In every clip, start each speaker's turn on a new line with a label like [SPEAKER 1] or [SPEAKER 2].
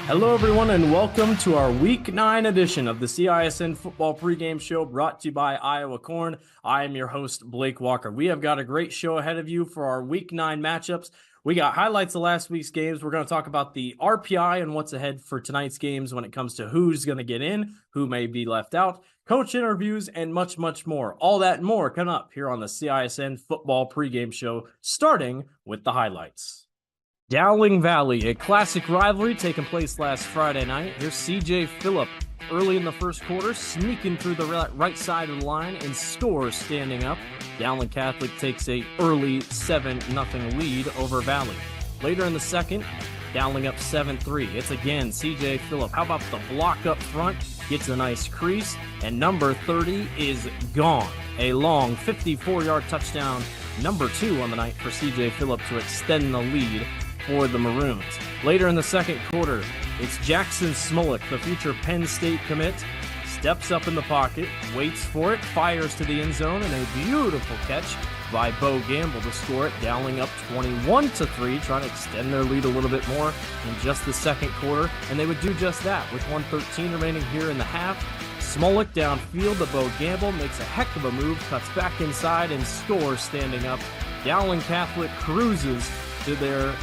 [SPEAKER 1] Hello, everyone, and welcome to our Week 9 edition of the CISN Football Pregame Show brought to you by Iowa Corn. I am your host, Blake Walker. We have got a great show ahead of you for our Week 9 matchups. We got highlights of last week's games. We're going to talk about the RPI and what's ahead for tonight's games when it comes to who's going to get in, who may be left out, coach interviews, and much, much more. All that and more coming up here on the CISN Football Pregame Show, starting with the highlights. Dowling Valley, a classic rivalry taking place last Friday night. Here's CJ Phillip early in the first quarter, sneaking through the right side of the line and scores standing up. Dowling Catholic takes a early 7-0 lead over Valley. Later in the second, Dowling up 7-3. It's again CJ Phillip. How about the block up front? Gets a nice crease, and number 30 is gone. A long 54-yard touchdown, number 2 on the night for CJ Phillip to extend the lead for the Maroons. Later in the second quarter, it's Jackson Smollett, the future Penn State commit, steps up in the pocket, waits for it, fires to the end zone, and a beautiful catch by Bo Gamble to score it. Dowling up 21-3, trying to extend their lead a little bit more in just the second quarter, and they would do just that with 1:13 remaining here in the half. Smollett downfield to Bo Gamble, makes a heck of a move, cuts back inside, and scores standing up. Dowling Catholic cruises to their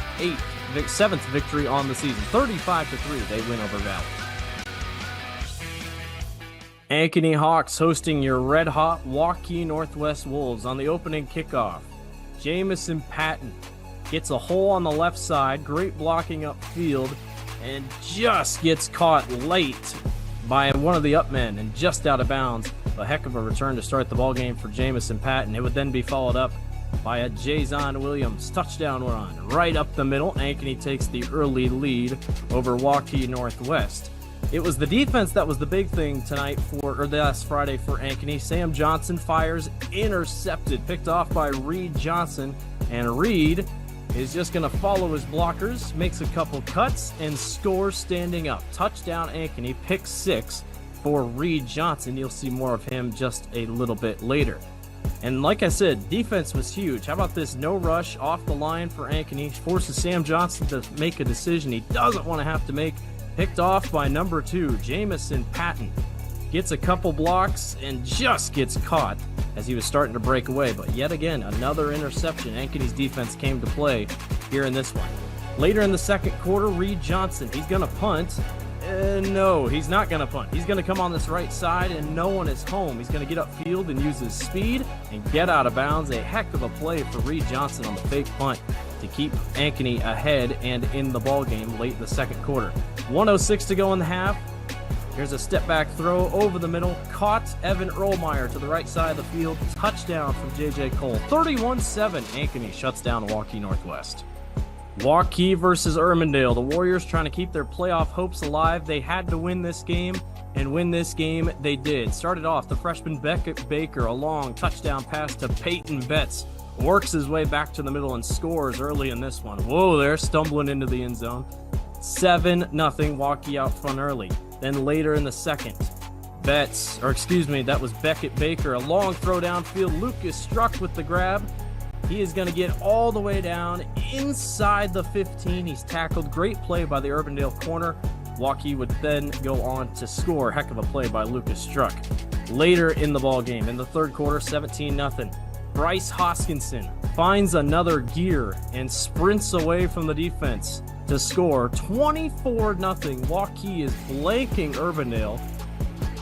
[SPEAKER 1] 7th victory on the season. 35-3, they win over Valley. Ankeny Hawks hosting your red-hot Waukee Northwest Wolves on the opening kickoff. Jamison Patton gets a hole on the left side, great blocking upfield, and just gets caught late by one of the upmen and just out of bounds. A heck of a return to start the ballgame for Jamison Patton. It would then be followed up by a Jason Williams touchdown run right up the middle. Ankeny takes the early lead over Waukee Northwest. It was the defense that was the big thing tonight last Friday for Ankeny. Sam Johnston fires, intercepted, picked off by Reed Johnson, and Reed is just going to follow his blockers, makes a couple cuts, and scores standing up. Touchdown Ankeny, pick 6 for Reed Johnson. You'll see more of him just a little bit later. And like I said, defense was huge. How about this no rush off the line for Ankeny? Forces Sam Johnston to make a decision he doesn't want to have to make. Picked off by number 2, Jamison Patton. Gets a couple blocks and just gets caught as he was starting to break away. But yet again, another interception. Ankeny's defense came to play here in this one. Later in the second quarter, Reed Johnson, he's going to punt. No, he's not going to punt. He's going to come on this right side, and no one is home. He's going to get upfield and use his speed and get out of bounds. A heck of a play for Reed Johnson on the fake punt to keep Ankeny ahead and in the ballgame late in the second quarter. 1:06 to go in the half. Here's a step-back throw over the middle. Caught Evan Earlmeyer to the right side of the field. Touchdown from J.J. Cole. 31-7. Ankeny shuts down Waukee Northwest. Waukee versus Urbandale. The Warriors trying to keep their playoff hopes alive. They had to win this game, and win this game they did. Started off, the freshman Beckett Baker, a long touchdown pass to Peyton Betts. Works his way back to the middle and scores early in this one. Whoa, they're stumbling into the end zone. 7-0, Waukee out front early. Then later in the second, that was Beckett Baker. A long throw downfield. Lucas struck with the grab. He is going to get all the way down inside the 15. He's tackled. Great play by the Urbandale corner. Waukee would then go on to score. Heck of a play by Lucas Struck. Later in the ball game, in the third quarter, 17-0. Bryce Hoskinson finds another gear and sprints away from the defense to score 24-0. Waukee is blanking Urbandale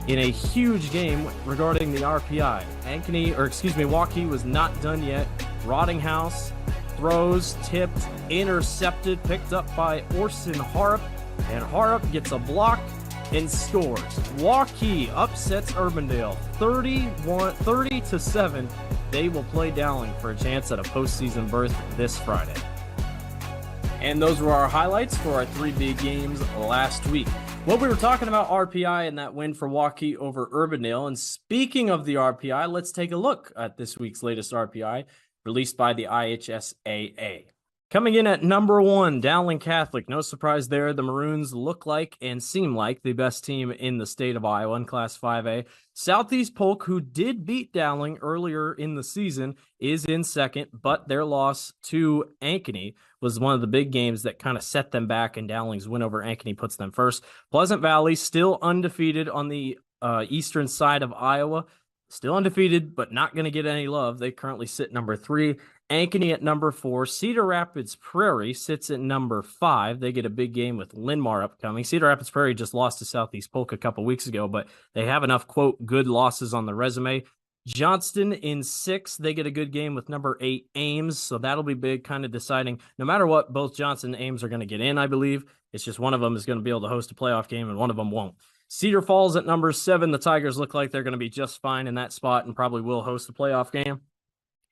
[SPEAKER 1] in a huge game regarding the RPI. Waukee was not done yet. Rottinghouse throws, tipped, intercepted, picked up by Orson Harp, and Harp gets a block and scores. Waukee upsets Urbandale 30-7. They will play Dowling for a chance at a postseason berth this Friday. And those were our highlights for our 3 big games last week. Well, we were talking about RPI and that win for Waukee over Urbandale. And speaking of the RPI, let's take a look at this week's latest RPI released by the IHSAA. Coming in at number 1, Dowling Catholic. No surprise there. The Maroons look like and seem like the best team in the state of Iowa in Class 5A. Southeast Polk, who did beat Dowling earlier in the season, is in second, but their loss to Ankeny was one of the big games that kind of set them back, and Dowling's win over Ankeny puts them first. Pleasant Valley still undefeated on the eastern side of Iowa. Still undefeated, but not going to get any love. They currently sit number 3. Ankeny at number 4. Cedar Rapids Prairie sits at number 5. They get a big game with Linmar upcoming. Cedar Rapids Prairie just lost to Southeast Polk a couple weeks ago, but they have enough, quote, good losses on the resume. Johnston in 6. They get a good game with number 8, Ames, so that'll be big, kind of deciding. No matter what, both Johnston and Ames are going to get in, I believe. It's just one of them is going to be able to host a playoff game, and one of them won't. Cedar Falls at number 7. The Tigers look like they're going to be just fine in that spot and probably will host a playoff game.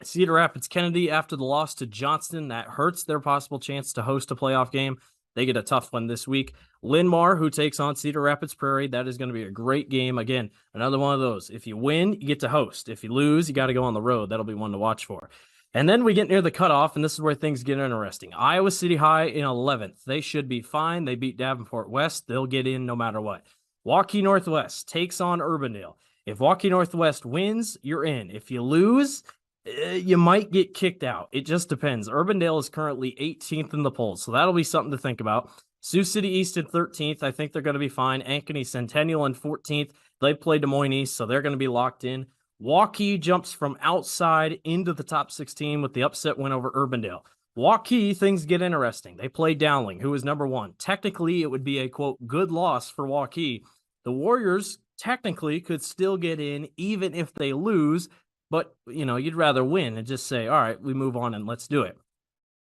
[SPEAKER 1] Cedar Rapids Kennedy, after the loss to Johnston, that hurts their possible chance to host a playoff game. They get a tough one this week. Linmar, who takes on Cedar Rapids Prairie, that is going to be a great game. Again, another one of those. If you win, you get to host. If you lose, you got to go on the road. That'll be one to watch for. And then we get near the cutoff, and this is where things get interesting. Iowa City High in 11th. They should be fine. They beat Davenport West. They'll get in no matter what. Waukee Northwest takes on Urbandale. If Waukee Northwest wins, you're in. If you lose, you might get kicked out. It just depends. Urbandale is currently 18th in the polls, so that'll be something to think about. Sioux City East in 13th. I think they're going to be fine. Ankeny Centennial in 14th. They play Des Moines East, so they're going to be locked in. Waukee jumps from outside into the top 16 with the upset win over Urbandale. Waukee, things get interesting. They play Dowling, who is number 1. Technically, it would be a, quote, good loss for Waukee. The Warriors technically could still get in even if they lose, but, you know, you'd rather win and just say, all right, we move on and let's do it.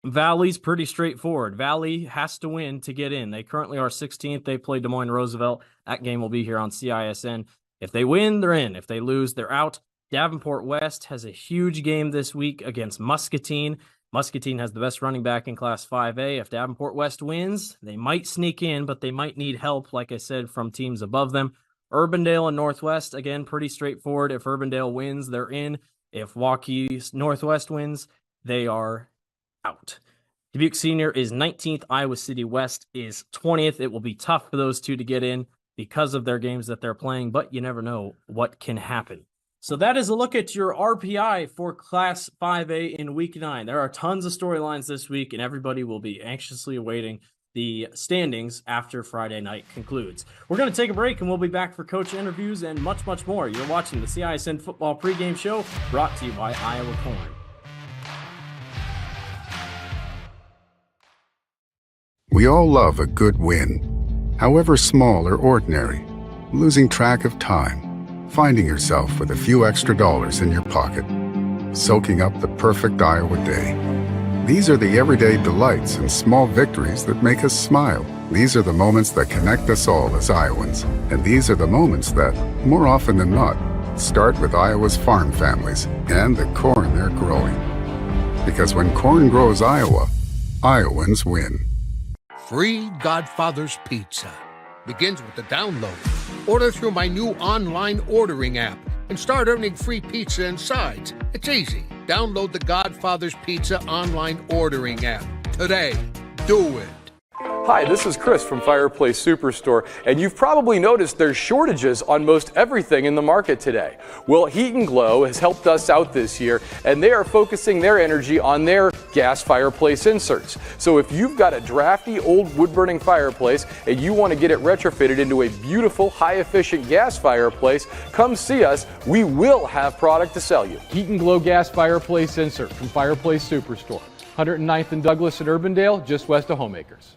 [SPEAKER 1] Valley's pretty straightforward. Valley has to win to get in. They currently are 16th. They play Des Moines Roosevelt. That game will be here on CISN. If they win, they're in. If they lose, they're out. Davenport West has a huge game this week against Muscatine. Muscatine has the best running back in Class 5A. If Davenport West wins, they might sneak in, but they might need help, like I said, from teams above them. Urbandale and Northwest, again, pretty straightforward. If Urbandale wins, they're in. If Waukee Northwest wins, they are out. Dubuque Senior is 19th. Iowa City West is 20th. It will be tough for those two to get in because of their games that they're playing, but you never know what can happen. So that is a look at your RPI for Class 5A in Week 9. There are tons of storylines this week, and everybody will be anxiously awaiting the standings after Friday night concludes. We're going to take a break, and we'll be back for coach interviews and much, much more. You're watching the CISN Football Pregame Show, brought to you by Iowa Corn.
[SPEAKER 2] We all love a good win, however small or ordinary. Losing track of time, finding yourself with a few extra dollars in your pocket, soaking up the perfect Iowa day. These are the everyday delights and small victories that make us smile. These are the moments that connect us all as Iowans. And these are the moments that, more often than not, start with Iowa's farm families and the corn they're growing. Because when corn grows Iowa, Iowans win.
[SPEAKER 3] Free Godfather's Pizza begins with the download. Order through my new online ordering app and start earning free pizza and sides. It's easy. Download the Godfather's Pizza online ordering app today. Do it.
[SPEAKER 4] Hi, this is Chris from Fireplace Superstore, and you've probably noticed there's shortages on most everything in the market today. Well, Heat and Glow has helped us out this year, and they are focusing their energy on their gas fireplace inserts. So if you've got a drafty old wood-burning fireplace and you want to get it retrofitted into a beautiful, high-efficient gas fireplace, come see us. We will have product to sell you.
[SPEAKER 5] Heat and Glow gas fireplace insert from Fireplace Superstore, 109th and Douglas at Urbandale, just west of Homeacres.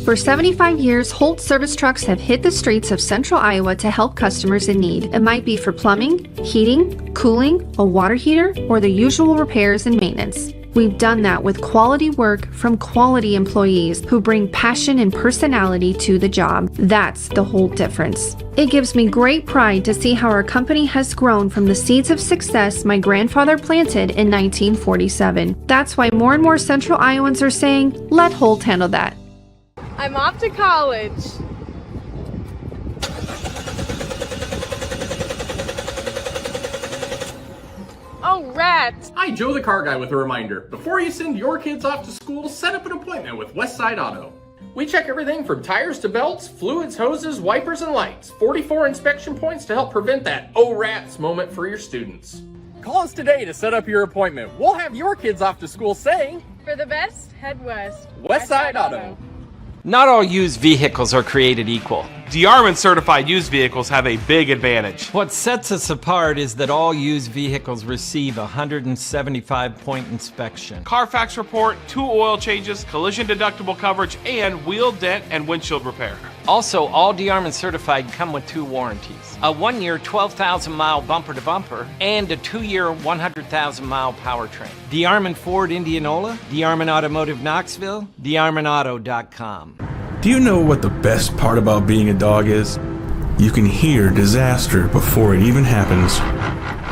[SPEAKER 6] For 75 years, Holt service trucks have hit the streets of central Iowa to help customers in need. It might be for plumbing, heating, cooling, a water heater, or the usual repairs and maintenance. We've done that with quality work from quality employees who bring passion and personality to the job. That's the Holt difference. It gives me great pride to see how our company has grown from the seeds of success my grandfather planted in 1947. That's why more and more central Iowans are saying, let Holt handle that.
[SPEAKER 7] I'm off to college. Oh, rats!
[SPEAKER 8] Hi, Joe the Car Guy with a reminder. Before you send your kids off to school, set up an appointment with Westside Auto. We check everything from tires to belts, fluids, hoses, wipers, and lights. 44 inspection points to help prevent that oh rats moment for your students. Call us today to set up your appointment. We'll have your kids off to school saying,
[SPEAKER 7] For the best, head west.
[SPEAKER 8] Westside Auto.
[SPEAKER 9] Not all used vehicles are created equal.
[SPEAKER 10] DeArmond certified used vehicles have a big advantage.
[SPEAKER 9] What sets us apart is that all used vehicles receive a 175-point inspection.
[SPEAKER 10] Carfax report, 2 oil changes, collision deductible coverage, and wheel dent and windshield repair.
[SPEAKER 9] Also, all DeArmond certified come with 2 warranties. A 1-year 12,000-mile bumper-to-bumper and a 2-year 100,000-mile powertrain. DeArmond Ford Indianola, DeArmond Automotive Knoxville, DeArmondAuto.com.
[SPEAKER 11] Do you know what the best part about being a dog is? You can hear disaster before it even happens.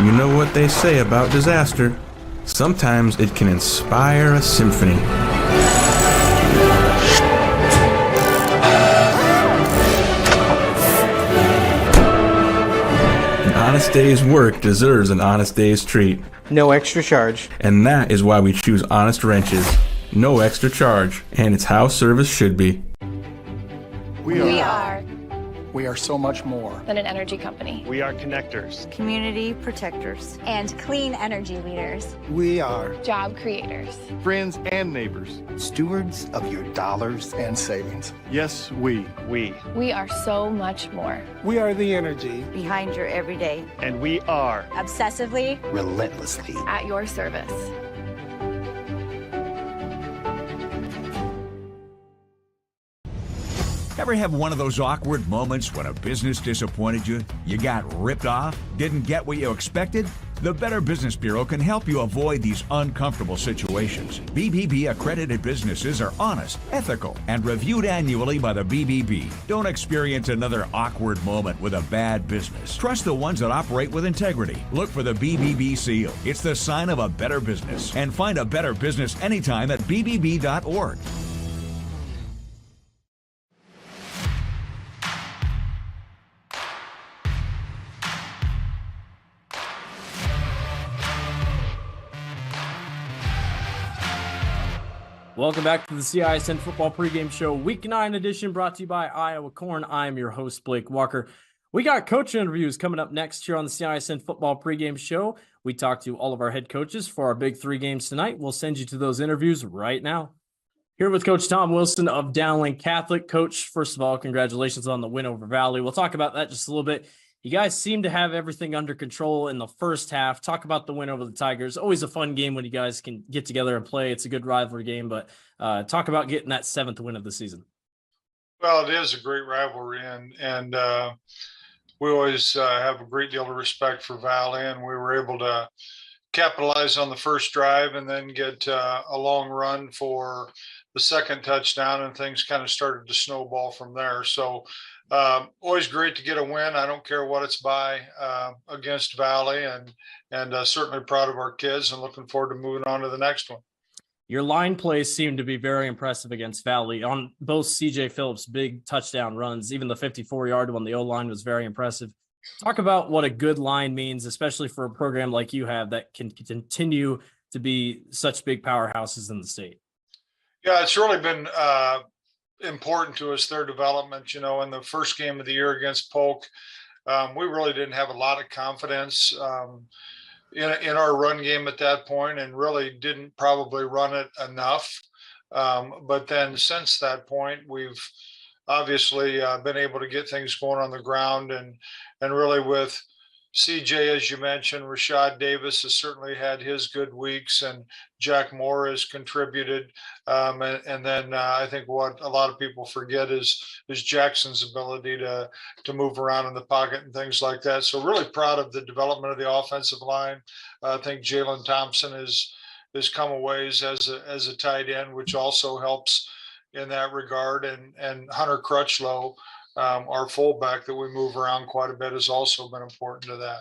[SPEAKER 11] You know what they say about disaster? Sometimes it can inspire a symphony. An honest day's work deserves an honest day's treat.
[SPEAKER 12] No extra charge.
[SPEAKER 11] And that is why we choose Honest Wrenches. No extra charge. And it's how service should be.
[SPEAKER 13] We are so much more
[SPEAKER 14] than an energy company.
[SPEAKER 15] We are connectors,
[SPEAKER 16] community protectors,
[SPEAKER 17] and clean energy leaders.
[SPEAKER 13] We are
[SPEAKER 14] job creators,
[SPEAKER 15] friends and neighbors,
[SPEAKER 13] stewards of your dollars and savings.
[SPEAKER 15] Yes, we
[SPEAKER 14] are so much more.
[SPEAKER 13] We are the energy
[SPEAKER 16] behind your everyday.
[SPEAKER 15] And we are
[SPEAKER 17] obsessively,
[SPEAKER 13] relentlessly
[SPEAKER 14] at your service.
[SPEAKER 18] Ever have one of those awkward moments when a business disappointed you? You got ripped off? Didn't get what you expected? The Better Business Bureau can help you avoid these uncomfortable situations. BBB accredited businesses are honest, ethical, and reviewed annually by the BBB. Don't experience another awkward moment with a bad business. Trust the ones that operate with integrity. Look for the BBB seal. It's the sign of a better business. And find a better business anytime at bbb.org.
[SPEAKER 1] Welcome back to the CISN Football Pregame Show, Week 9 edition, brought to you by Iowa Corn. I'm your host, Blake Walker. We got coach interviews coming up next here on the CISN Football Pregame Show. We talked to all of our head coaches for our big 3 games tonight. We'll send you to those interviews right now. Here with Coach Tom Wilson of Dowling Catholic. Coach, first of all, congratulations on the win over Valley. We'll talk about that just a little bit. You guys seem to have everything under control in the first half. Talk about the win over the Tigers. Always a fun game when you guys can get together and play. It's a good rivalry game, but talk about getting that 7th win of the season.
[SPEAKER 19] Well, it is a great rivalry, and we always have a great deal of respect for Valley, and we were able to capitalize on the first drive and then get a long run for the second touchdown, and things kind of started to snowball from there. So always great to get a win. I don't care what it's by against Valley, and certainly proud of our kids and looking forward to moving on to the next one.
[SPEAKER 1] Your line plays seem to be very impressive against Valley on both CJ Phillips' big touchdown runs. Even the 54-yard one, the O-line was very impressive. Talk about what a good line means, especially for a program like you have that can continue to be such big powerhouses in the state.
[SPEAKER 19] Yeah, it's really been important to us, their development. In the first game of the year against Polk, we really didn't have a lot of confidence in our run game at that point, and really didn't probably run it enough. But then since that point, we've obviously been able to get things going on the ground, and really with CJ, as you mentioned, Rashad Davis has certainly had his good weeks, and Jack Moore has contributed. And then I think what a lot of people forget is Jackson's ability to move around in the pocket and things like that. So really proud of the development of the offensive line. I think Jalen Thompson has come a ways as a tight end, which also helps in that regard. And Hunter Crutchlow, our fullback that we move around quite a bit, has also been important to that.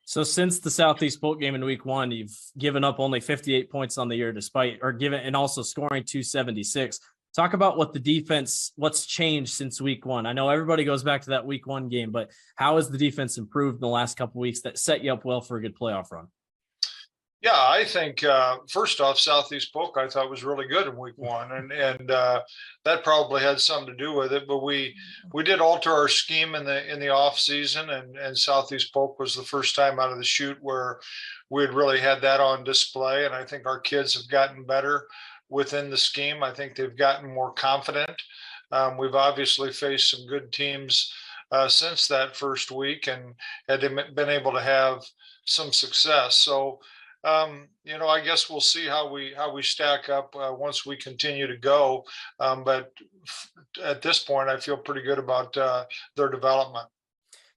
[SPEAKER 1] So since the Southeast Polk game in week 1, you've given up only 58 points on the year and also scoring 276. Talk about what's changed since week 1. I know everybody goes back to that week 1 game, but how has the defense improved in the last couple of weeks that set you up well for a good playoff run?
[SPEAKER 19] Yeah, I think first off, Southeast Polk I thought was really good in week 1, and that probably had something to do with it. But we did alter our scheme in the off season, and Southeast Polk was the first time out of the chute where we had really had that on display. And I think our kids have gotten better within the scheme. I think they've gotten more confident. We've obviously faced some good teams since that first week, and had been able to have some success. So. I guess we'll see how we stack up once we continue to go. But at this point, I feel pretty good about their development.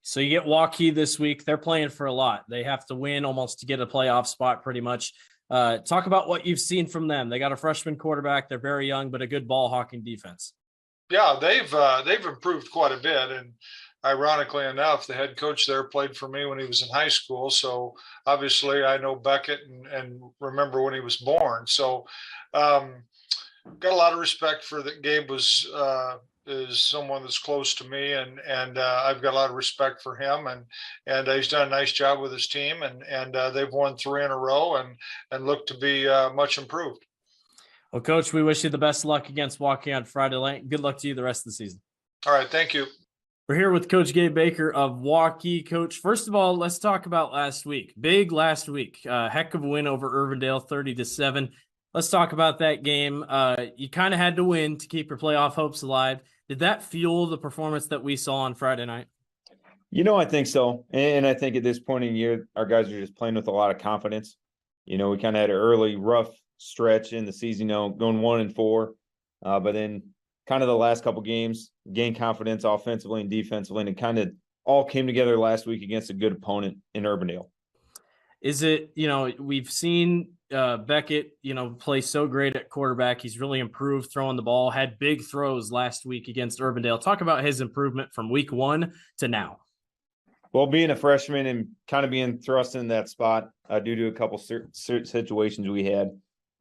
[SPEAKER 1] So you get Waukee this week. They're playing for a lot. They have to win almost to get a playoff spot pretty much. Talk about what you've seen from them. They got a freshman quarterback. They're very young, but a good ball hawking defense.
[SPEAKER 19] Yeah, they've improved quite a bit. And ironically enough, the head coach there played for me when he was in high school. So obviously I know Beckett and remember when he was born. So got a lot of respect for that. Gabe is someone that's close to me, and I've got a lot of respect for him, and he's done a nice job with his team, and they've won 3 in a row and look to be much improved.
[SPEAKER 1] Well, Coach, we wish you the best luck against Waukee on Friday night. Good luck to you the rest of the season.
[SPEAKER 19] All right, thank you.
[SPEAKER 1] We're here with Coach Gabe Baker of Waukee. Coach, first of all, let's talk about last week. Big last week. Heck of a win over Urbandale, 30-7. Let's talk about that game. You kind of had to win to keep your playoff hopes alive. Did that fuel the performance that we saw on Friday night?
[SPEAKER 12] I think so. And I think at this point in the year, our guys are just playing with a lot of confidence. We kind of had an early rough stretch in the season, going 1-4. But then kind of the last couple games, gained confidence offensively and defensively, and it kind of all came together last week against a good opponent in Urbandale.
[SPEAKER 1] Is it, we've seen Beckett, play so great at quarterback. He's really improved throwing the ball, had big throws last week against Urbandale. Talk about his improvement from week 1 to now.
[SPEAKER 12] Well, being a freshman and kind of being thrust in that spot due to a couple situations we had,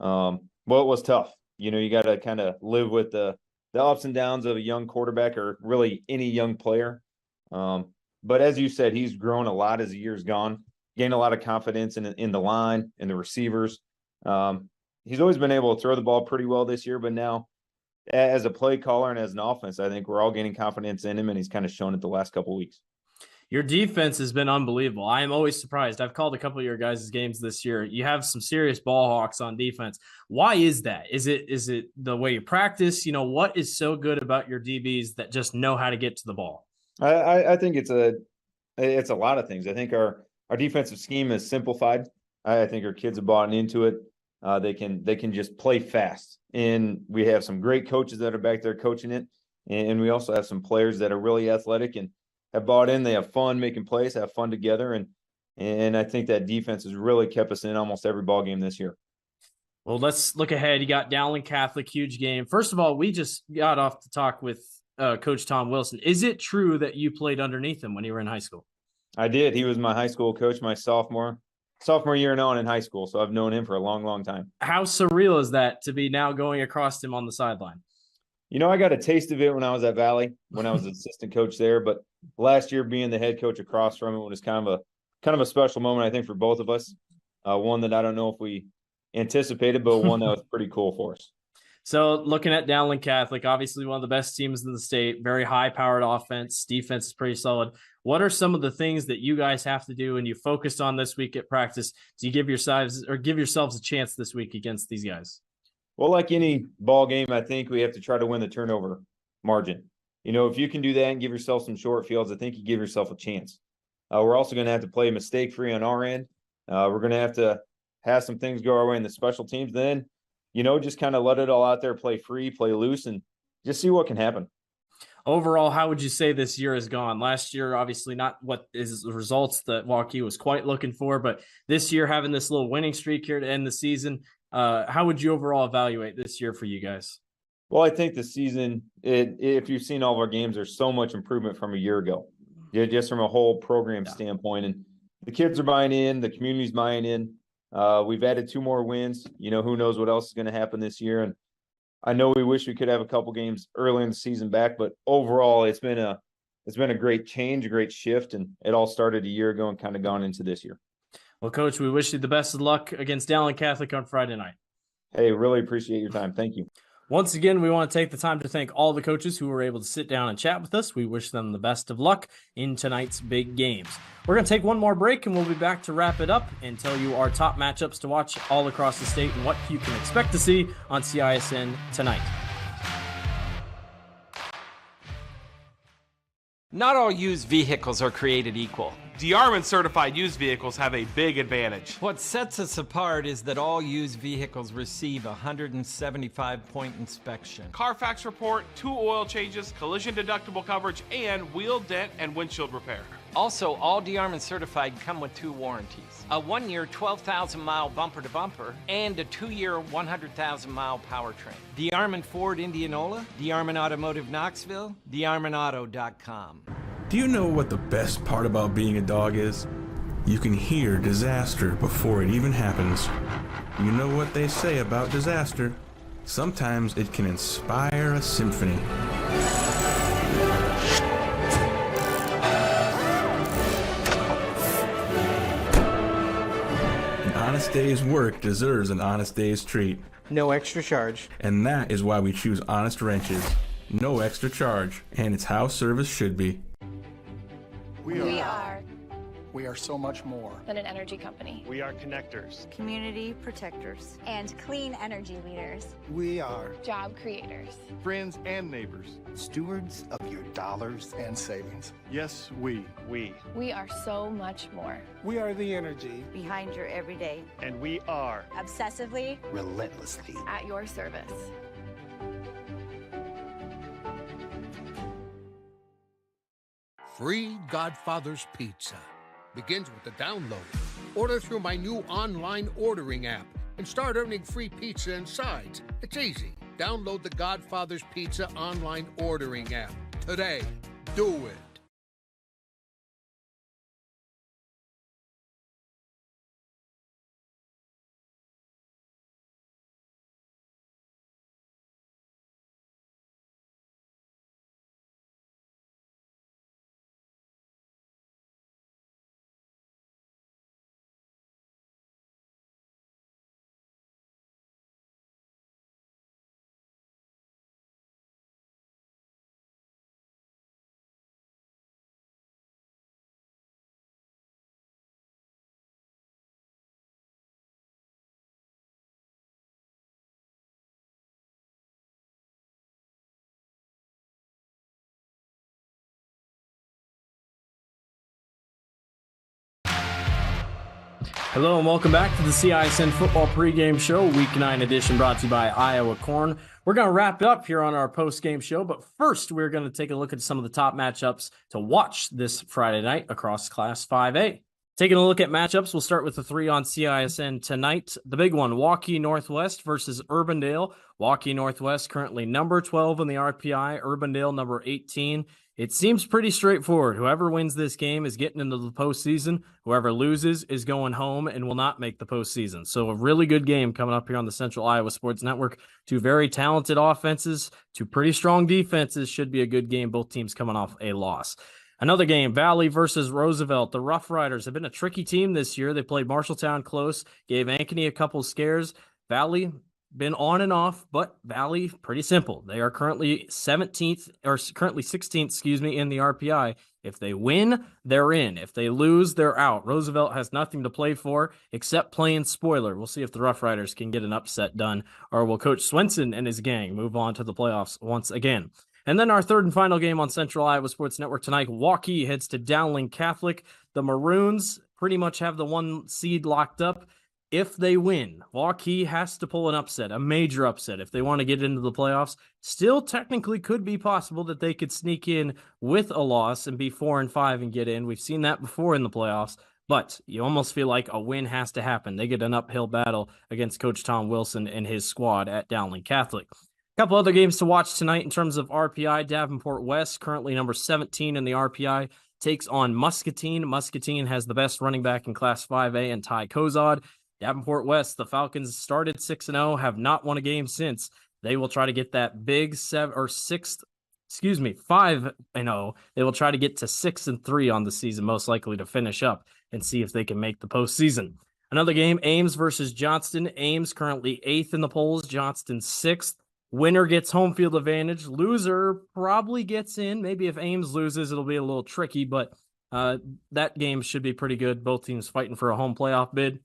[SPEAKER 12] it was tough. You got to kind of live with the ups and downs of a young quarterback, or really any young player. But as you said, he's grown a lot as the year's gone, gained a lot of confidence in the line and the receivers. He's always been able to throw the ball pretty well this year, but now as a play caller and as an offense, I think we're all gaining confidence in him, and he's kind of shown it the last couple of weeks.
[SPEAKER 1] Your defense has been unbelievable. I am always surprised. I've called a couple of your guys' games this year. You have some serious ball hawks on defense. Why is that? Is it the way you practice? What is so good about your DBs that just know how to get to the ball?
[SPEAKER 12] I think it's a lot of things. I think our defensive scheme is simplified. I think our kids have bought into it. They can just play fast, and we have some great coaches that are back there coaching it, and we also have some players that are really athletic and have bought in. They have fun making plays, have fun together, and I think that defense has really kept us in almost every ball game this year.
[SPEAKER 1] Well, let's look ahead. You got Dowling Catholic, huge game. First of all, we just got off to talk with Coach Tom Wilson. Is it true that you played underneath him when you were in high school?
[SPEAKER 12] I did. He was my high school coach my sophomore year and on in high school, so I've known him for a long, long time.
[SPEAKER 1] How surreal is that to be now going across him on the sideline?
[SPEAKER 12] I got a taste of it when I was at Valley, when I was an assistant coach there, but last year being the head coach across from him was kind of a special moment, I think, for both of us. One that I don't know if we anticipated, but one that was pretty cool for us.
[SPEAKER 1] So looking at Dowling Catholic, obviously one of the best teams in the state, very high-powered offense. Defense is pretty solid. What are some of the things that you guys have to do and you focused on this week at practice to give yourselves a chance this week against these guys?
[SPEAKER 12] Well, like any ball game, I think we have to try to win the turnover margin. You know, if you can do that and give yourself some short fields, I think you give yourself a chance. We're also going to have to play mistake-free on our end. We're going to have some things go our way in the special teams. Then, you know, just kind of let it all out there, play free, play loose, and just see what can happen.
[SPEAKER 1] Overall, how would you say this year has gone? Last year, obviously not what is the results that Waukee was quite looking for, but this year having this little winning streak here to end the season, how would you overall evaluate this year for you guys?
[SPEAKER 12] Well, I think the season, if you've seen all of our games, there's so much improvement from a year ago, just from a whole program standpoint. And the kids are buying in, the community's buying in. We've added 2 more wins. You know, who knows what else is going to happen this year. And I know we wish we could have a couple games early in the season back, but overall it's been a great change, a great shift, and it all started a year ago and kind of gone into this year.
[SPEAKER 1] Well, Coach, we wish you the best of luck against Dowling Catholic on Friday night.
[SPEAKER 12] Hey, really appreciate your time. Thank you.
[SPEAKER 1] Once again, we want to take the time to thank all the coaches who were able to sit down and chat with us. We wish them the best of luck in tonight's big games. We're going to take one more break, and we'll be back to wrap it up and tell you our top matchups to watch all across the state and what you can expect to see on CISN tonight.
[SPEAKER 9] Not all used vehicles are created equal.
[SPEAKER 10] DeArmond certified used vehicles have a big advantage.
[SPEAKER 9] What sets us apart is that all used vehicles receive a 175-point inspection.
[SPEAKER 10] Carfax report, 2 oil changes, collision deductible coverage, and wheel dent and windshield repair.
[SPEAKER 9] Also, all DeArmond certified come with 2 warranties. A 1-year 12,000-mile bumper-to-bumper and a 2-year 100,000-mile powertrain. DeArmond Ford Indianola, DeArmond Automotive Knoxville, DeArmondAuto.com.
[SPEAKER 11] Do you know what the best part about being a dog is? You can hear disaster before it even happens. You know what they say about disaster? Sometimes it can inspire a symphony. An honest day's work deserves an honest day's treat.
[SPEAKER 13] No extra charge.
[SPEAKER 11] And that is why we choose Honest Wrenches. No extra charge, and it's how service should be.
[SPEAKER 13] We are so much more
[SPEAKER 14] than an energy company.
[SPEAKER 15] We are connectors,
[SPEAKER 16] community protectors,
[SPEAKER 17] and clean energy leaders.
[SPEAKER 13] We are
[SPEAKER 14] job creators,
[SPEAKER 15] friends and neighbors,
[SPEAKER 13] stewards of your dollars and savings.
[SPEAKER 15] Yes, we
[SPEAKER 14] are so much more.
[SPEAKER 13] We are the energy
[SPEAKER 16] behind your everyday,
[SPEAKER 15] and we are
[SPEAKER 17] obsessively,
[SPEAKER 13] relentlessly
[SPEAKER 14] at your service.
[SPEAKER 3] Free Godfather's Pizza begins with the download. Order through my new online ordering app and start earning free pizza and sides. It's easy. Download the Godfather's Pizza online ordering app today. Do it.
[SPEAKER 1] Hello and welcome back to the CISN Football Pregame Show, Week 9 edition, brought to you by Iowa Corn. We're going to wrap it up here on our postgame show, but first we're going to take a look at some of the top matchups to watch this Friday night across Class 5A. Taking a look at matchups, we'll start with the 3 on CISN tonight. The big one, Waukee Northwest versus Urbandale. Waukee Northwest currently number 12 in the RPI, Urbandale number 18. It seems pretty straightforward. Whoever wins this game is getting into the postseason. Whoever loses is going home and will not make the postseason. So a really good game coming up here on the Central Iowa Sports Network. 2 very talented offenses, 2 pretty strong defenses. Should be a good game. Both teams coming off a loss. Another game, Valley versus Roosevelt. The Rough Riders have been a tricky team this year. They played Marshalltown close, gave Ankeny a couple scares. Valley been on and off, but Valley, pretty simple. They are currently 16th, in the RPI. If they win, they're in. If they lose, they're out. Roosevelt has nothing to play for except playing spoiler. We'll see if the Rough Riders can get an upset done, or will Coach Swenson and his gang move on to the playoffs once again. And then our third and final game on Central Iowa Sports Network tonight, Waukee heads to Dowling Catholic. The Maroons pretty much have the 1 seed locked up. If they win, Waukee has to pull an upset, a major upset, if they want to get into the playoffs. Still technically could be possible that they could sneak in with a loss and be 4-5 and get in. We've seen that before in the playoffs, but you almost feel like a win has to happen. They get an uphill battle against Coach Tom Wilson and his squad at Dowling Catholic. A couple other games to watch tonight in terms of RPI. Davenport West, currently number 17 in the RPI, takes on Muscatine. Muscatine has the best running back in Class 5A and Ty Kozad. Davenport West, the Falcons started 6-0, have not won a game since. They will try to get that big 5-0. They will try to get to 6-3 on the season, most likely to finish up and see if they can make the postseason. Another game, Ames versus Johnston. Ames currently 8th in the polls, Johnston 6th. Winner gets home field advantage. Loser probably gets in. Maybe if Ames loses, it'll be a little tricky, but that game should be pretty good. Both teams fighting for a home playoff bid.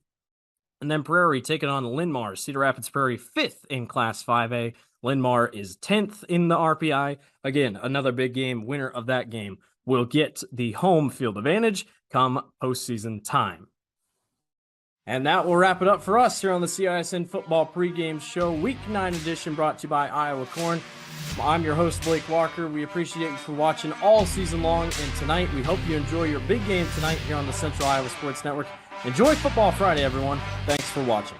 [SPEAKER 1] And then Prairie taking on Linn-Mar. Cedar Rapids Prairie 5th in Class 5A. Linn-Mar is 10th in the RPI. Again, another big game. Winner of that game will get the home field advantage come postseason time. And that will wrap it up for us here on the CISN Football Pregame Show, Week 9 edition, brought to you by Iowa Corn. I'm your host, Blake Walker. We appreciate you for watching all season long, and tonight we hope you enjoy your big game tonight here on the Central Iowa Sports Network. Enjoy Football Friday, everyone. Thanks for watching.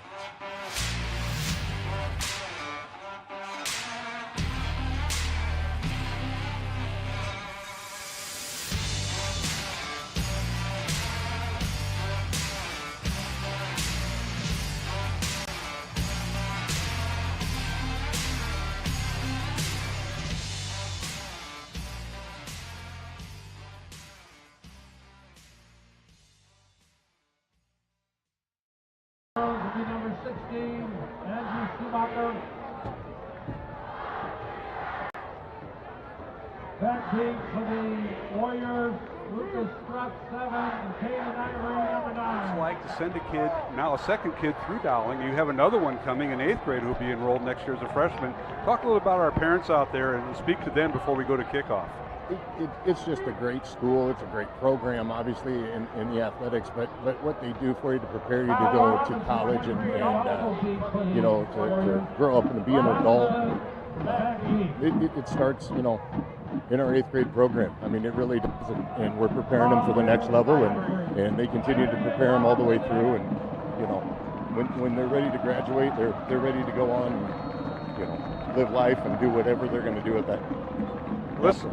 [SPEAKER 20] Number 16, Andrew Schumacher. That team for the Warriors, Lucas Struck 7, and Caden Ivory, number 9.
[SPEAKER 21] It's like to send a kid, now a second kid through Dowling. You have another one coming in 8th grade who will be enrolled next year as a freshman. Talk a little about our parents out there and speak to them before we go to kickoff.
[SPEAKER 22] It's just a great school. It's a great program, obviously, in the athletics, but what they do for you to prepare you to go to college and to grow up and to be an adult. It starts, in our 8th grade program. I mean, it really does, and we're preparing them for the next level, and they continue to prepare them all the way through. And when they're ready to graduate, they're ready to go on, and, live life and do whatever they're going to do at that.
[SPEAKER 21] Listen,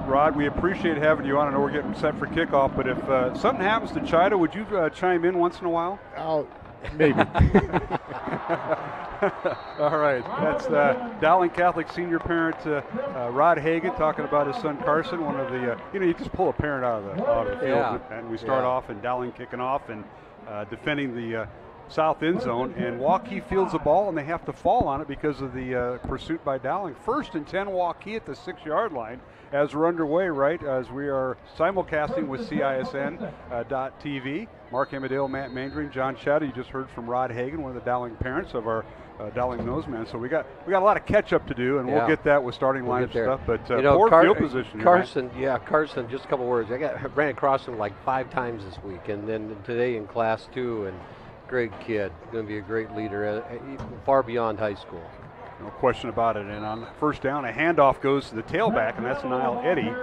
[SPEAKER 21] Rod, we appreciate having you on. I know we're getting set for kickoff, but if something happens to Chida, would you chime in once in a while?
[SPEAKER 22] Maybe.
[SPEAKER 21] All right. That's Dowling Catholic senior parent Rod Hagan talking about his son Carson. One of the you just pull a parent out of the field, and we start off and Dowling kicking off and defending the south end zone, and Waukee fields the ball and they have to fall on it because of the pursuit by Dowling. 1st and 10 Waukee at the 6-yard line as we're underway, right, as we are simulcasting with CISN.TV. Mark Amadale, Matt Mandring, John Chadda. You just heard from Rod Hagan, one of the Dowling parents of our Dowling Noseman. So we got a lot of catch up to do, and we'll get that with starting lineup stuff. But poor field position.
[SPEAKER 23] Carson, Carson. Just a couple words. I ran across him like 5 times this week, and then today in class 2. And great kid, going to be a great leader, far beyond high school.
[SPEAKER 21] No question about it. And on first down, a handoff goes to the tailback, and that's Niall Eddy,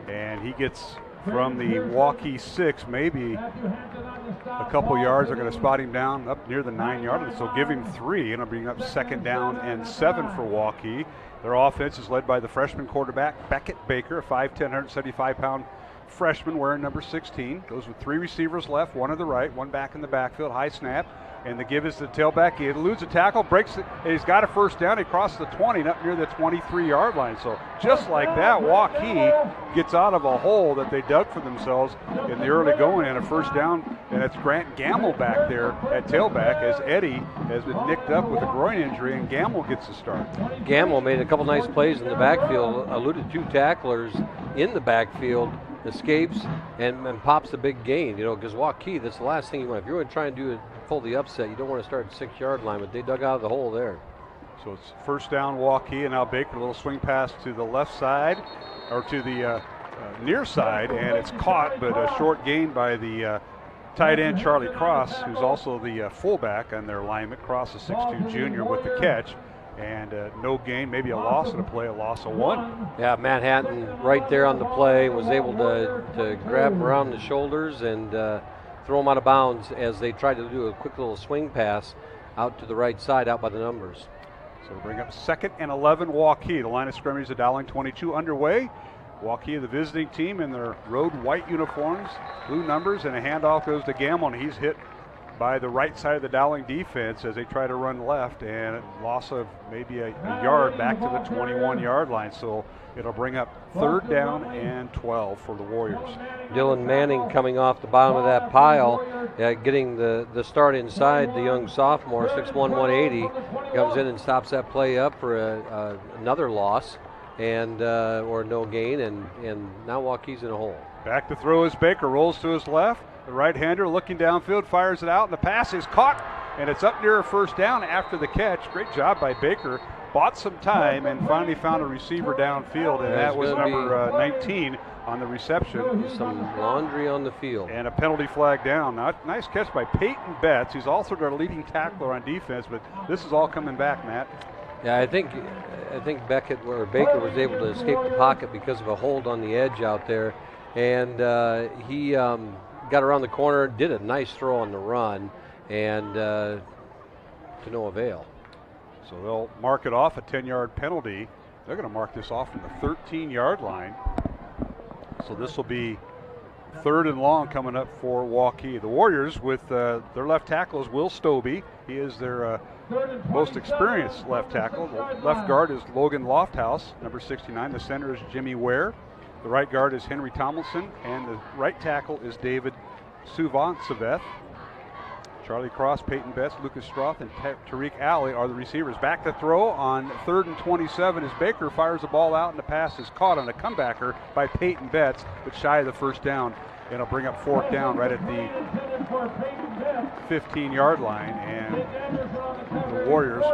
[SPEAKER 21] and he gets from the Waukee 6, maybe a couple yards. They're going to spot him down up near the 9-yard line, so give him 3, and it'll bring up 2nd down and 7 for Waukee. Their offense is led by the freshman quarterback Beckett Baker, a 5'10", 175-pound freshman wearing number 16. Goes with 3 receivers left, one to the right, one back in the backfield. High snap, and the give is the tailback. He eludes a tackle, breaks it, and he's got a first down. He crosses the 20 and up near the 23-yard line. So just like that, Waukee gets out of a hole that they dug for themselves in the early going and a first down, and it's Grant Gamble back there at tailback as Eddie has been nicked up with a groin injury, and Gamble gets the start.
[SPEAKER 23] Gamble made a couple nice plays in the backfield, eluded 2 tacklers in the backfield, escapes, and pops a big gain, because Waukee, that's the last thing you want. If you want to try and pull the upset, you don't want to start at the 6-yard line, but they dug out of the hole there.
[SPEAKER 21] So it's first down Waukee, and now Baker, a little swing pass to the left side, or to the near side, and it's caught, but a short gain by the tight end Charlie Cross, who's also the fullback on their alignment. Cross, a 6'2 junior, with the catch. And no gain, maybe a loss in a play, a loss of 1.
[SPEAKER 23] Yeah, Manhattan right there on the play was able to grab him around the shoulders and throw him out of bounds as they tried to do a quick little swing pass out to the right side, out by the numbers.
[SPEAKER 21] So to bring up 2nd and 11 Waukee. The line of scrimmage at Dowling 22 underway. Waukee, the visiting team, in their road white uniforms, blue numbers, and a handoff goes to Gamble, and he's hit by the right side of the Dowling defense as they try to run left, and a loss of maybe a yard back to the 21-yard line. So it'll bring up 3rd down and 12 for the Warriors.
[SPEAKER 23] Dylan Manning coming off the bottom of that pile, getting the start inside. The young sophomore, 6'1", 180, comes in and stops that play up for another loss and or no gain, and now Waukee's in a hole.
[SPEAKER 21] Back to throw is Baker, rolls to his left. The right-hander looking downfield, fires it out, and the pass is caught, and it's up near a first down after the catch. Great job by Baker. Bought some time and finally found a receiver downfield, and that was number 19 on the reception.
[SPEAKER 23] Some laundry on the field.
[SPEAKER 21] And a penalty flag down. Nice catch by Peyton Betts. He's also their leading tackler on defense, but this is all coming back, Matt.
[SPEAKER 23] Yeah, I think Baker was able to escape the pocket because of a hold on the edge out there, and he got around the corner, did a nice throw on the run, and to no avail.
[SPEAKER 21] So they'll mark it off, a 10-yard penalty. They're going to mark this off from the 13-yard line. So this will be 3rd and long coming up for Waukee. The Warriors, with their left tackle, is Will Stobie. He is their most experienced left tackle. The left guard is Logan Lofthouse, number 69. The center is Jimmy Ware. The right guard is Henry Tomlinson, and the right tackle is David Suvanseveth. Charlie Cross, Peyton Betts, Lucas Stroth, and Tariq Alley are the receivers. Back to throw on 3rd and 27 as Baker fires the ball out, and the pass is caught on a comebacker by Peyton Betts, but shy of the first down. And it'll bring up 4th down right at the 15-yard line, and the Warriors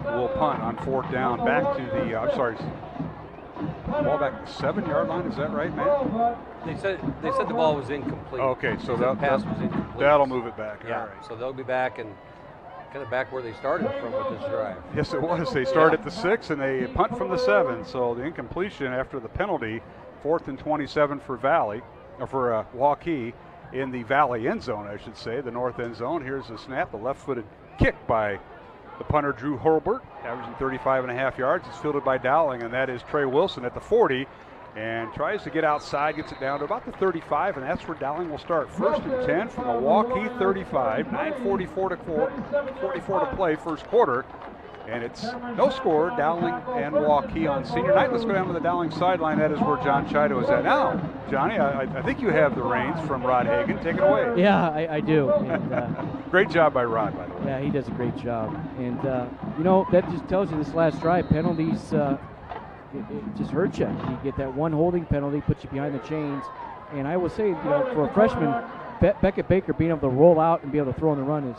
[SPEAKER 21] will punt on 4th down back to the, ball back to the 7-yard line. Is that right, man?
[SPEAKER 23] They said the ball was incomplete.
[SPEAKER 21] Okay, so
[SPEAKER 23] the pass was incomplete.
[SPEAKER 21] That'll move it back.
[SPEAKER 23] Yeah,
[SPEAKER 21] all right.
[SPEAKER 23] So they'll be back and kind of back where they started from with this drive.
[SPEAKER 21] Yes, it was. They started at the 6 and they punt from the 7. So the incompletion after the penalty, 4th and 27 for Waukee in the Valley end zone, I should say, the north end zone. Here's the snap, the left-footed kick by the punter Drew Hurlbert, averaging 35.5 yards. It's fielded by Dowling, and that is Trey Wilson at the 40, and tries to get outside, gets it down to about the 35, and that's where Dowling will start. 1st and 10 from the Waukee 35, 9:44 to play, first quarter. And it's no score, Dowling and Waukee on senior night. Let's go down to the Dowling sideline. That is where John Chido is at. Now, Johnny, I think you have the reins from Rod Hagan. Take it away.
[SPEAKER 2] Yeah, I do. And,
[SPEAKER 21] great job by Rod, by the way.
[SPEAKER 2] Yeah, he does a great job. And, that just tells you this last drive, penalties, it just hurts you. You get that one holding penalty, puts you behind the chains. And I will say, for a freshman, Beckett Baker being able to roll out and be able to throw on the run is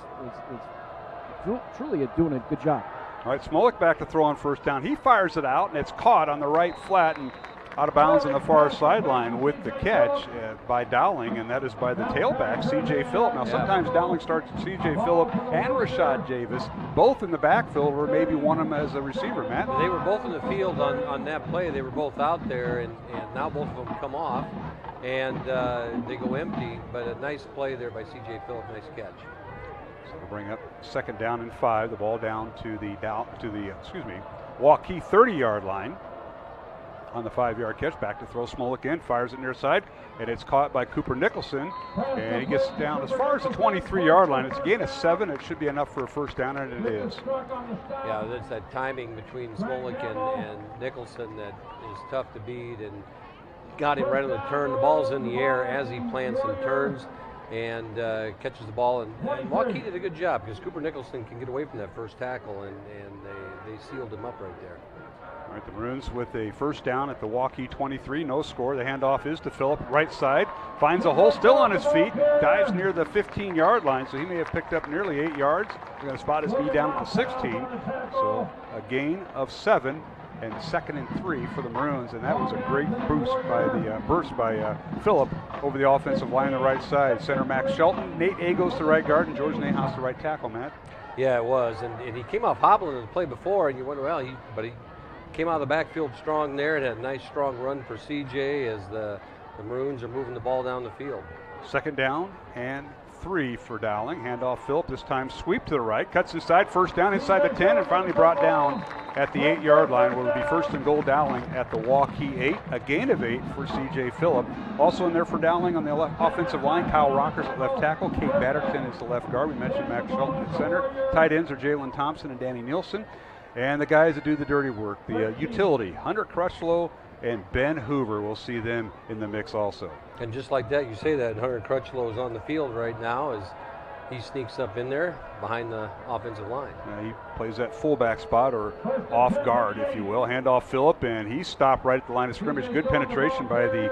[SPEAKER 2] truly doing a good job.
[SPEAKER 21] All right, Smollett back to throw on 1st down. He fires it out, and it's caught on the right flat and out of bounds on the far sideline with the catch by Dowling, and that is by the tailback, C.J. Phillip. Now, sometimes Dowling starts C.J. Phillip and Rashad Davis, both in the backfield, or maybe one of them as a receiver, Matt.
[SPEAKER 23] They were both in the field on that play. They were both out there, and now both of them come off, and they go empty, but a nice play there by C.J. Phillip, nice catch.
[SPEAKER 21] We'll bring up 2nd down and 5. The ball down to the Waukee 30-yard line. on the 5-yard catch. Back to throw. Smollett in, fires it near side, and it's caught by Cooper Nicholson, and he gets down as far as the 23-yard line. It's a gain of 7. It should be enough for a first down, and it is.
[SPEAKER 23] Yeah, that's that timing between Smollett and Nicholson that is tough to beat, and got him right on the turn. The ball's in the air as he plants and turns and catches the ball. And Waukee did a good job because Cooper Nicholson can get away from that first tackle, and they sealed him up right there.
[SPEAKER 21] All right, the Maroons with a first down at the Waukee 23, no score. The handoff is to Phillip, right side, finds a hole, still on his feet, dives near the 15-yard line, so he may have picked up nearly 8 yards. He's going to spot his knee down at the 16, so a gain of 7 and 2nd and 3 for the Maroons, and that was a great burst by Phillip over the offensive line on the right side. Center Max Shelton, Nate Agos to right guard, and George Nahas to right tackle, Matt.
[SPEAKER 23] Yeah, it was, and he came off hobbling in the play before, and you wonder, well, but he came out of the backfield strong there. It had a nice strong run for CJ as the Maroons are moving the ball down the field.
[SPEAKER 21] 2nd down and 3 for Dowling. Handoff Phillip, this time sweep to the right, cuts inside, first down inside the 10, and finally brought down at the 8-yard line, where it would be 1st and goal Dowling at the Waukee 8. A gain of 8 for CJ Phillip. Also in there for Dowling on the offensive line, Kyle Rockers at left tackle, Kate Batterton is the left guard. We mentioned Max Shelton at center. Tight ends are Jalen Thompson and Danny Nielsen. And the guys that do the dirty work, the utility, Hunter Crutchlow and Ben Hoover, we'll see them in the mix also.
[SPEAKER 23] And just like that, you say that Hunter Crutchlow is on the field right now as he sneaks up in there behind the offensive line.
[SPEAKER 21] He plays that fullback spot, or off guard, if you will. Handoff Phillip, and he stopped right at the line of scrimmage. Good penetration by the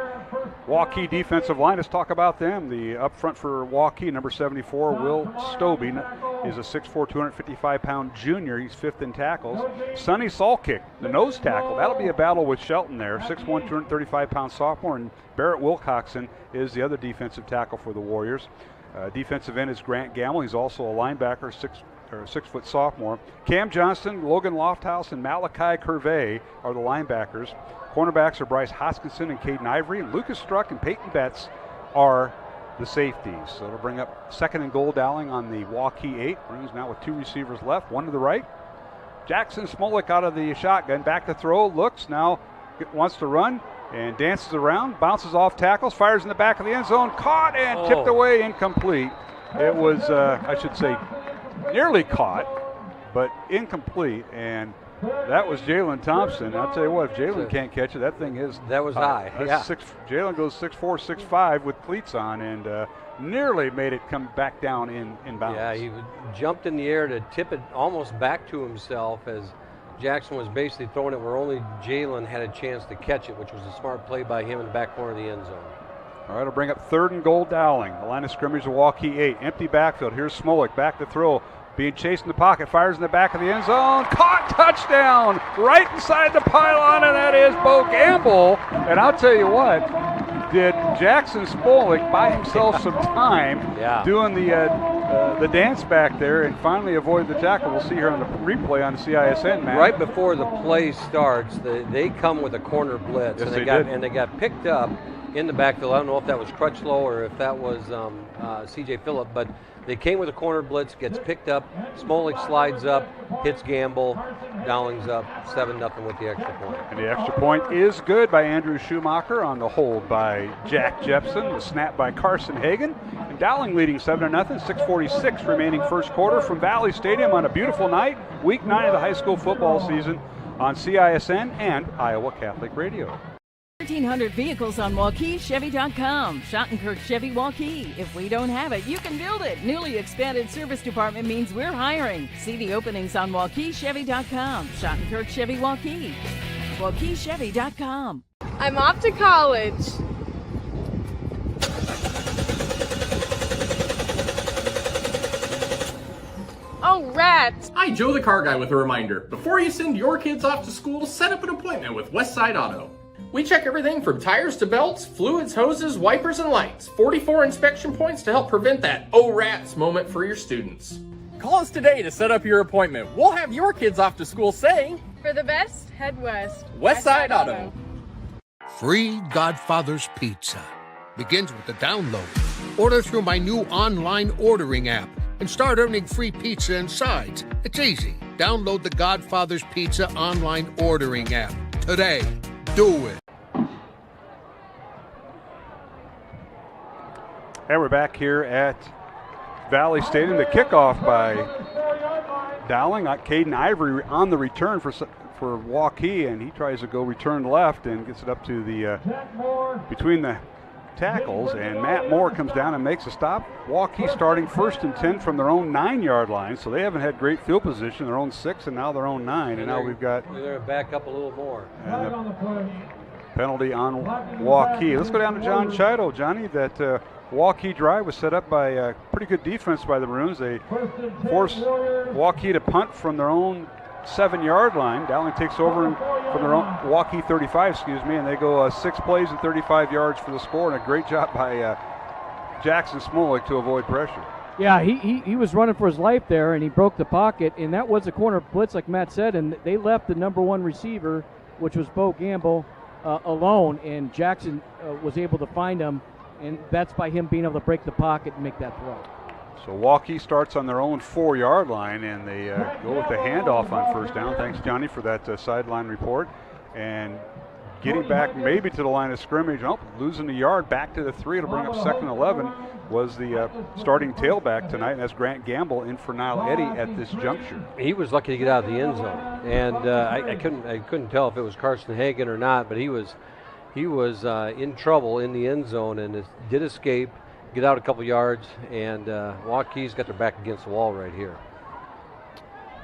[SPEAKER 21] Waukee defensive line. Let's talk about them. The up front for Waukee, number 74, Will Stobie, is a 6'4", 255-pound junior. He's 5th in tackles. Sonny Salkick, the nose tackle. That'll be a battle with Shelton there. 6'1", 235-pound sophomore. And Barrett Wilcoxon is the other defensive tackle for the Warriors. Defensive end is Grant Gamble. He's also a linebacker, 6-foot sophomore. Cam Johnston, Logan Lofthouse, and Malachi Curvey are the linebackers. Cornerbacks are Bryce Hoskinson and Caden Ivory, and Lucas Struck and Peyton Betts are the safeties. So it'll bring up 2nd and goal Dowling on the Waukee 8. Maroons now with 2 receivers left, one to the right. Jackson Smollett out of the shotgun, back to throw, looks, now wants to run, and dances around, bounces off tackles, fires in the back of the end zone, caught and tipped away, incomplete. It was, I should say, nearly caught, but incomplete, and that was Jalen Thompson. I'll tell you what, if Jalen can't catch it, that thing is...
[SPEAKER 23] That was high, yeah.
[SPEAKER 21] Jalen goes 6'4", 6'5", with cleats on, and nearly made it come back down in bounds.
[SPEAKER 23] Yeah, he jumped in the air to tip it almost back to himself as Jackson was basically throwing it where only Jalen had a chance to catch it, which was a smart play by him in the back corner of the end zone.
[SPEAKER 21] All right, it'll bring up 3rd and goal Dowling. The line of scrimmage of Waukee 8. Empty backfield. Here's Smollett back to throw. Being chased in the pocket. Fires in the back of the end zone. Caught, touchdown! Right inside the pylon, and that is Bo Gamble. And I'll tell you what, did Jackson Smollett buy himself some time doing the dance back there and finally avoid the tackle. We'll see here on the replay on the CISN, Matt.
[SPEAKER 23] Right before the play starts, they come with a corner blitz,
[SPEAKER 21] yes,
[SPEAKER 23] and they got picked up in the backfield. I don't know if that was Crutchlow or if that was CJ Phillip, but they came with a corner blitz, gets picked up, Smollett slides up, hits Gamble, Dowling's up 7-0 with the extra point.
[SPEAKER 21] And the extra point is good by Andrew Schumacher on the hold by Jack Jepson, the snap by Carson Hagan, and Dowling leading 7-0, 6:46 remaining first quarter from Valley Stadium on a beautiful night, week 9 of the high school football season on CISN and Iowa Catholic Radio.
[SPEAKER 4] 1,300 vehicles on WaukeeChevy.com. Schottenkirk Chevy Waukee. If we don't have it, you can build it. Newly expanded service department means we're hiring. See the openings on WaukeeChevy.com. Schottenkirk Chevy Waukee. WaukeeChevy.com.
[SPEAKER 7] I'm off to college. Oh, rats!
[SPEAKER 8] Hi, Joe the Car Guy with a reminder. Before you send your kids off to school, set up an appointment with Westside Auto. We check everything from tires to belts, fluids, hoses, wipers, and lights. 44 inspection points to help prevent that oh rats moment for your students. Call us today to set up your appointment. We'll have your kids off to school saying,
[SPEAKER 7] For the best, head west.
[SPEAKER 8] Westside Auto.
[SPEAKER 3] Free Godfather's Pizza begins with the download. Order through my new online ordering app and start earning free pizza and sides. It's easy. Download the Godfather's Pizza online ordering app today. do it.
[SPEAKER 21] And we're back here at Valley Stadium. The kickoff by Dowling. Caden Ivory on the return for Waukee, and he tries to go return left and gets it up to the between the tackles, and Matt Moore comes down and makes a stop. Waukee starting 1st and 10 from their own 9-yard line, so they haven't had great field position. Their own 6 and now their own 9, and now we've got.
[SPEAKER 23] They're back up a little more.
[SPEAKER 21] Penalty on Waukee. Let's go down to John Chido. Johnny, that Waukee drive was set up by pretty good defense by the Maroons. They forced Waukee to punt from their own 7-yard line. Dowling takes over from their own Waukee 35, and they go 6 plays and 35 yards for the score, and a great job by Jackson Smollett to avoid pressure.
[SPEAKER 2] Yeah, he was running for his life there, and he broke the pocket, and that was a corner blitz, like Matt said, and they left the number 1 receiver, which was Bo Gamble, alone, and Jackson was able to find him, and that's by him being able to break the pocket and make that throw.
[SPEAKER 21] So Waukee starts on their own 4-yard line, and they go with the handoff on first down. Thanks, Johnny, for that sideline report. And getting back maybe to the line of scrimmage, losing the yard back to the 3. It'll bring up 2nd and 11. Was the starting tailback tonight, and that's Grant Gamble in for Niall Eddy at this juncture.
[SPEAKER 23] He was lucky to get out of the end zone, and I couldn't tell if it was Carson Hagan or not, but he was in trouble in the end zone and did escape, get out a couple yards, and Waukee's got their back against the wall right here.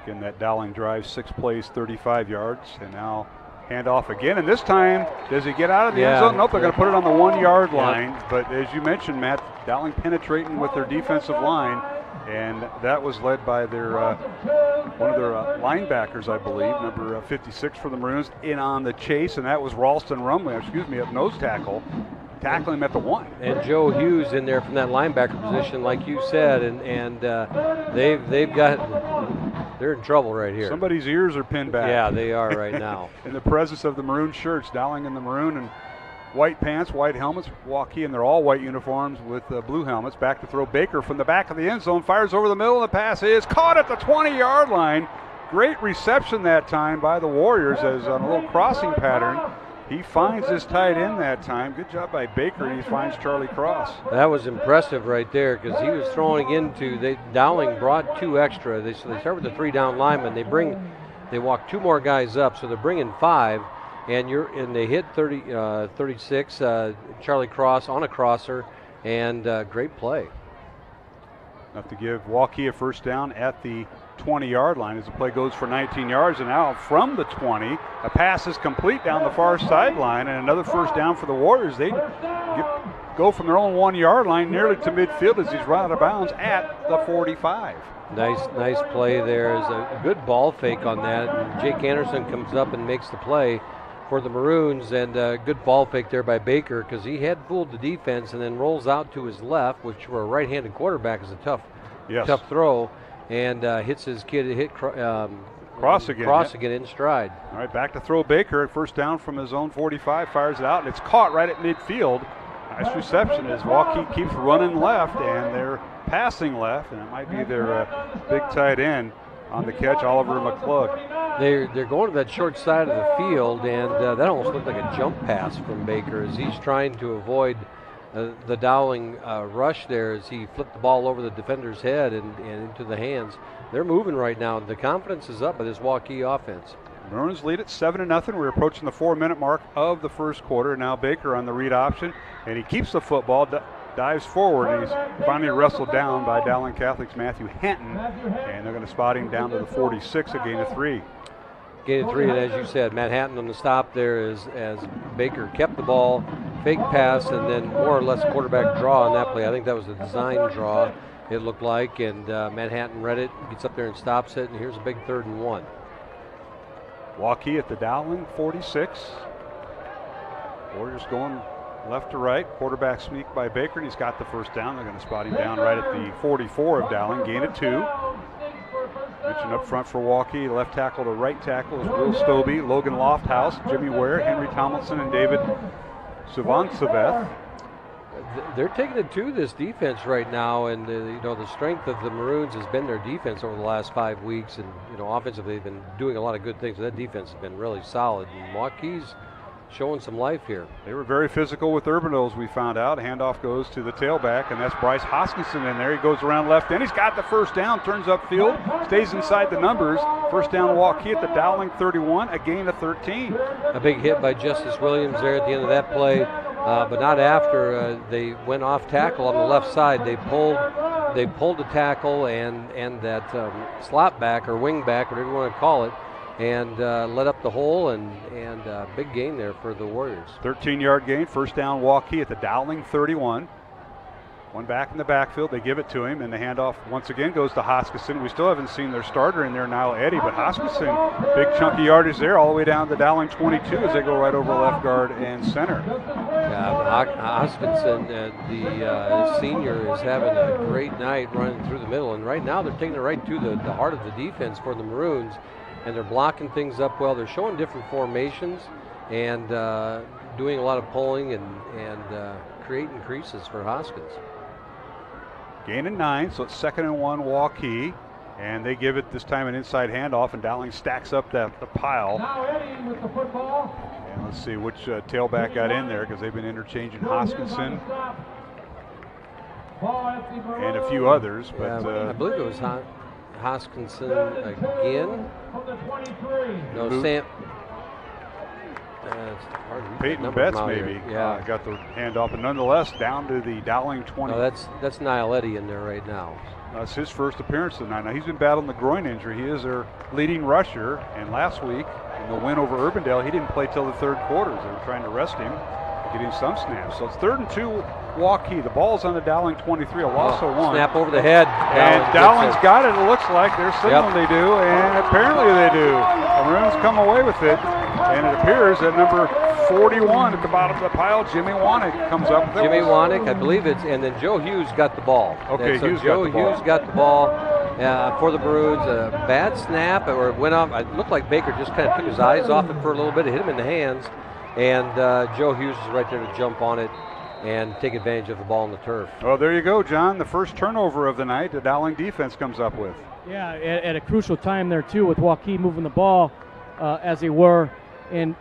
[SPEAKER 21] Again, that Dowling drive, 6 plays, 35 yards, and now handoff again, and this time, does he get out of the end zone? Nope, they're going to put it on the 1-yard line, but as you mentioned, Matt, Dowling penetrating with their defensive line, and that was led by their one of their linebackers, I believe, number 56 for the Maroons, in on the chase, and that was Ralston Rumley, at nose tackle, tackling him at the 1.
[SPEAKER 23] And Joe Hughes in there from that linebacker position, like you said, and they're in trouble right here.
[SPEAKER 21] Somebody's ears are pinned back.
[SPEAKER 23] Yeah, they are right now.
[SPEAKER 21] In the presence of the maroon shirts, Dowling in the maroon and white pants, white helmets, Waukee in their all white uniforms with blue helmets. Back to throw Baker from the back of the end zone, fires over the middle, and the pass is caught at the 20-yard line. Great reception that time by the Warriors as on a little crossing pattern. He finds his tight end that time. Good job by Baker, and he finds Charlie Cross.
[SPEAKER 23] That was impressive right there because he was throwing into, Dowling brought 2 extra. They start with the 3 down linemen. They walk 2 more guys up, so they're bringing 5, and they hit 36, Charlie Cross on a crosser, and great play.
[SPEAKER 21] Enough to give Waukee a first down at the 20-yard line as the play goes for 19 yards, and now from the 20, a pass is complete down the far sideline, and another first down for the Warriors. They go from their own 1-yard line nearly to midfield as he's run out of bounds at the 45.
[SPEAKER 23] Nice play there. Is a good ball fake on that, and Jake Anderson comes up and makes the play for the Maroons, and a good ball fake there by Baker because he had fooled the defense and then rolls out to his left, which for a right-handed quarterback is a tough throw. And hits his kid, Cross again in stride.
[SPEAKER 21] All right, back to throw Baker at first down from his own 45, fires it out, and it's caught right at midfield. Nice reception as Waukee keeps running left, and they're passing left, and it might be their big tight end on the catch, Oliver McClug.
[SPEAKER 23] They're going to that short side of the field, and that almost looked like a jump pass from Baker as he's trying to avoid the Dowling rush there as he flipped the ball over the defender's head and into the hands. They're moving right now. The confidence is up by this Waukee offense.
[SPEAKER 21] Maroons lead it 7-0. We're approaching the 4-minute mark of the first quarter. Now Baker on the read option, and he keeps the football, dives forward, and he's finally wrestled down by Dowling Catholic's Matthew Hanton, and they're going to spot him down to the 46, a gain of 3.
[SPEAKER 23] Gain of 3, and as you said, Matt Hatton on the stop there as Baker kept the ball, fake pass, and then more or less quarterback draw on that play. I think that was a design draw, it looked like, and Matt Hatton read it, gets up there and stops it, and here's a big 3rd and 1.
[SPEAKER 21] Waukee at the Dowling 46. Warriors going left to right. Quarterback sneak by Baker, and he's got the first down. They're going to spot him down right at the 44 of Dowling, gain of 2. Mentioned up front for Waukee, left tackle to right tackle is Will Stobie, Logan Lofthouse, Jimmy Ware, Henry Tomlinson, and David Suvansaveth.
[SPEAKER 23] They're taking it to this defense right now, and the strength of the Maroons has been their defense over the last 5 weeks, and offensively they've been doing a lot of good things. That defense has been really solid, and Waukee's showing some life here.
[SPEAKER 21] They were very physical with Urbano, as we found out. Handoff goes to the tailback, and that's Bryce Hoskinson in there. He goes around left end. He's got the first down, turns upfield, stays inside the numbers. First down Waukee at the Dowling 31, a gain of 13.
[SPEAKER 23] A big hit by Justice Williams there at the end of that play, but not after. They went off tackle on the left side. They pulled the tackle and that slot back or wing back, whatever you want to call it, and let up the hole, and big gain there for the Warriors.
[SPEAKER 21] 13-yard gain, first down Waukee at the Dowling 31. One back in the backfield, they give it to him, and the handoff once again goes to Hoskinson. We still haven't seen their starter in there, Niall Eddy, but Hoskinson, big chunky yardage there all the way down to Dowling 22 as they go right over left guard and center.
[SPEAKER 23] Yeah, Hoskinson, the senior, is having a great night running through the middle, and right now they're taking it right to the heart of the defense for the Maroons, and they're blocking things up well. They're showing different formations and doing a lot of pulling and creating creases for Hoskins.
[SPEAKER 21] Gain of 9, so it's 2nd and 1 Waukee, and they give it this time an inside handoff, and Dowling stacks up the pile.
[SPEAKER 20] Now Eddie with the football.
[SPEAKER 21] And let's see which tailback got in there, because they've been interchanging Hoskinson and a few others. But
[SPEAKER 23] I believe it was Hoskinson again. No, Sam.
[SPEAKER 21] Peyton Betts maybe got the handoff, and nonetheless down to the Dowling 20.
[SPEAKER 23] No, that's Niall Eddy in there right now.
[SPEAKER 21] That's his first appearance tonight. Now he's been battling the groin injury. He is their leading rusher, and last week in the win over Urbandale, he didn't play till the third quarter. They were trying to rest him, get him some snaps. So it's 3rd and 2 Waukee. The ball's on the Dowling 23, a loss of 1.
[SPEAKER 23] Snap over the head.
[SPEAKER 21] And Dowling's got it, it looks like. They're signaling they do, and apparently they do. The Maroons come away with it, and it appears that number 41 at the bottom of the pile, Jimmy Wanick, comes up with it.
[SPEAKER 23] Jimmy Wanick, I believe it's, and then Joe Hughes got the ball.
[SPEAKER 21] Okay,
[SPEAKER 23] so
[SPEAKER 21] Hughes
[SPEAKER 23] Joe
[SPEAKER 21] got the ball.
[SPEAKER 23] Hughes got the ball for the Maroons. A bad snap, or it went off. It looked like Baker just kind of took his eyes off it for a little bit. It hit him in the hands, and Joe Hughes is right there to jump on it and take advantage of the ball on the turf.
[SPEAKER 21] Oh, there you go, John. The first turnover of the night, the Dowling defense comes up with.
[SPEAKER 2] Yeah, at a crucial time there, too, with Waukee moving the ball as they were. And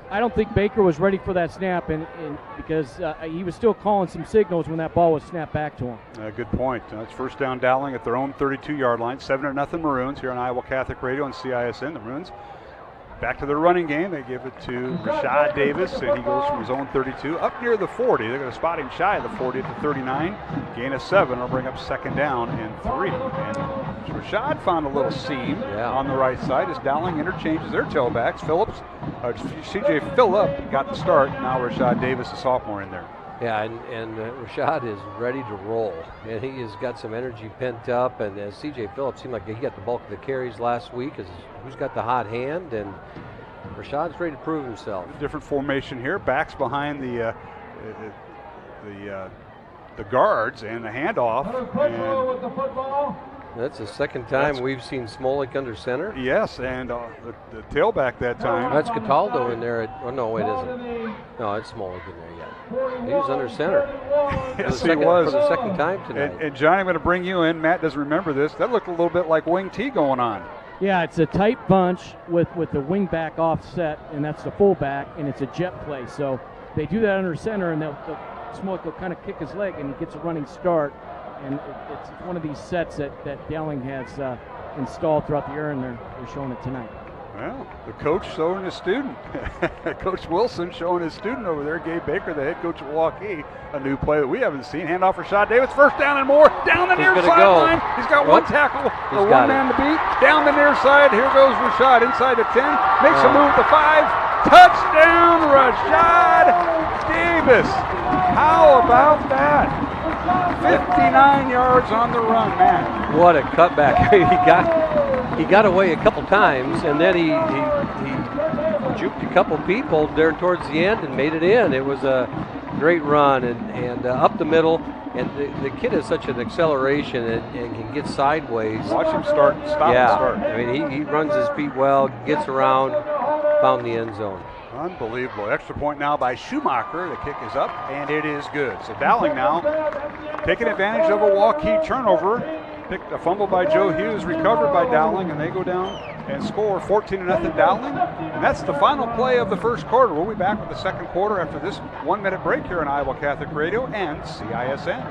[SPEAKER 2] I don't think Baker was ready for that snap, and because he was still calling some signals when that ball was snapped back to him.
[SPEAKER 21] Good point. It's first down Dowling at their own 32-yard line. 7-0 Maroons here on Iowa Catholic Radio and CISN. The Maroons back to their running game. They give it to Rashad Davis, and he goes from his own 32 up near the 40. They're going to spot him shy of the 40 at the 39. Gain of 7 will bring up 2nd down and 3. And Rashad found a little seam on the right side as Dowling interchanges their tailbacks. C.J. Phillip got the start. Now Rashad Davis, a sophomore, in there.
[SPEAKER 23] Yeah, and Rashad is ready to roll, and he has got some energy pent up. And as C.J. Phillips seemed like he got the bulk of the carries last week, as who's got the hot hand, and Rashad's ready to prove himself.
[SPEAKER 21] Different formation here, backs behind the guards, and the handoff.
[SPEAKER 23] That's the second time we've seen Smollett under center.
[SPEAKER 21] Yes, and the tailback that time.
[SPEAKER 23] That's Cataldo in there. No, it isn't. No, it's Smollett in there yet. He was under center.
[SPEAKER 21] Yes, he was.
[SPEAKER 23] For the second time tonight.
[SPEAKER 21] And Johnny, I'm going to bring you in. Matt doesn't remember this. That looked a little bit like wing T going on.
[SPEAKER 2] Yeah, it's a tight bunch with the wing back offset, and that's the fullback, and it's a jet play. So they do that under center, and Smollett will kind of kick his leg, and he gets a running start. And it's one of these sets that Dowling has installed throughout the year, and they're showing it tonight.
[SPEAKER 21] Well, the coach showing his student. Coach Wilson showing his student over there, Gabe Baker, the head coach of Waukee, a new play that we haven't seen. Handoff for Rashad Davis, first down and more, down the near sideline. He's got one tackle, or one man to beat. Down the near side, here goes Rashad inside the 10, makes a move to 5. Touchdown, Rashad Davis. How about that? 59 yards on the run, man.
[SPEAKER 23] What a cutback. He got away a couple times, and then he juked a couple people there towards the end and made it in. It was a great run and up the middle. And the kid has such an acceleration and can get sideways.
[SPEAKER 21] Watch him stop and start.
[SPEAKER 23] I mean, he runs his feet well, gets around, found the end zone.
[SPEAKER 21] Unbelievable. Extra point now by Schumacher. The kick is up, and it is good. So Dowling now taking advantage of a Waukee turnover. Picked a fumble by Joe Hughes, recovered by Dowling, and they go down and score 14-0 Dowling. And that's the final play of the first quarter. We'll be back with the second quarter after this 1-minute break here on Iowa Catholic Radio and CISN.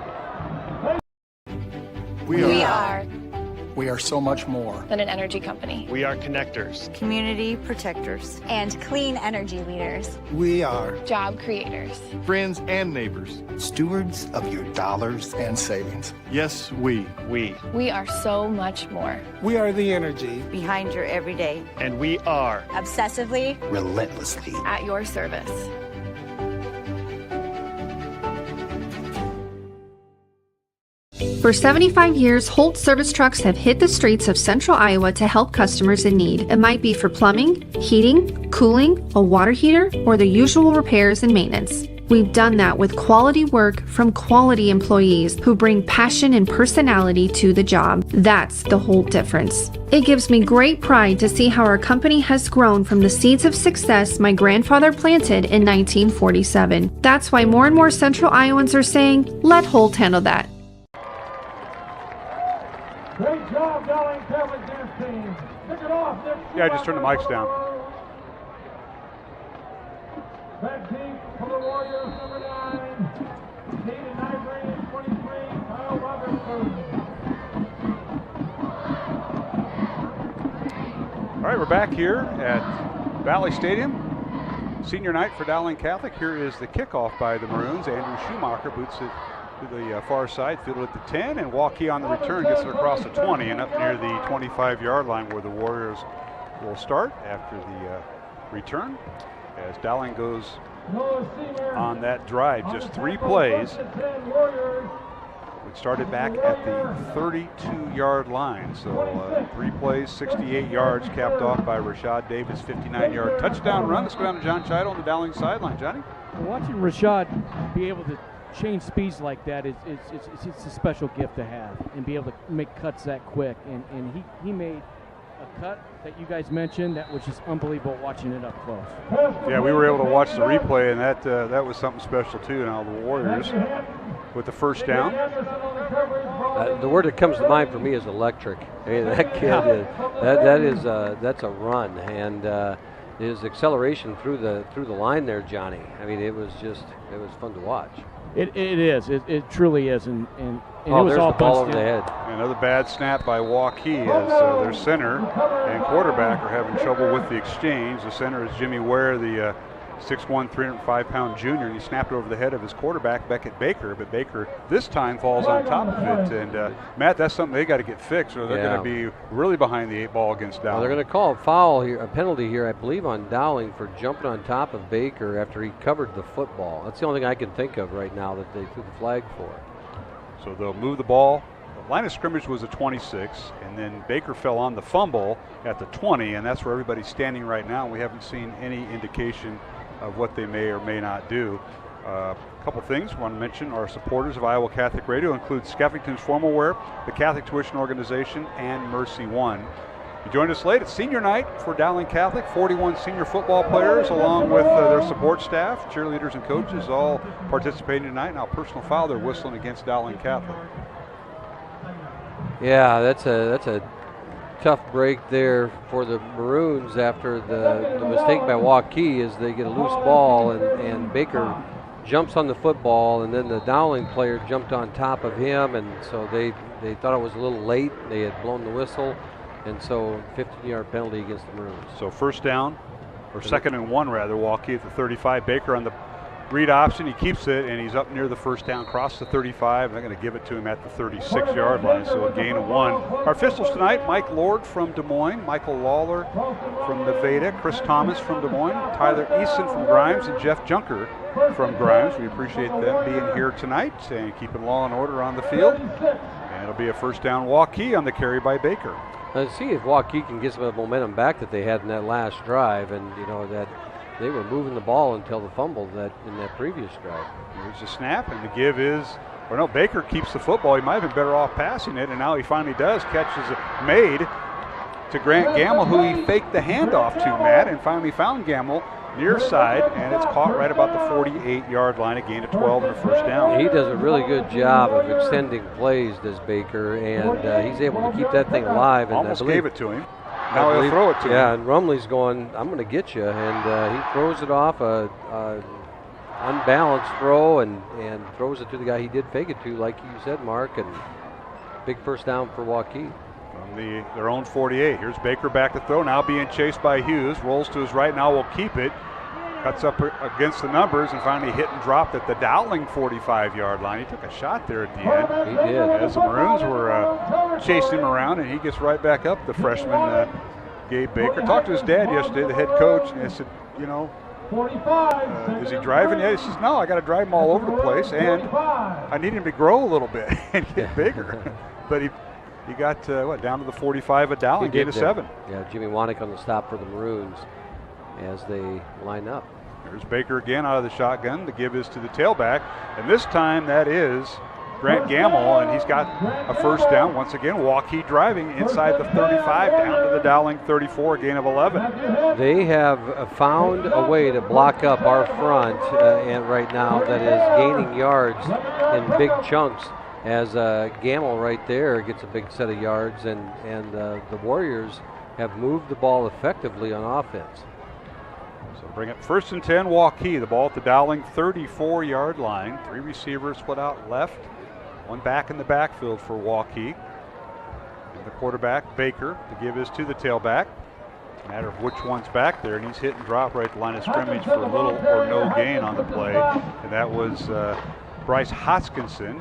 [SPEAKER 13] We are so much more
[SPEAKER 14] than an energy company.
[SPEAKER 15] We are connectors,
[SPEAKER 16] Community protectors.
[SPEAKER 17] And clean energy leaders.
[SPEAKER 13] We are
[SPEAKER 14] Job creators.
[SPEAKER 15] friends and neighbors.
[SPEAKER 13] stewards of your dollars and savings.
[SPEAKER 15] Yes, we.
[SPEAKER 14] We are so much more.
[SPEAKER 13] We are the energy
[SPEAKER 16] Behind your everyday.
[SPEAKER 15] And we are
[SPEAKER 17] Obsessively.
[SPEAKER 13] relentlessly.
[SPEAKER 14] At your service.
[SPEAKER 5] For 75 years, Holt service trucks have hit the streets of central Iowa to help customers in need. It might be for plumbing, heating, cooling, a water heater, or the usual repairs and maintenance. We've done that with quality work from quality employees who bring passion and personality to the job. That's the Holt difference. It gives me great pride to see how our company has grown from the seeds of success my grandfather planted in 1947. That's why more and more central Iowans are saying, let Holt handle that.
[SPEAKER 20] Great job, Dowling Catholic dance team. Pick it off.
[SPEAKER 21] Yeah, just turn the mics down.
[SPEAKER 20] Back deep for the Warriors, number 9. Caden Ivory, 23. Kyle Robertson.
[SPEAKER 21] All right, we're back here at Valley Stadium. Senior night for Dowling Catholic. Here is the kickoff by the Maroons. Andrew Schumacher boots it to the far side, fielded at the 10, and Waukee on the return gets it across the 20 and up near the 25-yard line where the Warriors will start after the return. As Dowling goes on that drive, just 3 plays. It started back at the 32-yard line, so 3 plays, 68 yards, capped off by Rashad Davis' 59-yard touchdown run. Let's go down to John Chido on the Dowling sideline. Johnny?
[SPEAKER 2] Watching Rashad be able to change speeds like that it's a special gift to have, and be able to make cuts that quick. And he made a cut that you guys mentioned that was just unbelievable watching it up close.
[SPEAKER 21] Yeah, we were able to watch the replay, and that was something special too. Now the Warriors with the first down.
[SPEAKER 23] The word that comes to mind for me is electric. I mean, that kid that's a run, and his acceleration through the line there, Johnny. I mean, it was fun to watch.
[SPEAKER 2] It is. It truly is, and it was
[SPEAKER 23] there's
[SPEAKER 2] all
[SPEAKER 23] the ball over
[SPEAKER 2] bunched
[SPEAKER 23] the
[SPEAKER 2] in.
[SPEAKER 23] head.
[SPEAKER 21] Another bad snap by Waukee as their center and quarterback are having trouble with the exchange. The center is Jimmy Ware, the 6'1", 305-pound junior, and he snapped it over the head of his quarterback, Beckett Baker, but Baker this time falls on top of it. And Matt, that's something they got to get fixed, or they're going to be really behind the 8 ball against Dowling.
[SPEAKER 23] Well, they're going to call a foul here, a penalty here, I believe, on Dowling for jumping on top of Baker after he covered the football. That's the only thing I can think of right now that they threw the flag for.
[SPEAKER 21] So they'll move the ball. The line of scrimmage was a 26, and then Baker fell on the fumble at the 20, and that's where everybody's standing right now. We haven't seen any indication of what they may or may not do. A couple things I want to mention. Our supporters of Iowa Catholic Radio include Skeffington's Formal Wear, the Catholic Tuition Organization, and Mercy One. You joined us late. It's senior night for Dowling Catholic. 41 senior football players along with their support staff, cheerleaders and coaches all participating tonight. Now personal foul, they're whistling against Dowling Catholic.
[SPEAKER 23] Yeah, that's a tough break there for the Maroons after the mistake by Waukee as they get a loose ball and Baker jumps on the football, and then the Dowling player jumped on top of him, and so they thought it was a little late. They had blown the whistle, and so 15-yard penalty against the Maroons.
[SPEAKER 21] So first down, or 2nd and 1 rather, Waukee at the 35. Baker on the read option, he keeps it, and he's up near the first down, across the 35. They're going to give it to him at the 36-yard line, so a gain of 1. Our officials tonight: Mike Lord from Des Moines, Michael Lawler from Nevada, Chris Thomas from Des Moines, Tyler Eason from Grimes, and Jeff Junker from Grimes. We appreciate them being here tonight and keeping law and order on the field. And it'll be a first down Waukee on the carry by Baker.
[SPEAKER 23] Let's see if Waukee can get some of the momentum back that they had in that last drive, and that they were moving the ball until the fumble in that previous drive.
[SPEAKER 21] Here's the snap, and the give is, or no, Baker keeps the football. He might have been better off passing it, and now he finally does. Catch is made to Grant Gamble, who he faked the handoff to, Matt, and finally found Gamble near side, and it's caught right about the 48-yard line, a gain of 12 and a first down.
[SPEAKER 23] He does a really good job of extending plays, does Baker, and he's able to keep that thing alive. And
[SPEAKER 21] almost gave it to him. Now he'll throw it to him.
[SPEAKER 23] Yeah, and Rumley's going, I'm going to get you, and he throws it off a unbalanced throw and throws it to the guy he did fake it to, like you said, Mark, and big first down for Waukee.
[SPEAKER 21] From their own 48. Here's Baker back to throw, now being chased by Hughes. Rolls to his right, now will keep it. Cuts up against the numbers and finally hit and dropped at the Dowling 45-yard line. He took a shot there at the end.
[SPEAKER 23] He did.
[SPEAKER 21] As the Maroons were chasing him around, and he gets right back up, the freshman Gabe Baker. Talked to his dad yesterday, the head coach, and I said, you know, is he driving yet? He says, no, I got to drive him all over the place, and I need him to grow a little bit and get bigger. But he got, down to the 45 at Dowling, gain of 7.
[SPEAKER 23] Yeah, Jimmy Wanek on the stop for the Maroons as they line up.
[SPEAKER 21] There's Baker again out of the shotgun. The give is to the tailback, and this time that is Grant Gamble, and he's got a first down. Once again, Waukee driving inside the 35 down to the Dowling 34, gain of 11.
[SPEAKER 23] They have found a way to block up our front, and right now that is gaining yards in big chunks as Gamble right there gets a big set of yards, and the Warriors have moved the ball effectively on offense.
[SPEAKER 21] So bring it 1st and 10, Waukee. The ball at the Dowling 34-yard line. 3 receivers split out left. 1 back in the backfield for Waukee. And the quarterback, Baker, the give is to the tailback. Matter of which one's back there, and he's hit and drop right at the line of scrimmage for little or no gain on the play. And that was Bryce Hoskinson,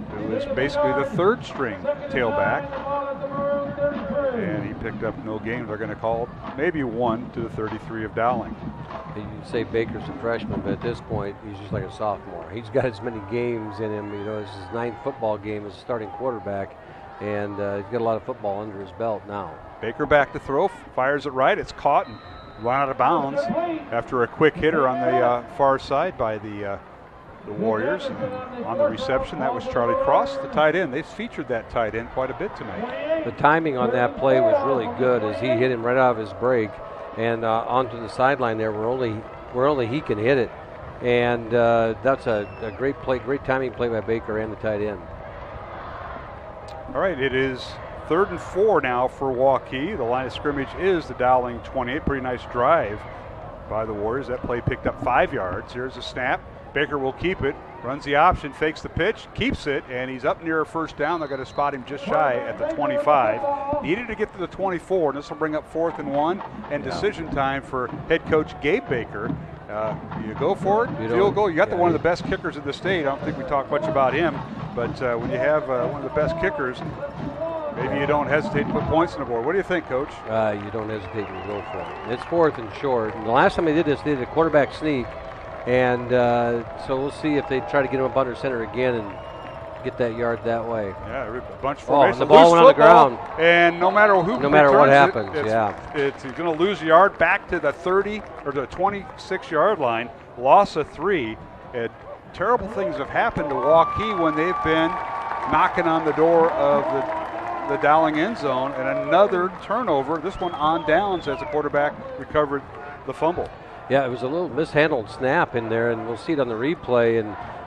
[SPEAKER 21] who is basically the 3rd string tailback. And he picked up no gain. They're going to call maybe 1 to the 33 of Dowling.
[SPEAKER 23] You say Baker's a freshman, but at this point, he's just like a sophomore. He's got as many games in him. You know, this is his 9th football game as a starting quarterback, and he's got a lot of football under his belt now.
[SPEAKER 21] Baker back to throw, fires it right. It's caught and run out of bounds after a quick hitter on the far side by the Warriors. And on the reception, that was Charlie Cross, the tight end. They've featured that tight end quite a bit tonight.
[SPEAKER 23] The timing on that play was really good as he hit him right out of his break and onto the sideline there where only he can hit it. And that's a great play, great timing play by Baker and the tight end.
[SPEAKER 21] All right, it is 3rd and 4 now for Waukee. The line of scrimmage is the Dowling 28. Pretty nice drive by the Warriors. That play picked up 5 yards. Here's a snap. Baker will keep it, runs the option, fakes the pitch, keeps it, and he's up near a first down. They're going to spot him just shy at the 25. Needed to get to the 24, and this will bring up 4th and 1 and decision time for head coach Gabe Baker. You go for it, field goal. You got one of the best kickers in the state. I don't think we talk much about him, but when you have one of the best kickers, maybe you don't hesitate to put points on the board. What do you think, Coach?
[SPEAKER 23] You don't hesitate to go for it. It's 4th and short. And the last time they did this, they did a quarterback sneak. And so we'll see if they try to get him up under center again and get that yard that way.
[SPEAKER 21] Yeah, a bunch of formation.
[SPEAKER 23] The ball went on the ground.
[SPEAKER 21] And no matter who,
[SPEAKER 23] no matter what happens,
[SPEAKER 21] he's going to lose a yard back to the 30 or the 26-yard line. Loss of 3. And terrible things have happened to Waukee when they've been knocking on the door of the Dowling end zone, and another turnover. This one on downs as the quarterback recovered the fumble.
[SPEAKER 23] Yeah, it was a little mishandled snap in there, and we'll see it on the replay,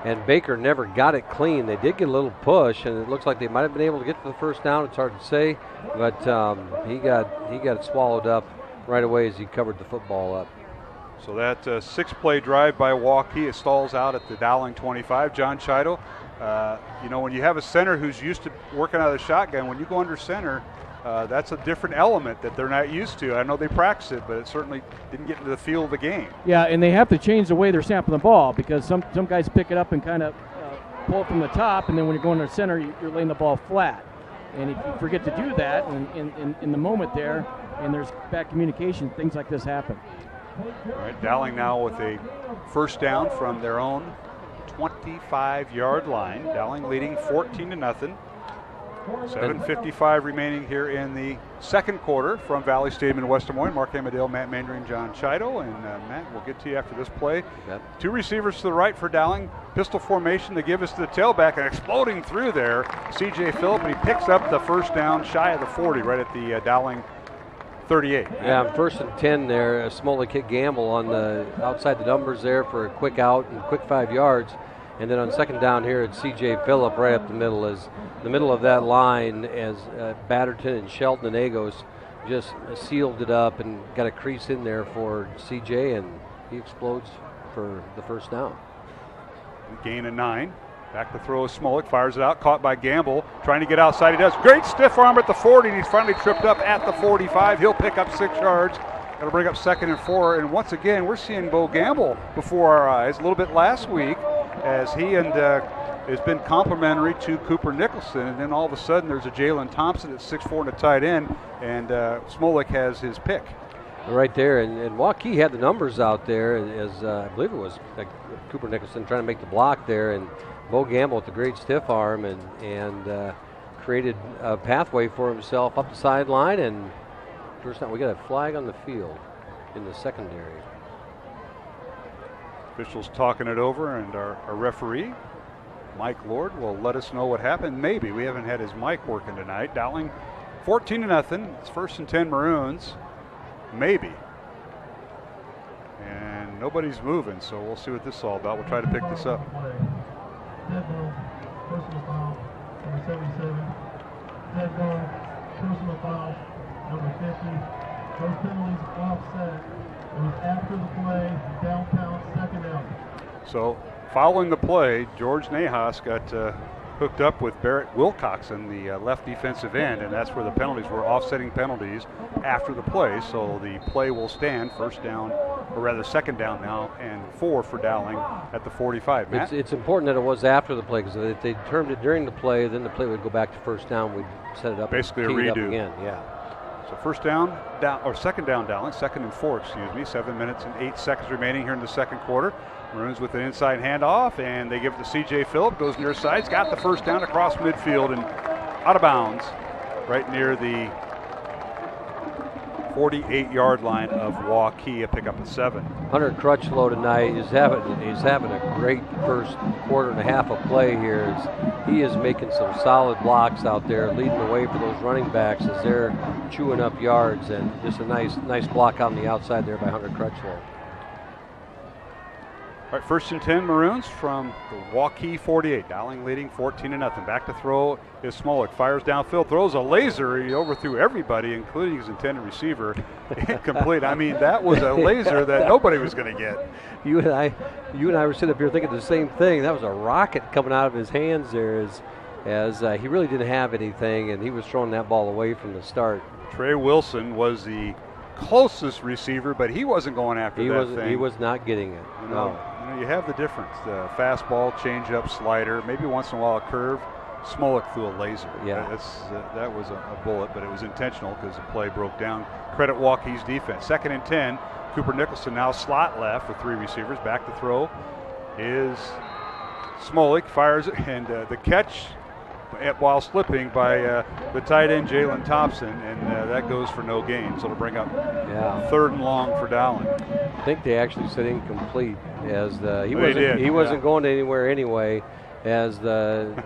[SPEAKER 23] and Baker never got it clean. They did get a little push, and it looks like they might have been able to get to the first down. It's hard to say, but he got it swallowed up right away as he covered the football up.
[SPEAKER 21] So that 6-play drive by Waukee, it stalls out at the Dowling 25. John Chido, when you have a center who's used to working out of the shotgun, when you go under center, that's a different element that they're not used to. I know they practice it, but it certainly didn't get into the feel of the game.
[SPEAKER 2] Yeah, and they have to change the way they're snapping the ball because some guys pick it up and kind of pull it from the top, and then when you're going to the center, you're laying the ball flat. And if you forget to do that in the moment there, and there's bad communication, things like this happen.
[SPEAKER 21] All right, Dowling now with a first down from their own 25-yard line. Dowling leading 14-0. 7:55 remaining here in the second quarter from Valley Stadium in West Des Moines. Mark Amadale, Matt Mandry, John Chido. And Matt, we'll get to you after this play.
[SPEAKER 23] Yep.
[SPEAKER 21] 2 receivers to the right for Dowling. Pistol formation to give us to the tailback, and exploding through there, C.J. Phillip, and he picks up the first down shy of the 40 right at the Dowling 38.
[SPEAKER 23] Yeah, on 1st and 10 there, Smollett hit Gamble on the outside the numbers there for a quick out and quick 5 yards. And then on 2nd down here, it's C.J. Phillip right up the middle, as the middle of that line, as Batterton and Shelton and Agos just sealed it up and got a crease in there for C.J., and he explodes for the 1st down.
[SPEAKER 21] Gain of 9. Back to throw, Smollett fires it out, caught by Gamble, trying to get outside. He does. Great stiff arm at the 40, and he's finally tripped up at the 45. He'll pick up 6 yards. That'll bring up 2nd and 4. And once again, we're seeing Bo Gamble before our eyes. A little bit last week, as he has been complimentary to Cooper Nicholson, and then all of a sudden there's a Jalen Thompson at 6'4" and a tight end, and Smollett has his pick.
[SPEAKER 23] Right there, and Waukee had the numbers out there, as I believe it was Cooper Nicholson trying to make the block there, and Bo Gamble with the great stiff arm and created a pathway for himself up the sideline, and first down. We got a flag on the field in the secondary.
[SPEAKER 21] Officials talking it over, and our referee, Mike Lord, will let us know what happened. Maybe. We haven't had his mic working tonight. Dowling 14-0. It's 1st and 10 Maroons. Maybe. And nobody's moving, so we'll see what this is all about. We'll try to pick this up.
[SPEAKER 20] Personal foul, number 77. Dead ball, personal foul, number 50. Those penalties offset. It was after the play, down count, 2nd down.
[SPEAKER 21] So, following the play, George Nahas got hooked up with Barrett Wilcoxon, the left defensive end, and that's where the penalties were, offsetting penalties after the play. So the play will stand, 1st down, or rather 2nd down now, and 4 for Dowling at the 45. Matt?
[SPEAKER 23] It's important that it was after the play, because if they termed it during the play, then the play would go back to 1st down. We'd set it up,
[SPEAKER 21] basically a
[SPEAKER 23] redo
[SPEAKER 21] redo
[SPEAKER 23] again. Yeah.
[SPEAKER 21] So 1st down, or 2nd down Dowling, 2nd and 4, 7 minutes and 8 seconds remaining here in the 2nd quarter. Maroons with an inside handoff, and they give it to C.J. Phillip, goes near side. He's got the 1st down across midfield and out of bounds right near the 48-yard line of Waukee, a pickup of 7.
[SPEAKER 23] Hunter Crutchlow tonight is having a great 1st quarter and a half of play here. He is making some solid blocks out there, leading the way for those running backs as they're chewing up yards, and just a nice block on the outside there by Hunter Crutchlow.
[SPEAKER 21] All right, 1st and 10 Maroons from the Waukee 48. Dowling leading 14-0. Back to throw is Smollett. Fires downfield, throws a laser. He overthrew everybody, including his intended receiver. Incomplete. I mean, that was a laser that nobody was going to get.
[SPEAKER 23] You and I were sitting up here thinking the same thing. That was a rocket coming out of his hands there, as he really didn't have anything, and he was throwing that ball away from the start.
[SPEAKER 21] Trey Wilson was the closest receiver, but he wasn't going after that thing.
[SPEAKER 23] He was not getting it. No.
[SPEAKER 21] You have the difference. The fastball, changeup, slider, maybe once in a while a curve. Smollett threw a laser.
[SPEAKER 23] Yeah.
[SPEAKER 21] That was a bullet, but it was intentional because the play broke down. Credit Waukee's defense. 2nd and 10. Cooper Nicholson now slot left with 3 receivers. Back to throw is Smollett. Fires it, and the catch while slipping by the tight end Jalen Thompson, and that goes for no gain. So it'll bring up 3rd and long for Dowling.
[SPEAKER 23] I think they actually said incomplete, as he wasn't going anywhere anyway, as the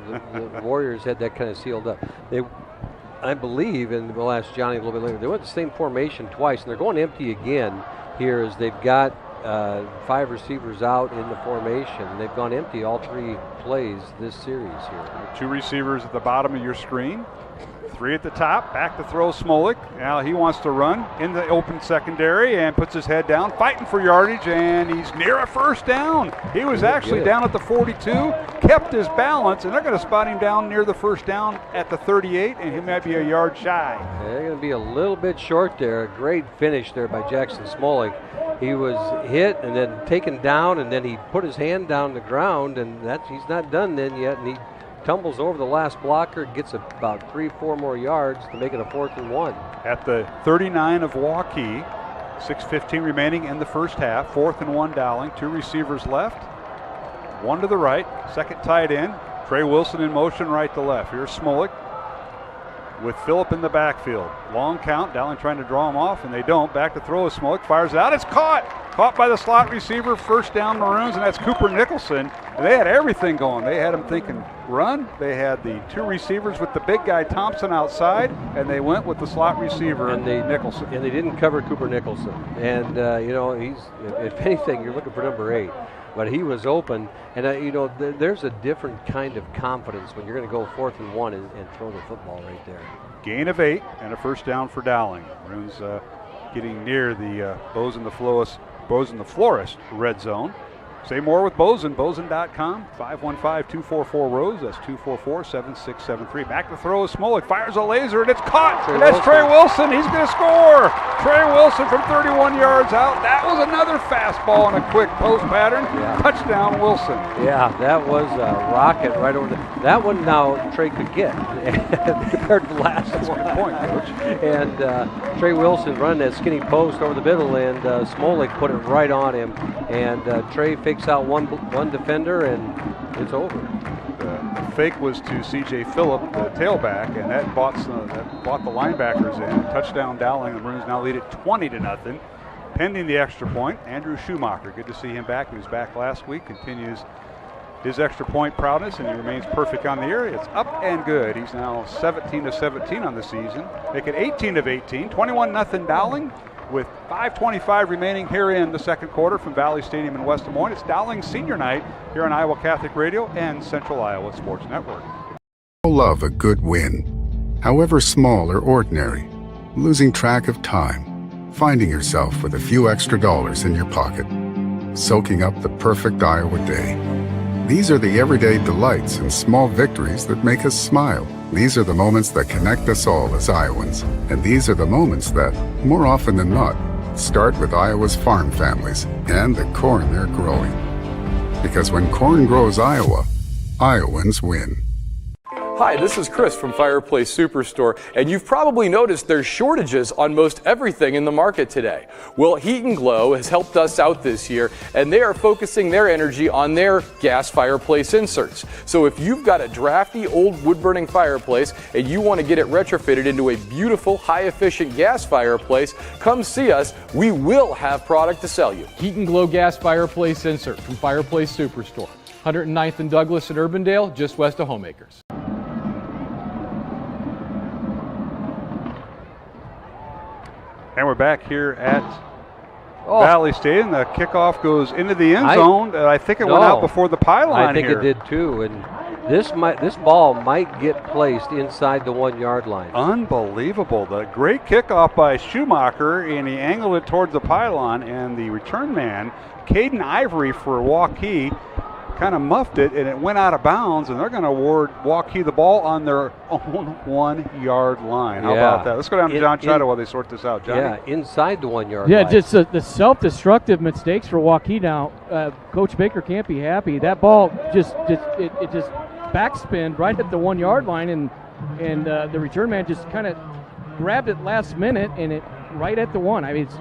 [SPEAKER 23] Warriors had that kind of sealed up. I believe, and we'll ask Johnny a little bit later, they went the same formation twice, and they're going empty again here, as they've got 5 receivers out in the formation. They've gone empty all 3 plays this series here.
[SPEAKER 21] 2 receivers at the bottom of your screen, 3 at the top. Back to throw Smollett. Now he wants to run in the open secondary and puts his head down, fighting for yardage, and he's near a 1st down. He was actually down at the 42, kept his balance, and they're going to spot him down near the 1st down at the 38, and he might be a yard shy.
[SPEAKER 23] They're going to be a little bit short there. A great finish there by Jackson Smollett. He was hit and then taken down, and then he put his hand down the ground, and he's not done then yet, and he tumbles over the last blocker, gets about 3-4 more yards to make it a 4th and 1.
[SPEAKER 21] At the 39 of Waukee, 6:15 remaining in the 1st half. 4th and 1 Dowling. 2 receivers left. 1 to the right. 2nd tight end. Trey Wilson in motion right to left. Here's Smollett. with Phillip in the backfield. Long count, Dowling trying to draw him off, and they don't. Back to throw is Smollett, fires it out. It's caught! Caught by the slot receiver, first down Maroons, and that's Cooper Nicholson. And they had everything going. They had him thinking run. They had the two receivers with the big guy Thompson outside, and they went with the slot receiver and Nicholson.
[SPEAKER 23] And they didn't cover Cooper Nicholson. And, he's, if anything, you're looking for number 8. But he was open, and there's a different kind of confidence when you're going to go 4th and 1 and throw the football right there.
[SPEAKER 21] Gain of 8 and a first down for Dowling. Maroons getting near the Bozen the Florist red zone. Say more with Bozen, bozen.com, 515-244-ROSE, that's 244-7673. Back to throw is Smollett, fires a laser, and it's caught, and that's Trey Wilson, he's going to score! Trey Wilson from 31 yards out, that was another fastball in a quick post pattern, touchdown Wilson.
[SPEAKER 23] Yeah, that was a rocket right over that one now Trey could get, compared to the last
[SPEAKER 21] That's
[SPEAKER 23] one.
[SPEAKER 21] a good point, Coach.
[SPEAKER 23] And Trey Wilson running that skinny post over the middle, and Smollett put it right on him, and Trey fakes out one defender, and it's over.
[SPEAKER 21] The fake was to C.J. Phillip, the tailback, and that brought the linebackers in. Touchdown Dowling. The Maroons now lead it 20-0. Pending the extra point, Andrew Schumacher. Good to see him back. He was back last week. Continues his extra point prowess, and he remains perfect on the year. It's up and good. He's now 17-17 on the season. Make it 18-18. 21-0 Dowling. With 5:25 remaining here in the second quarter from Valley Stadium in West Des Moines. It's Dowling Senior Night here on Iowa Catholic Radio and Central Iowa Sports Network.
[SPEAKER 6] Love a good win, however small or ordinary. Losing track of time, finding yourself with a few extra dollars in your pocket, soaking up the perfect Iowa day. These are the everyday delights and small victories that make us smile. These are the moments that connect us all as Iowans. And these are the moments that, more often than not, start with Iowa's farm families and the corn they're growing. Because when corn grows Iowa, Iowans win.
[SPEAKER 18] Hi, this is Chris from Fireplace Superstore, and you've probably noticed there's shortages on most everything in the market today. Well, Heat and Glow has helped us out this year, and they are focusing their energy on their gas fireplace inserts. So if you've got a drafty old wood-burning fireplace and you want to get it retrofitted into a beautiful, high-efficient gas fireplace, come see us. We will have product to sell you.
[SPEAKER 19] Heat and Glow gas fireplace insert from Fireplace Superstore, 109th and Douglas in Urbandale, just west of Homeacres.
[SPEAKER 21] And we're back here at Valley Stadium. The kickoff goes into the end zone. I think it went out before the pylon.
[SPEAKER 23] I think it did too. And this ball might get placed inside the 1 yard line.
[SPEAKER 21] Unbelievable. The great kickoff by Schumacher, and he angled it towards the pylon, and the return man, Caden Ivory for Waukee, kind of muffed it, and it went out of bounds, and they're going to award Waukee the ball on their own 1 yard line. How about that? Let's go down to John Chida while they sort this out. Johnny?
[SPEAKER 23] Yeah, inside the 1 yard line.
[SPEAKER 2] Yeah, just the self-destructive mistakes for Waukee now. Coach Baker can't be happy. That ball just backspin right at the 1 yard line, and the return man just kind of grabbed it last minute, and it right at the 1. I mean, it's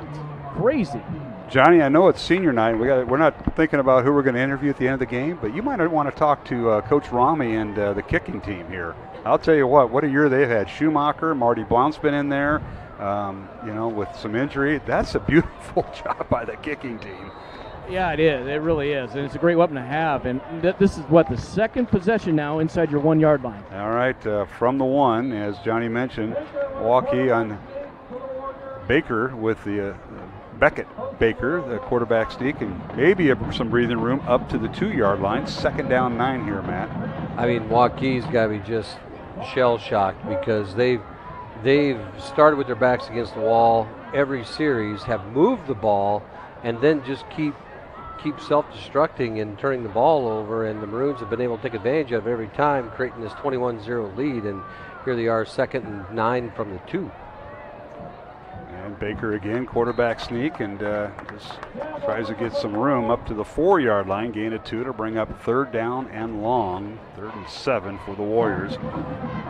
[SPEAKER 2] crazy.
[SPEAKER 21] Johnny, I know it's senior night. We're not thinking about who we're going to interview at the end of the game, but you might want to talk to Coach Rami and the kicking team here. I'll tell you what a year they've had. Schumacher, Marty Blount's been in there, with some injury. That's a beautiful job by the kicking team.
[SPEAKER 2] Yeah, it is. It really is, and it's a great weapon to have. And this is the second possession now inside your 1 yard line.
[SPEAKER 21] All right, from the 1, as Johnny mentioned, Waukee on Baker with the Beckett Baker, the quarterback sneak, and maybe some breathing room up to the 2 yard line. Second down 9 here, Matt.
[SPEAKER 23] I mean, Waukee's got to be just shell shocked because they've started with their backs against the wall every series, have moved the ball, and then just keep self-destructing and turning the ball over, and the Maroons have been able to take advantage of it every time, creating this 21-0 lead, and here they are, 2nd and 9 from the 2.
[SPEAKER 21] And Baker again, quarterback sneak, and just tries to get some room up to the 4 yard line, gain of 2 to bring up 3rd down and long, 3rd and 7 for the Warriors.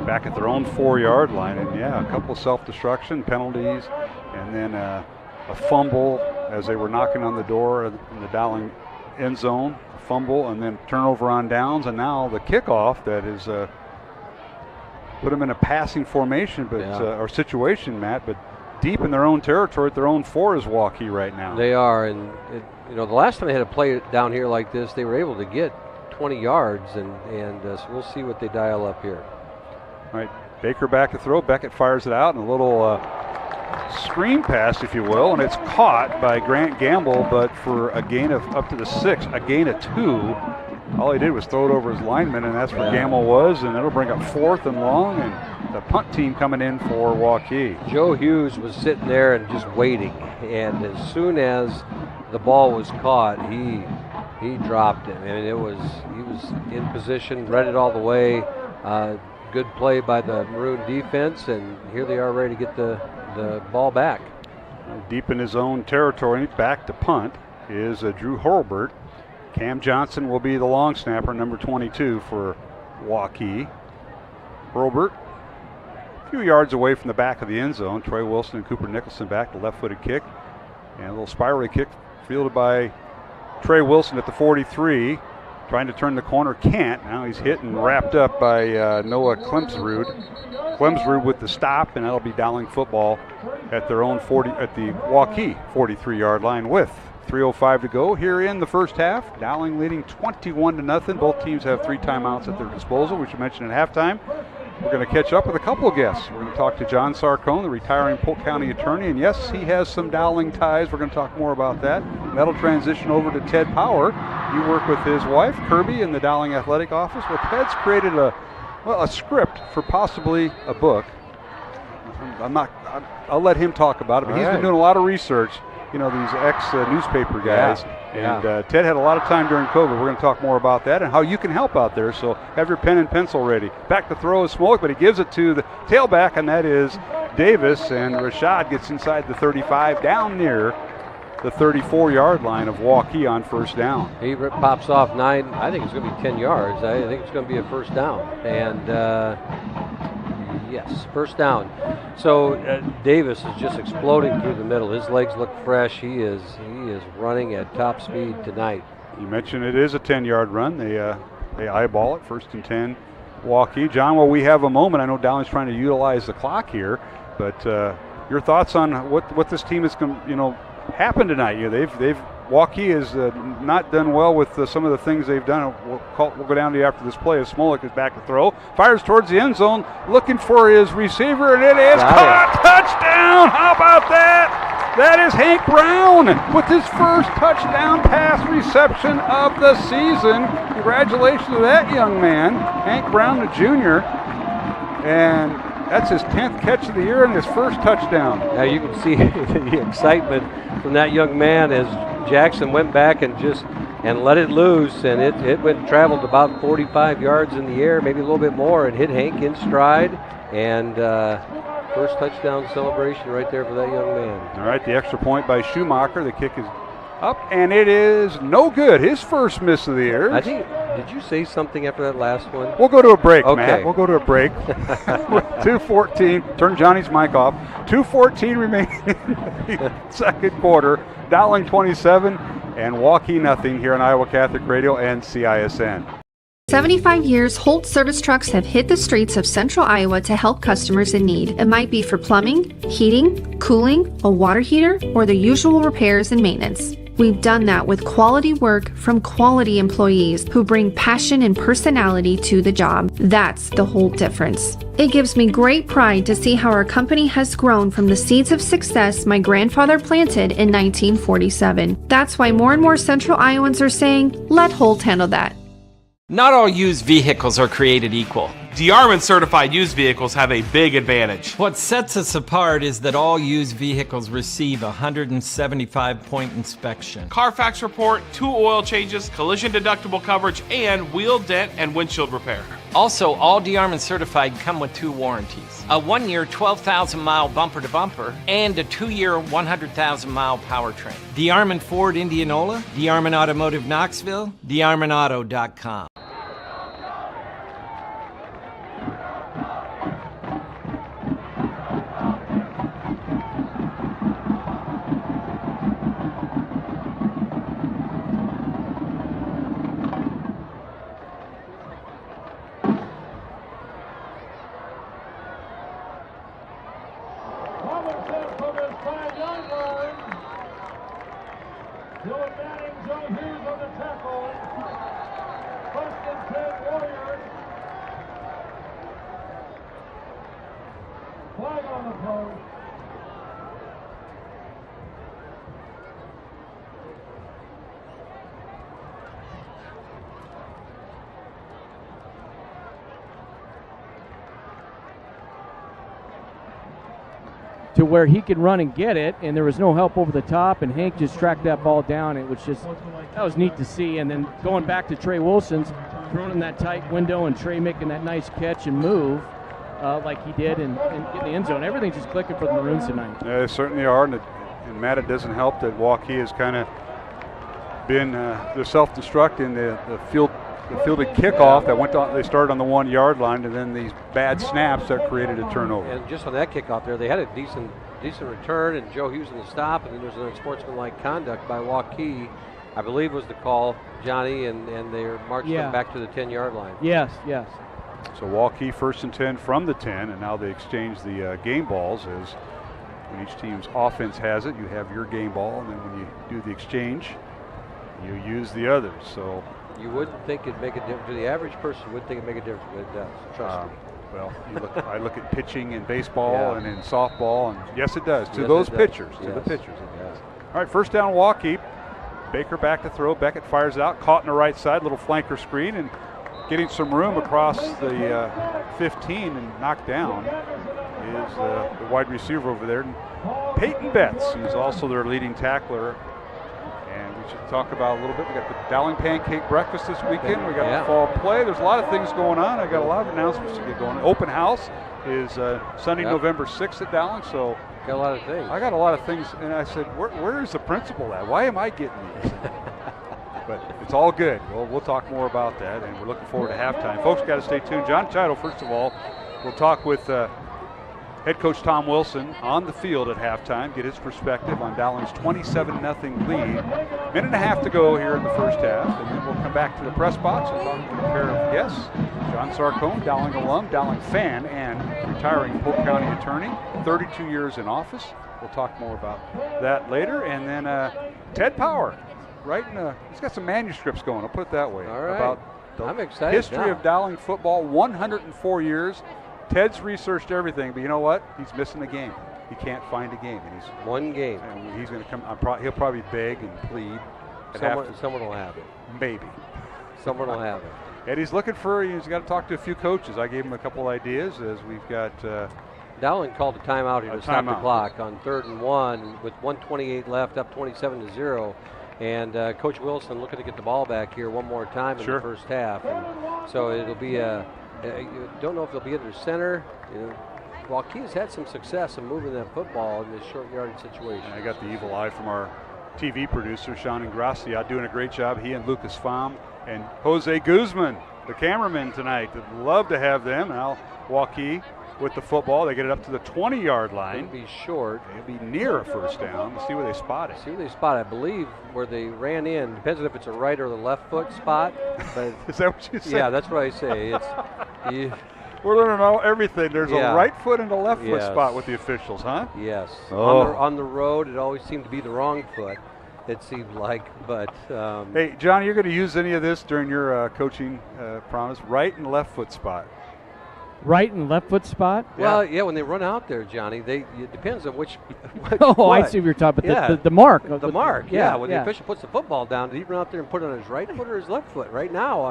[SPEAKER 21] Back at their own 4 yard line, and a couple of self-destruction penalties, and then a fumble as they were knocking on the door in the Dowling end zone, fumble, and then turnover on downs, and now the kickoff that is put them in a passing formation, but or situation, Matt, but deep in their own territory at their own 4 is Waukee right now.
[SPEAKER 23] They are, and the last time they had a play down here like this, they were able to get 20 yards, and so we'll see what they dial up here.
[SPEAKER 21] All right, Baker back to throw. Beckett fires it out, and a little screen pass, if you will, and it's caught by Grant Gamble, but for a gain of up to the 6, a gain of 2. All he did was throw it over his lineman, and that's where Gamble was, and it'll bring up 4th and long, and the punt team coming in for Waukee.
[SPEAKER 23] Joe Hughes was sitting there and just waiting, and as soon as the ball was caught, he dropped it. I mean, he was in position, read it all the way. Good play by the Maroon defense, and here they are ready to get the ball back.
[SPEAKER 21] Deep in his own territory, back to punt is Drew Hurlbert. Cam Johnston will be the long snapper, number 22 for Waukee. Hurlbert, a few yards away from the back of the end zone. Troy Wilson and Cooper Nicholson back, the left-footed kick. And a little spirally kick fielded by Trey Wilson at the 43. Trying to turn the corner, can't. Now he's hit and wrapped up by Noah Klemsrud. Klemsrud with the stop, and that'll be Dowling football at their own 40, at the Waukee 43-yard line with 3:05 to go here in the first half. Dowling leading 21-0. Both teams have 3 timeouts at their disposal, which you mentioned at halftime. We're going to catch up with a couple of guests. We're going to talk to John Sarcone, the retiring Polk County attorney, and yes, he has some Dowling ties. We're going to talk more about that. And that'll transition over to Ted Power. You work with his wife, Kirby, in the Dowling Athletic Office. Well, Ted's created a script for possibly a book. I'll let him talk about it, but he's been doing a lot of research. You know, these ex-newspaper guys. And Ted had a lot of time during COVID. We're going to talk more about that and how you can help out there. So have your pen and pencil ready. Back to throw is Smollett, but he gives it to the tailback, and that is Davis. And Rashad gets inside the 35, down near the 34-yard line of Waukee on first down.
[SPEAKER 23] He pops off 9. I think it's going to be 10 yards. I think it's going to be a first down. And yes, first down. So Davis is just exploding through the middle. His legs look fresh. He is running at top speed tonight.
[SPEAKER 21] You mentioned it is a 10-yard run. They eyeball it, 1st and 10, Waukee. John, well, we have a moment. I know Dowling's trying to utilize the clock here, but your thoughts on what this team is going to happen tonight? Waukee has not done well with some of the things they've done. We'll go down to you after this play as Smollett is back to throw. Fires towards the end zone, looking for his receiver, and it is caught. Touchdown! How about that? That is Hank Brown with his first touchdown pass reception of the season. Congratulations to that young man, Hank Brown, the junior. And that's his 10th catch of the year and his first touchdown.
[SPEAKER 23] Now you can see the excitement from that young man as Jackson went back and let it loose, and it traveled about 45 yards in the air, maybe a little bit more, and hit Hank in stride. And first touchdown celebration right there for that young man.
[SPEAKER 21] All right, the extra point by Schumacher. The kick is up, and it is no good. His first miss of the year.
[SPEAKER 23] I think, did you say something after that last one?
[SPEAKER 21] We'll go to a break,
[SPEAKER 23] okay.
[SPEAKER 21] Matt. We'll go to a break. 2:14. Turn Johnny's mic off. 2:14 remaining in the second quarter. Dowling 27 and Waukee nothing here on Iowa Catholic Radio and CISN.
[SPEAKER 5] 75 years, Holt service trucks have hit the streets of central Iowa to help customers in need. It might be for plumbing, heating, cooling, a water heater, or the usual repairs and maintenance. We've done that with quality work from quality employees who bring passion and personality to the job. That's the Holt difference. It gives me great pride to see how our company has grown from the seeds of success my grandfather planted in 1947. That's why more and more central Iowans are saying, let Holt handle that.
[SPEAKER 9] Not all used vehicles are created equal.
[SPEAKER 10] DeArmond certified used vehicles have a big advantage.
[SPEAKER 9] What sets us apart is that all used vehicles receive a 175-point inspection.
[SPEAKER 10] Carfax report, 2 oil changes, collision deductible coverage, and wheel dent and windshield repair.
[SPEAKER 9] Also, all DeArmond certified come with 2 warranties. A 1-year 12,000-mile bumper-to-bumper and a 2-year 100,000-mile powertrain. DeArmond Ford Indianola, DeArmond Automotive Knoxville, DeArmondAuto.com.
[SPEAKER 20] Joe Hughes on the tackle. First and 10 Warriors. Flag on the play.
[SPEAKER 2] To where he could run and get it, and there was no help over the top, and Hank just tracked that ball down. It was just, that was neat to see. And then going back to Trey Wilson's, throwing in that tight window, and Trey making that nice catch and move like he did and get in the end zone. Everything's just clicking for the Maroons tonight.
[SPEAKER 21] Yeah, they certainly are, and Matt, it doesn't help that Waukee has kind of been the self-destruct in the fielded kickoff that went on. They started on the 1 yard line, and then these bad snaps that created a turnover.
[SPEAKER 23] And just on that kickoff there, they had a decent return, and Joe Hughes in the stop, and then there's an unsportsmanlike conduct by Waukee, I believe was the call, Johnny, and they marched them back to the 10-yard line.
[SPEAKER 2] Yes.
[SPEAKER 21] So Waukee first and 10 from the 10, and now they exchange the game balls. As when each team's offense has it, you have your game ball, and then when you do the exchange, you use the others. So
[SPEAKER 23] you wouldn't think it'd make a difference. To the average person, wouldn't think it'd make a difference, but it does. Trust me.
[SPEAKER 21] Well, I look at pitching in baseball and in softball, and yes, it does. To those pitchers, to the pitchers, it does. All right, first down, Waukee. Baker back to throw. Beckett fires it out, caught in the right side, little flanker screen, and getting some room across the 15 and knocked down is the wide receiver over there, Peyton Betts, who's also their leading tackler. And we should talk about a little bit. We got the Dowling Pancake Breakfast this weekend. We got the fall play. There's a lot of things going on. I got a lot of announcements to get going. Open house is Sunday, November 6th at Dowling. So
[SPEAKER 23] got a lot of things.
[SPEAKER 21] I got a lot of things, and I said, where is the principal at? Why am I getting these? But it's all good. We'll talk more about that, and we're looking forward to halftime. Folks, got to stay tuned. John Title, first of all, we'll talk with head coach Tom Wilson on the field at halftime, get his perspective on Dowling's 27-0 lead. Minute and a half to go here in the first half, and then we'll come back to the press box and talk to a pair of guests. John Sarcone, Dowling alum, Dowling fan, and retiring Polk County attorney, 32 years in office. We'll talk more about that later. And then Ted Power. He's got some manuscripts going, I'll put it that way.
[SPEAKER 23] All right.
[SPEAKER 21] About the
[SPEAKER 23] I'm excited
[SPEAKER 21] history of Dowling football, 104 years. Ted's researched everything, but you know what? He's missing a game. He can't find a game. And he's
[SPEAKER 23] one game.
[SPEAKER 21] And he's going to come. He'll probably beg and plead.
[SPEAKER 23] Someone will have it.
[SPEAKER 21] Maybe.
[SPEAKER 23] Someone will have it.
[SPEAKER 21] And he's looking for. He's got to talk to a few coaches. I gave him a couple ideas as we've got.
[SPEAKER 23] Dowling called a timeout here to stop the clock on 3rd and 1 with 1:28 left, up 27-0. And Coach Wilson looking to get the ball back here one more time in the first half. And so it'll be you don't know if they'll be under center. Waukee has had some success in moving that football in this short yardage situation.
[SPEAKER 21] And I got the evil eye from our TV producer, Sean Ingrassia, doing a great job. He and Lucas Pham and Jose Guzman, the cameraman tonight. I'd love to have them. Now Waukee with the football. They get it up to the 20-yard line.
[SPEAKER 23] It'll be short.
[SPEAKER 21] It'll be near a first down. Let's see where they spot it.
[SPEAKER 23] See where they spot it. I believe where they ran in. Depends on if it's a right or the left foot spot. But
[SPEAKER 21] is that what you said?
[SPEAKER 23] Yeah, that's what I say.
[SPEAKER 21] We're learning everything. There's a right foot and a left foot spot with the officials, huh?
[SPEAKER 23] Yes. On the road, it always seemed to be the wrong foot, it seemed like. But
[SPEAKER 21] hey, John, you're going to use any of this during your coaching promise? Right and left foot spot.
[SPEAKER 2] Right and left foot spot?
[SPEAKER 23] Well, yeah, when they run out there, Johnny, it depends on which
[SPEAKER 2] I see what you're talking about. The mark.
[SPEAKER 23] The mark, when the official puts the football down, did he run out there and put it on his right foot or his left foot? Right now,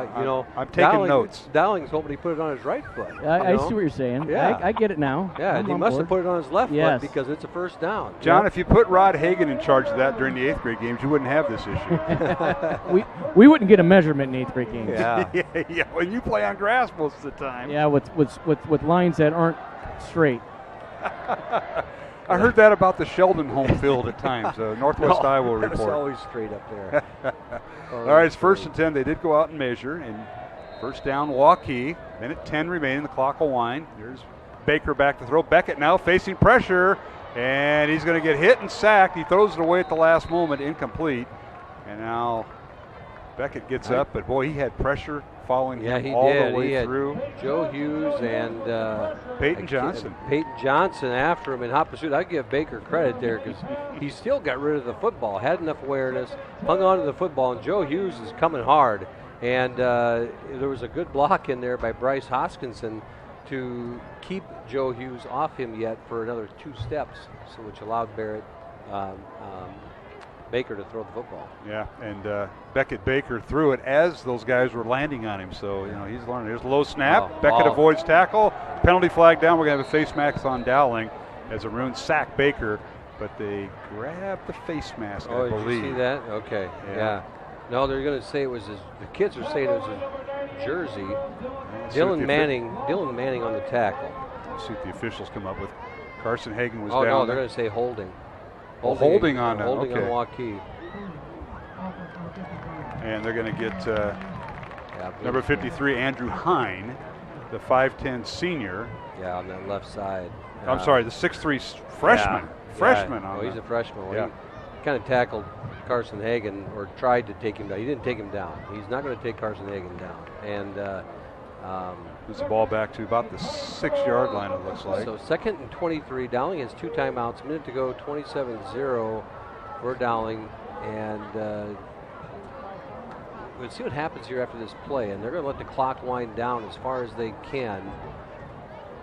[SPEAKER 21] I'm taking notes.
[SPEAKER 23] Dowling's hoping he put it on his right foot.
[SPEAKER 2] I see what you're saying.
[SPEAKER 23] Yeah.
[SPEAKER 2] I get it now.
[SPEAKER 23] Yeah, he must have put it on his left foot because it's a first down.
[SPEAKER 21] John, if you put Rod Hagan in charge of that during the 8th grade games, you wouldn't have this issue.
[SPEAKER 2] we wouldn't get a measurement in 8th grade games.
[SPEAKER 21] Yeah, when you play on grass most of the time.
[SPEAKER 2] Yeah, with lines that aren't straight.
[SPEAKER 21] I heard that about the Sheldon home field at times. Northwest Iowa report.
[SPEAKER 23] It's always straight up there.
[SPEAKER 21] All right, it's 1st and 10. They did go out and measure, and first down, Waukee. Minute 10 remaining. The clock will wind. There's Baker back to throw. Beckett now facing pressure, and he's going to get hit and sacked. He throws it away at the last moment, incomplete. And now Beckett gets up, but boy, he had pressure following him
[SPEAKER 23] he
[SPEAKER 21] all
[SPEAKER 23] did.
[SPEAKER 21] the way
[SPEAKER 23] He had
[SPEAKER 21] through.
[SPEAKER 23] Joe Hughes and
[SPEAKER 21] Peyton Johnson.
[SPEAKER 23] Peyton Johnson after him in hot pursuit. I give Baker credit there because he still got rid of the football, had enough awareness, hung on to the football, and Joe Hughes is coming hard. And there was a good block in there by Bryce Hoskinson to keep Joe Hughes off him yet for another 2 steps, so which allowed Baker to throw the football.
[SPEAKER 21] Yeah, and Beckett Baker threw it as those guys were landing on him, so he's learning. There's a low snap. Beckett avoids tackle. Penalty flag down. We're going to have a face mask on Dowling as the Maroons sack Baker, but they grab the face mask, I believe.
[SPEAKER 23] Did you see that? Okay, yeah. No, they're going to say it was the kids are saying it was his jersey. Dylan Manning on the tackle.
[SPEAKER 21] Let's see what the officials come up with. Carson Hagan was
[SPEAKER 23] down.
[SPEAKER 21] No,
[SPEAKER 23] they're going to say holding.
[SPEAKER 21] Holding on
[SPEAKER 23] Waukee.
[SPEAKER 21] And they're going to get number 53, Andrew Hine, the 5'10 senior.
[SPEAKER 23] Yeah, on that left side.
[SPEAKER 21] I'm sorry, the 6'3 freshman. Freshman.
[SPEAKER 23] Yeah. He's a freshman. Well, he kind of tackled Carson Hagan, or tried to take him down. He didn't take him down. He's not going to take Carson Hagan down. And
[SPEAKER 21] moves the ball back to about the 6-yard line, it looks like.
[SPEAKER 23] So 2nd and 23. Dowling has 2 timeouts. A minute to go. 27-0 for Dowling, and we'll see what happens here after this play. And they're going to let the clock wind down as far as they can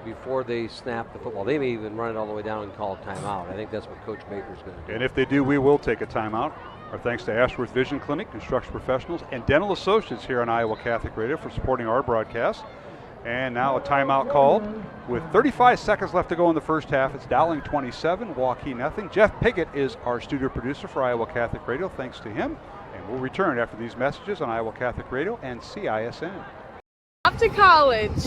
[SPEAKER 23] before they snap the football. They may even run it all the way down and call a timeout. I think that's what Coach Baker's going to do.
[SPEAKER 21] And if they do, we will take a timeout. Our thanks to Ashworth Vision Clinic, Construction Professionals, and Dental Associates here on Iowa Catholic Radio for supporting our broadcast. And now a timeout called with 35 seconds left to go in the first half. It's Dowling 27, Waukee nothing. Jeff Piggott is our studio producer for Iowa Catholic Radio. Thanks to him. And we'll return after these messages on Iowa Catholic Radio and CISN.
[SPEAKER 7] Off to college.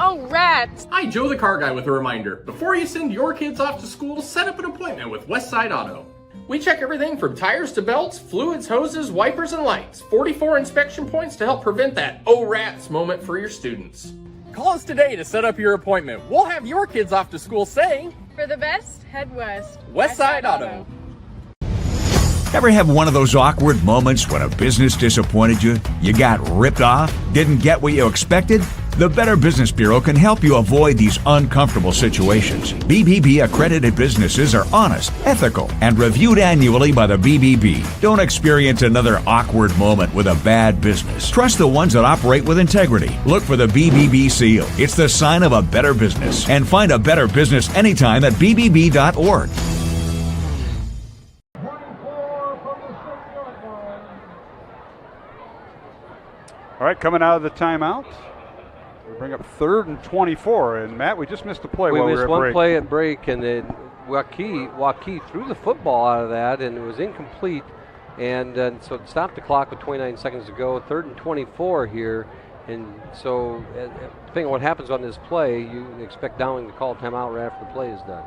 [SPEAKER 7] Oh, rats!
[SPEAKER 8] Hi, Joe the Car Guy with a reminder. Before you send your kids off to school, set up an appointment with Westside Auto. We check everything from tires to belts, fluids, hoses, wipers, and lights. 44 inspection points to help prevent that oh rats moment for your students. Call us today to set up your appointment. We'll have your kids off to school saying,
[SPEAKER 7] For the best, head west.
[SPEAKER 8] Westside Auto.
[SPEAKER 1] Ever have one of those awkward moments when a business disappointed you? You got ripped off? Didn't get what you expected? The Better Business Bureau can help you avoid these uncomfortable situations. BBB accredited businesses are honest, ethical, and reviewed annually by the BBB. Don't experience another awkward moment with a bad business. Trust the ones that operate with integrity. Look for the BBB seal. It's the sign of a better business. And find a better business anytime at bbb.org.
[SPEAKER 21] All right, coming out of the timeout. We bring up 3rd and 24, and Matt, we just missed a play while we were at break.
[SPEAKER 23] We missed one play at break, and then Waukee threw the football out of that, and it was incomplete, and so it stopped the clock with 29 seconds to go. 3rd and 24 here, and so depending on what happens on this play, you expect Dowling to call timeout right after the play is done.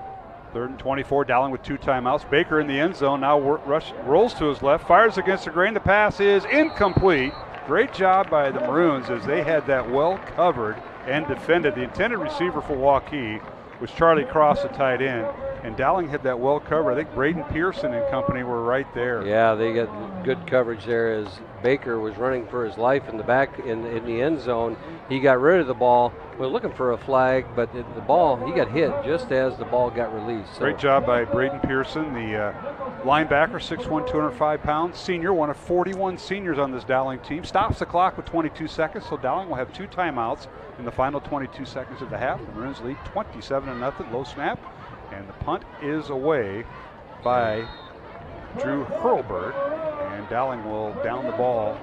[SPEAKER 21] 3rd and 24, Dowling with 2 timeouts. Baker in the end zone, now rolls to his left, fires against the grain. The pass is incomplete. Great job by the Maroons as they had that well covered and defended. The intended receiver for Waukee was Charlie Cross, the tight end, and Dowling had that well covered. I think Braden Pearson and company were right there.
[SPEAKER 23] Yeah, they got good coverage there as Baker was running for his life in the back in the end zone. He got rid of the ball. We're looking for a flag, but the ball, he got hit just as the ball got released. So.
[SPEAKER 21] Great job by Braden Pearson, the linebacker, 6'1", 205 pounds, senior, one of 41 seniors on this Dowling team. Stops the clock with 22 seconds, so Dowling will have 2 timeouts in the final 22 seconds of the half. The Maroons lead 27-0, low snap, and the punt is away by Drew Hurlburt, and Dowling will down the ball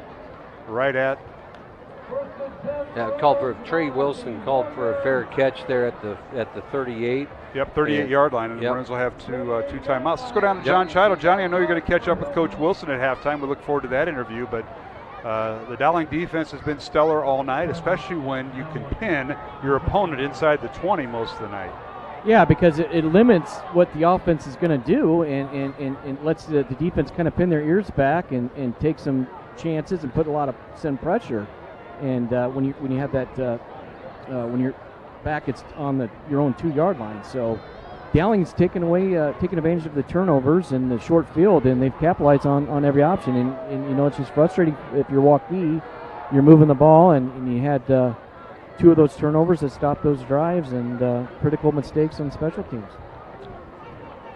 [SPEAKER 21] right at.
[SPEAKER 23] Called for Trey Wilson called for a fair catch there at the 38.
[SPEAKER 21] Yep, 38-yard line, and the Maroons will have two timeouts. Let's go down to John Chido. Johnny, I know you're going to catch up with Coach Wilson at halftime. We look forward to that interview, but the Dowling defense has been stellar all night, especially when you can pin your opponent inside the 20 most of the night.
[SPEAKER 2] Yeah, because it limits what the offense is going to do and lets the defense kind of pin their ears back and take some chances and send pressure. And when you have that when you're back, it's on your own 2-yard line. So Dowling's taking advantage of the turnovers and the short field, and they've capitalized on every option. And you know, it's just frustrating if you're Waukee, you're moving the ball, and you had 2 of those turnovers that stopped those drives and critical mistakes on special teams.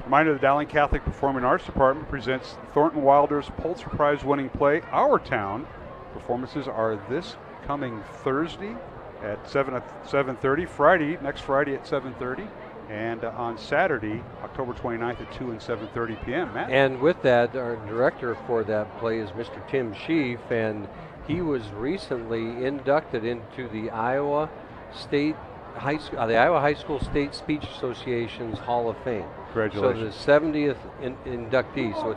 [SPEAKER 21] Reminder, the Dowling Catholic Performing Arts Department presents Thornton Wilder's Pulitzer Prize winning play, Our Town. Performances are this coming Thursday at 7:30, next Friday at 7:30, and on Saturday, October 29th at 2 and 7:30 p.m. Matt?
[SPEAKER 23] And with that, our director for that play is Mr. Tim Sheaf, and he was recently inducted into the Iowa High School State Speech Association's Hall of Fame.
[SPEAKER 21] Congratulations.
[SPEAKER 23] So the 70th inductee. So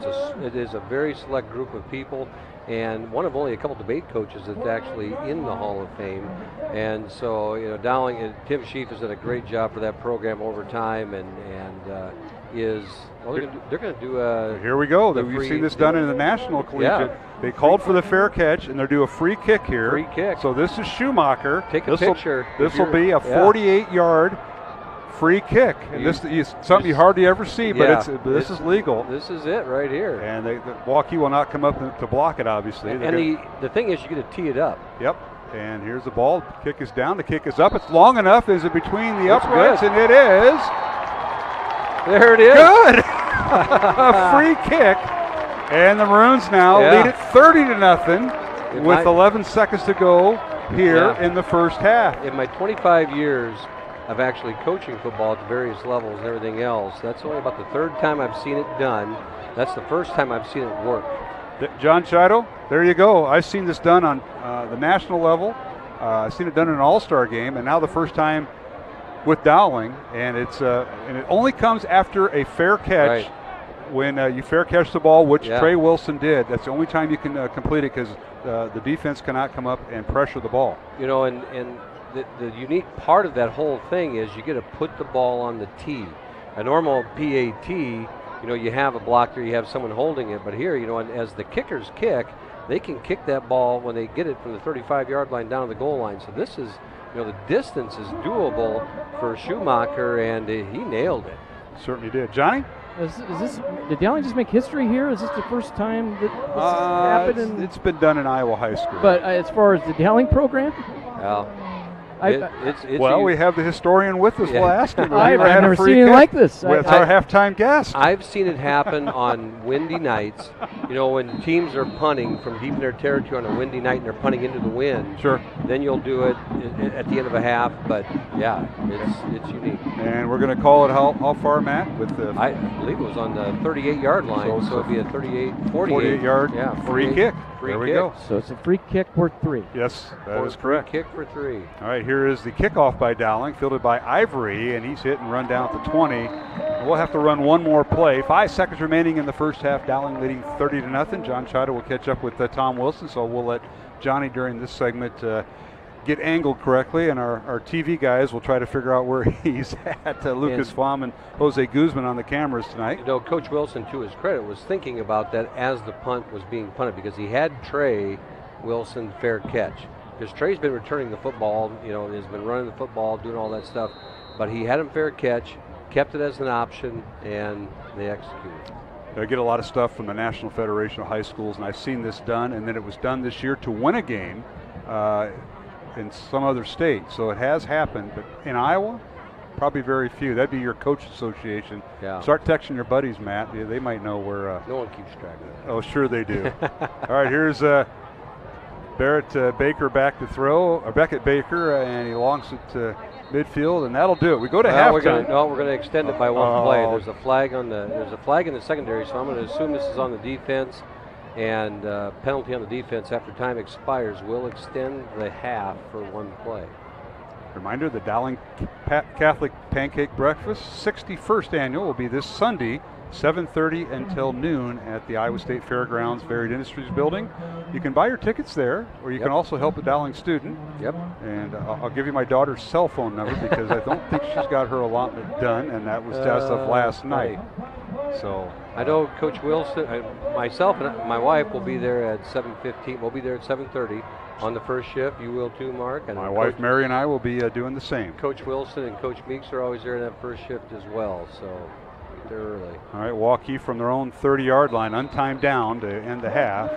[SPEAKER 23] it is a very select group of people, and one of only a couple debate coaches that's actually in the Hall of Fame. And so, you know, Dowling, Tim Sheaf has done a great job for that program over time, and they're going to do a.
[SPEAKER 21] Here we go. We've seen this done in the National Collegiate.
[SPEAKER 23] Yeah.
[SPEAKER 21] They called for the fair catch, and they'll do a free kick here.
[SPEAKER 23] Free kick.
[SPEAKER 21] So this is Schumacher.
[SPEAKER 23] Take a picture.
[SPEAKER 21] This will be a 48-yard free kick, and this is something you hardly ever see, but this is legal.
[SPEAKER 23] This is it right here.
[SPEAKER 21] And the Waukee will not come up to block it, obviously.
[SPEAKER 23] And the thing is, you get to tee it up.
[SPEAKER 21] Yep. And here's the ball. The kick is down. The kick is up. It's long enough. Is it between the uprights? And it is.
[SPEAKER 23] There it is.
[SPEAKER 21] Good. A free kick. And the Maroons now lead it 30-0 with 11 seconds to go here in the first half.
[SPEAKER 23] In my 25 years of actually coaching football at various levels and everything else, that's only about the 3rd time I've seen it done. That's the 1st time I've seen it work.
[SPEAKER 21] John Chido, there you go. I've seen this done on the national level. I've seen it done in an all-star game, and now the first time with Dowling, and it only comes after a fair catch.
[SPEAKER 23] Right.
[SPEAKER 21] When you fair catch the ball, which Trey Wilson did. That's the only time you can complete it, because the defense cannot come up and pressure the ball.
[SPEAKER 23] You know, and the unique part of that whole thing is you get to put the ball on the tee. A normal PAT, you know, you have a blocker, you have someone holding it, but here, you know, as the kickers kick, they can kick that ball when they get it from the 35-yard line down to the goal line. So this is, you know, the distance is doable for Schumacher, and he nailed it.
[SPEAKER 21] Certainly did. Johnny?
[SPEAKER 2] Did Dowling just make history here? Is this the first time that this has happened?
[SPEAKER 21] It's been done in Iowa high school.
[SPEAKER 2] But as far as the Dowling program?
[SPEAKER 23] Well,
[SPEAKER 21] we have the historian with us. We'll ask him.
[SPEAKER 2] I've never seen anything like this.
[SPEAKER 21] That's our halftime guest.
[SPEAKER 23] I've seen it happen on windy nights. You know, when teams are punting from deep in their territory on a windy night and they're punting into the wind.
[SPEAKER 21] Sure.
[SPEAKER 23] Then you'll do it at the end of a half. But yeah, it's unique.
[SPEAKER 21] And we're going to call it how far, Matt?
[SPEAKER 23] I believe it was on the 38-yard line, so it'd be a
[SPEAKER 21] 48-yard free kick. There we go.
[SPEAKER 2] So it's a free kick worth 3.
[SPEAKER 21] Yes, that is correct.
[SPEAKER 23] Kick for 3.
[SPEAKER 21] All right, here is the kickoff by Dowling, fielded by Ivory, and he's hit and run down at the 20. We'll have to run one more play. 5 seconds remaining in the first half. Dowling leading 30-0. John Chido will catch up with Tom Wilson, so we'll let Johnny during this segment get angled correctly, and our TV guys will try to figure out where he's at. Lucas Flom and Jose Guzman on the cameras tonight.
[SPEAKER 23] You know, Coach Wilson, to his credit, was thinking about that as the punt was being punted, because he had Trey Wilson fair catch. Because Trey's been returning the football, you know, has been running the football, doing all that stuff, but he had him fair catch, kept it as an option, and they executed.
[SPEAKER 21] I get a lot of stuff from the National Federation of High Schools, and I've seen this done, and then it was done this year to win a game in some other state. So it has happened, but in Iowa, probably very few. That'd be your coach association.
[SPEAKER 23] Yeah.
[SPEAKER 21] Start texting your buddies, Matt. They might know where.
[SPEAKER 23] No one keeps track of that.
[SPEAKER 21] Oh, sure they do. All right, here's Barrett Baker back to throw. Beckett Baker, and he longs it to midfield, and that'll do it. We go to halftime.
[SPEAKER 23] We're going to extend it by one play. There's a flag in the secondary, so I'm going to assume this is on the defense. And penalty on the defense after time expires will extend the half for one play.
[SPEAKER 21] Reminder, the Dowling Catholic Pancake Breakfast, 61st annual, will be this Sunday, 7:30 until noon at the Iowa State Fairgrounds Varied Industries Building. You can buy your tickets there, or you can also help a Dowling student.
[SPEAKER 23] Yep.
[SPEAKER 21] And I'll give you my daughter's cell phone number, because I don't think she's got her allotment done, and that was just of last night. So
[SPEAKER 23] I know Coach Wilson, myself and my wife will be there at 7:15. We'll be there at 7:30. on the first shift. You will too, Mark. And
[SPEAKER 21] My wife Mary and I will be doing the same.
[SPEAKER 23] Coach Wilson and Coach Meeks are always there in that first shift as well, so they're early.
[SPEAKER 21] All right, Waukee from their own 30-yard line, untimed down to end the half.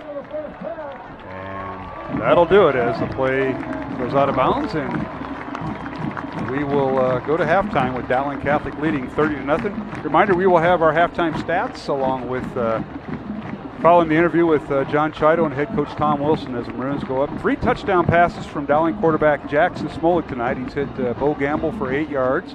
[SPEAKER 21] And that'll do it as the play goes out of bounds, and we will go to halftime with Dowling Catholic leading 30-0. Reminder, we will have our halftime stats along with following the interview with John Chido and head coach Tom Wilson as the Maroons go up. 3 touchdown passes from Dowling quarterback Jackson Smollett tonight. He's hit Bo Gamble for 8 yards.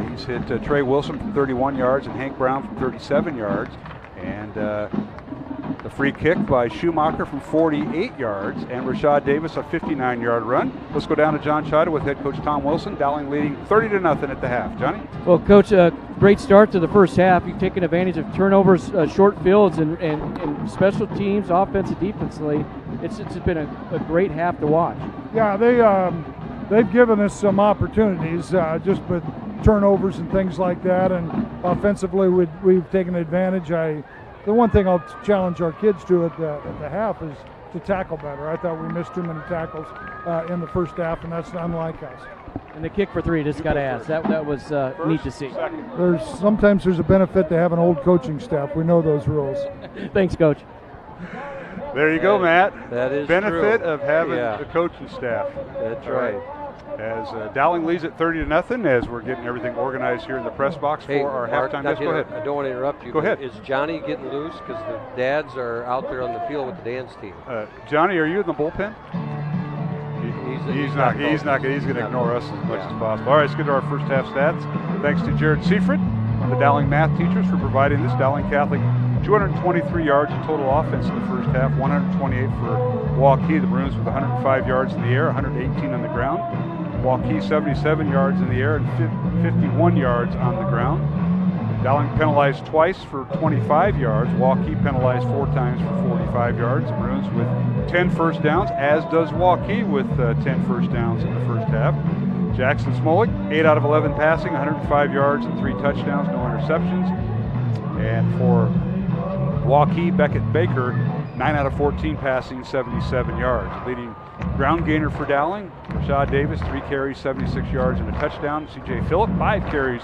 [SPEAKER 21] He's hit Trey Wilson from 31 yards and Hank Brown from 37 yards. And the free kick by Schumacher from 48 yards, and Rashad Davis a 59-yard run. Let's go down to John Chido with head coach Tom Wilson. Dowling leading 30-0 at the half. Johnny?
[SPEAKER 2] Well, Coach, great start to the first half. You've taken advantage of turnovers, short fields, and special teams, offensive, defensively. It's been a great half to watch.
[SPEAKER 11] Yeah, they've given us some opportunities just with turnovers and things like that, and offensively we've taken advantage. The one thing I'll challenge our kids to at the half is to tackle better. I thought we missed too many tackles in the first half, and that's unlike us.
[SPEAKER 2] And the kick for 3, just got to ask. That was neat to see.
[SPEAKER 11] Sometimes there's a benefit to having old coaching staff. We know those rules.
[SPEAKER 2] Thanks, Coach.
[SPEAKER 21] There you go, Matt.
[SPEAKER 23] That is
[SPEAKER 21] benefit
[SPEAKER 23] true.
[SPEAKER 21] of having the coaching staff.
[SPEAKER 23] That's right.
[SPEAKER 21] As Dowling leads at 30-0, as we're getting everything organized here in the press box for our
[SPEAKER 23] Mark,
[SPEAKER 21] halftime. Yes, go ahead.
[SPEAKER 23] I don't want to interrupt you.
[SPEAKER 21] Go ahead.
[SPEAKER 23] Is Johnny getting loose because the dads are out there on the field with the dance team?
[SPEAKER 21] Johnny, are you in the bullpen? He's not. He's going to ignore us as much as possible. All right, let's get to our first half stats. Thanks to Jared Seifert, one of the Dowling math teachers, for providing this. Dowling Catholic 223 yards in total offense in the first half, 128 for Waukee. The Maroons with 105 yards in the air, 118 on the ground. Waukee 77 yards in the air and 51 yards on the ground. Dowling penalized twice for 25 yards. Waukee penalized 4 times for 45 yards. The Maroons with 10 first downs, as does Waukee with 10 first downs in the first half. Jackson Smollett, 8 out of 11 passing, 105 yards and 3 touchdowns, no interceptions. And for Waukee, Beckett Baker, 9 out of 14 passing, 77 yards. Leading ground gainer for Dowling, Rashad Davis, 3 carries, 76 yards and a touchdown. C.J. Phillip, 5 carries,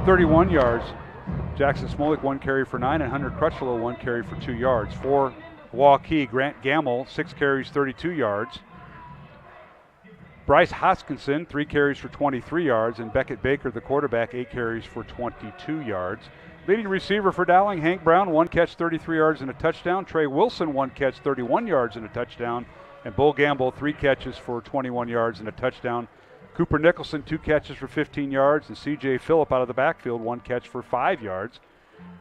[SPEAKER 21] 31 yards. Jackson Smollett, 1 carry for 9, and Hunter Crutchlow, 1 carry for 2 yards. For Waukee, Grant Gamble, 6 carries, 32 yards. Bryce Hoskinson, 3 carries for 23 yards, and Beckett Baker, the quarterback, 8 carries for 22 yards. Leading receiver for Dowling, Hank Brown, 1 catch, 33 yards and a touchdown. Trey Wilson, 1 catch, 31 yards and a touchdown. And Bo Gamble, 3 catches for 21 yards and a touchdown. Cooper Nicholson, 2 catches for 15 yards. And C.J. Phillip out of the backfield, 1 catch for 5 yards.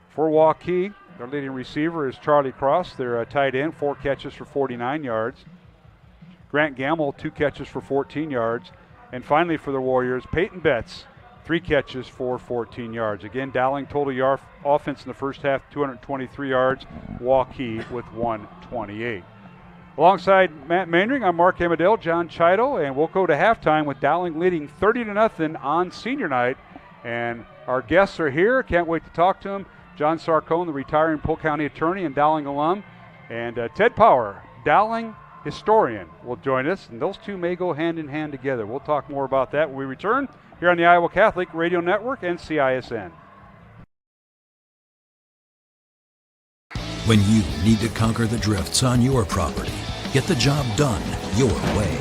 [SPEAKER 21] For Waukee, their leading receiver is Charlie Cross. Their tight end, 4 catches for 49 yards. Grant Gamble, 2 catches for 14 yards. And finally for the Warriors, Peyton Betts, 3 catches for 14 yards. Again, Dowling total yard offense in the first half, 223 yards. Waukee with 128. Alongside Matt Mainring, I'm Mark Amadale, John Chido, and we'll go to halftime with Dowling leading 30-0 on senior night. And our guests are here. Can't wait to talk to them. John Sarcone, the retiring Polk County attorney and Dowling alum, and Ted Power, Dowling historian, will join us. And those two may go hand in hand together. We'll talk more about that when we return here on the Iowa Catholic Radio Network and CISN.
[SPEAKER 12] When you need to conquer the drifts on your property, get the job done your way.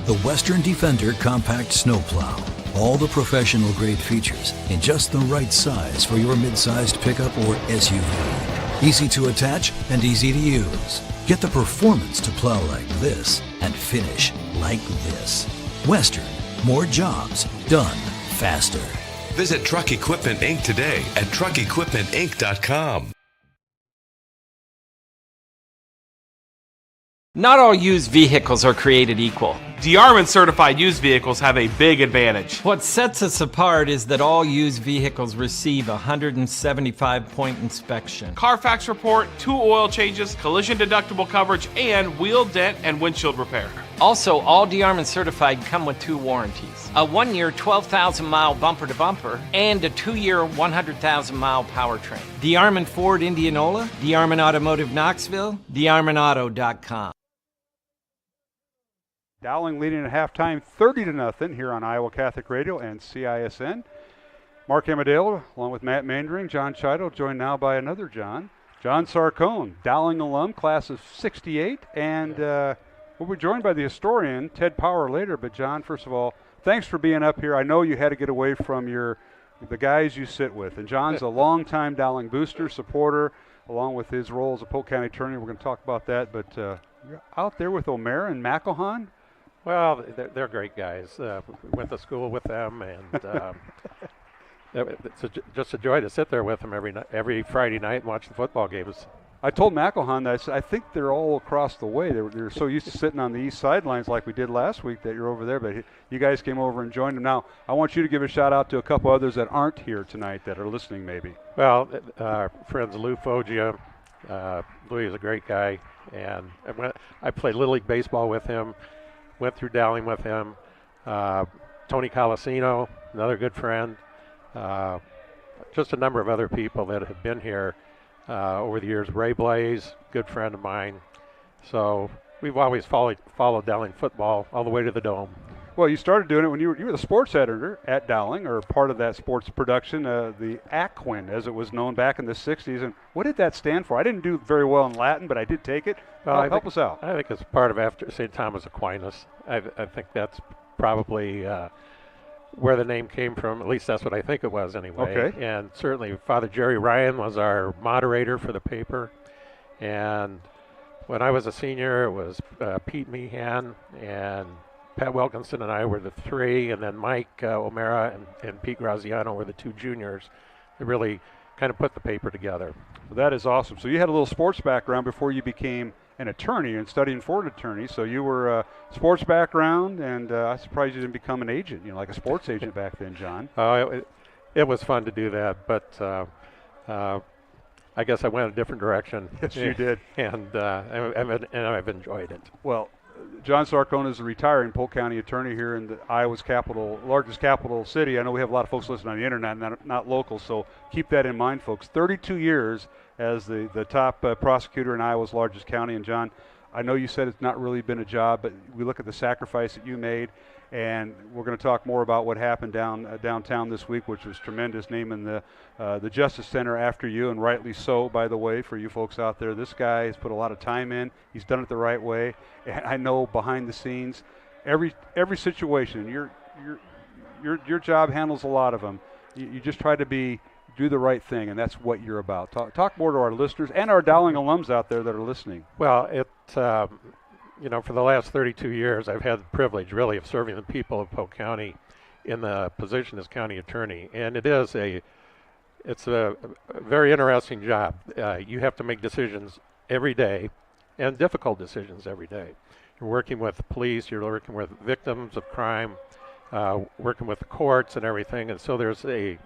[SPEAKER 12] The Western Defender Compact Snowplow. All the professional grade features in just the right size for your mid-sized pickup or SUV. Easy to attach and easy to use. Get the performance to plow like this and finish like this. Western. More jobs done faster.
[SPEAKER 22] Visit Truck Equipment Inc. today at truckequipmentinc.com.
[SPEAKER 9] Not all used vehicles are created equal.
[SPEAKER 10] DeArmond certified used vehicles have a big advantage.
[SPEAKER 9] What sets us apart is that all used vehicles receive a 175-point inspection.
[SPEAKER 10] Carfax report, 2 oil changes, collision deductible coverage, and wheel dent and windshield repair.
[SPEAKER 9] Also, all DeArmond certified come with 2 warranties. A 1-year 12,000-mile bumper-to-bumper and a 2-year 100,000-mile powertrain. DeArmond Ford Indianola, DeArmond Automotive Knoxville, DeArmondAuto.com.
[SPEAKER 21] Dowling leading at halftime 30-0 here on Iowa Catholic Radio and CISN. Mark Amadale, along with Matt Mandering, John Chido, joined now by another John. John Sarcone, Dowling alum, class of 68. And we'll be joined by the historian, Ted Power, later. But, John, first of all, thanks for being up here. I know you had to get away from the guys you sit with. And John's a longtime Dowling booster, supporter, along with his role as a Polk County attorney. We're going to talk about that. But you're out there with O'Mara and McElhan?
[SPEAKER 3] Well, they're great guys. We went to school with them, and it's just a joy to sit there with them every Friday night and watch the football games.
[SPEAKER 21] I told McElhan that I think they're all across the way. They're so used to sitting on the east sidelines like we did last week that you're over there. But you guys came over and joined them. Now, I want you to give a shout-out to a couple others that aren't here tonight that are listening maybe.
[SPEAKER 3] Well, our friends Lou Foggia. Louis is a great guy. And I played Little League Baseball with him, went through Dowling with him. Tony Colasino, another good friend. Just a number of other people that have been here over the years. Ray Blaze, good friend of mine. So we've always followed Dowling football all the way to the Dome.
[SPEAKER 21] Well, you started doing it when you were the sports editor at Dowling, or part of that sports production, the ACWIN, as it was known back in the 60s. And what did that stand for? I didn't do very well in Latin, but I did take it. Help us out.
[SPEAKER 3] I think it's part of after St. Thomas Aquinas. I think that's probably where the name came from. At least that's what I think it was anyway.
[SPEAKER 21] Okay.
[SPEAKER 3] And certainly Father Jerry Ryan was our moderator for the paper. And when I was a senior, it was Pete Meehan and Pat Wilkinson and I were the three, and then Mike O'Mara and Pete Graziano were the two juniors that really kind of put the paper together.
[SPEAKER 21] Well, that is awesome. So you had a little sports background before you became an attorney and studying for an attorney. So you were sports background, and I'm surprised you didn't become an agent, like a sports agent back then, John.
[SPEAKER 3] It was fun to do that, but I guess I went a different direction.
[SPEAKER 21] Yes, you did.
[SPEAKER 3] And I've enjoyed it.
[SPEAKER 21] Well, John Sarcone is a retiring Polk County attorney here in Iowa's largest capital city. I know we have a lot of folks listening on the internet, not local, so keep that in mind, folks. 32 years as the top prosecutor in Iowa's largest county. And John, I know you said it's not really been a job, but we look at the sacrifice that you made, and we're going to talk more about what happened downtown this week, which was tremendous, naming the Justice Center after you, and rightly so, by the way, for you folks out there. This guy has put a lot of time in. He's done it the right way. And I know behind the scenes, every situation, your job handles a lot of them. You just try to do the right thing, and that's what you're about. Talk more to our listeners and our Dowling alums out there that are listening.
[SPEAKER 3] Well, for the last 32 years, I've had the privilege, really, of serving the people of Polk County in the position as county attorney, and it's a very interesting job. You have to make decisions every day, and difficult decisions every day. You're working with the police, you're working with victims of crime, working with the courts and everything, and so there's a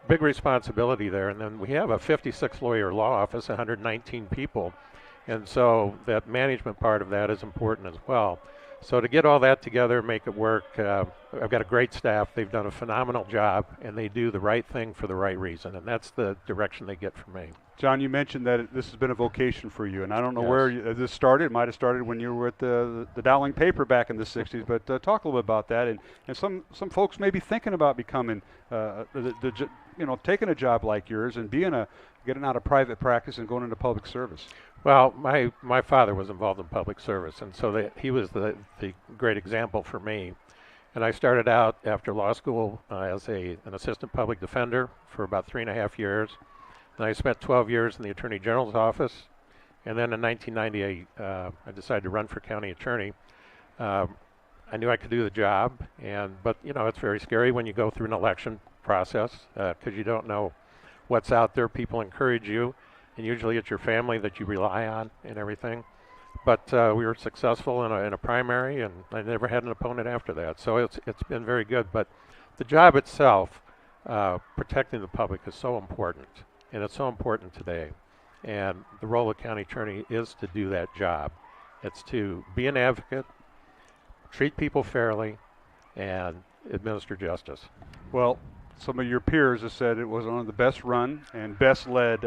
[SPEAKER 3] big responsibility there. And then we have a 56-lawyer law office, 119 people. And so that management part of that is important as well. So to get all that together, make it work, I've got a great staff. They've done a phenomenal job, and they do the right thing for the right reason. And that's the direction they get from me.
[SPEAKER 21] John, you mentioned that this has been a vocation for you, and I don't know where this started. It might have started when you were at the Dowling paper back in the 60s, but talk a little bit about that. And some folks may be thinking about becoming, taking a job like yours and getting out of private practice and going into public service.
[SPEAKER 3] Well, my father was involved in public service, and so he was the great example for me. And I started out after law school as an assistant public defender for about 3.5 years. And I spent 12 years in the Attorney General's office. And then in 1990, I decided to run for county attorney. I knew I could do the job, but it's very scary when you go through an election process because you don't know what's out there. People encourage you, and usually it's your family that you rely on and everything. But we were successful in a primary, and I never had an opponent after that. So it's been very good. But the job itself, protecting the public, is so important, and it's so important today. And the role of county attorney is to do that job. It's to be an advocate, treat people fairly, and administer justice.
[SPEAKER 21] Well, some of your peers have said it was one of the best run and best led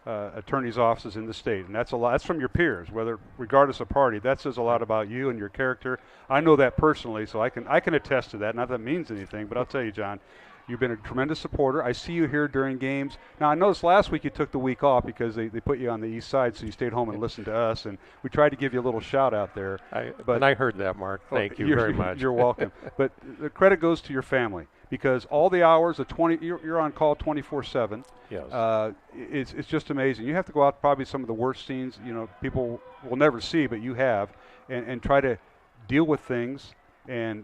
[SPEAKER 21] attorney's offices in the state, and that's a lot. That's from your peers, regardless of party. That says a lot about you and your character. I know that personally, so I can attest to that. Not that it means anything, but I'll tell you, John, you've been a tremendous supporter. I see you here during games. Now, I noticed last week you took the week off because they put you on the east side, so you stayed home and listened to us, and we tried to give you a little shout out there.
[SPEAKER 3] And I heard that, Mark. Thank you very much.
[SPEAKER 21] You're welcome. But the credit goes to your family, because all the hours of you're on call 24/7.
[SPEAKER 3] Yes.
[SPEAKER 21] It's just amazing. You have to go out probably some of the worst scenes people will never see, but you have, and try to deal with things and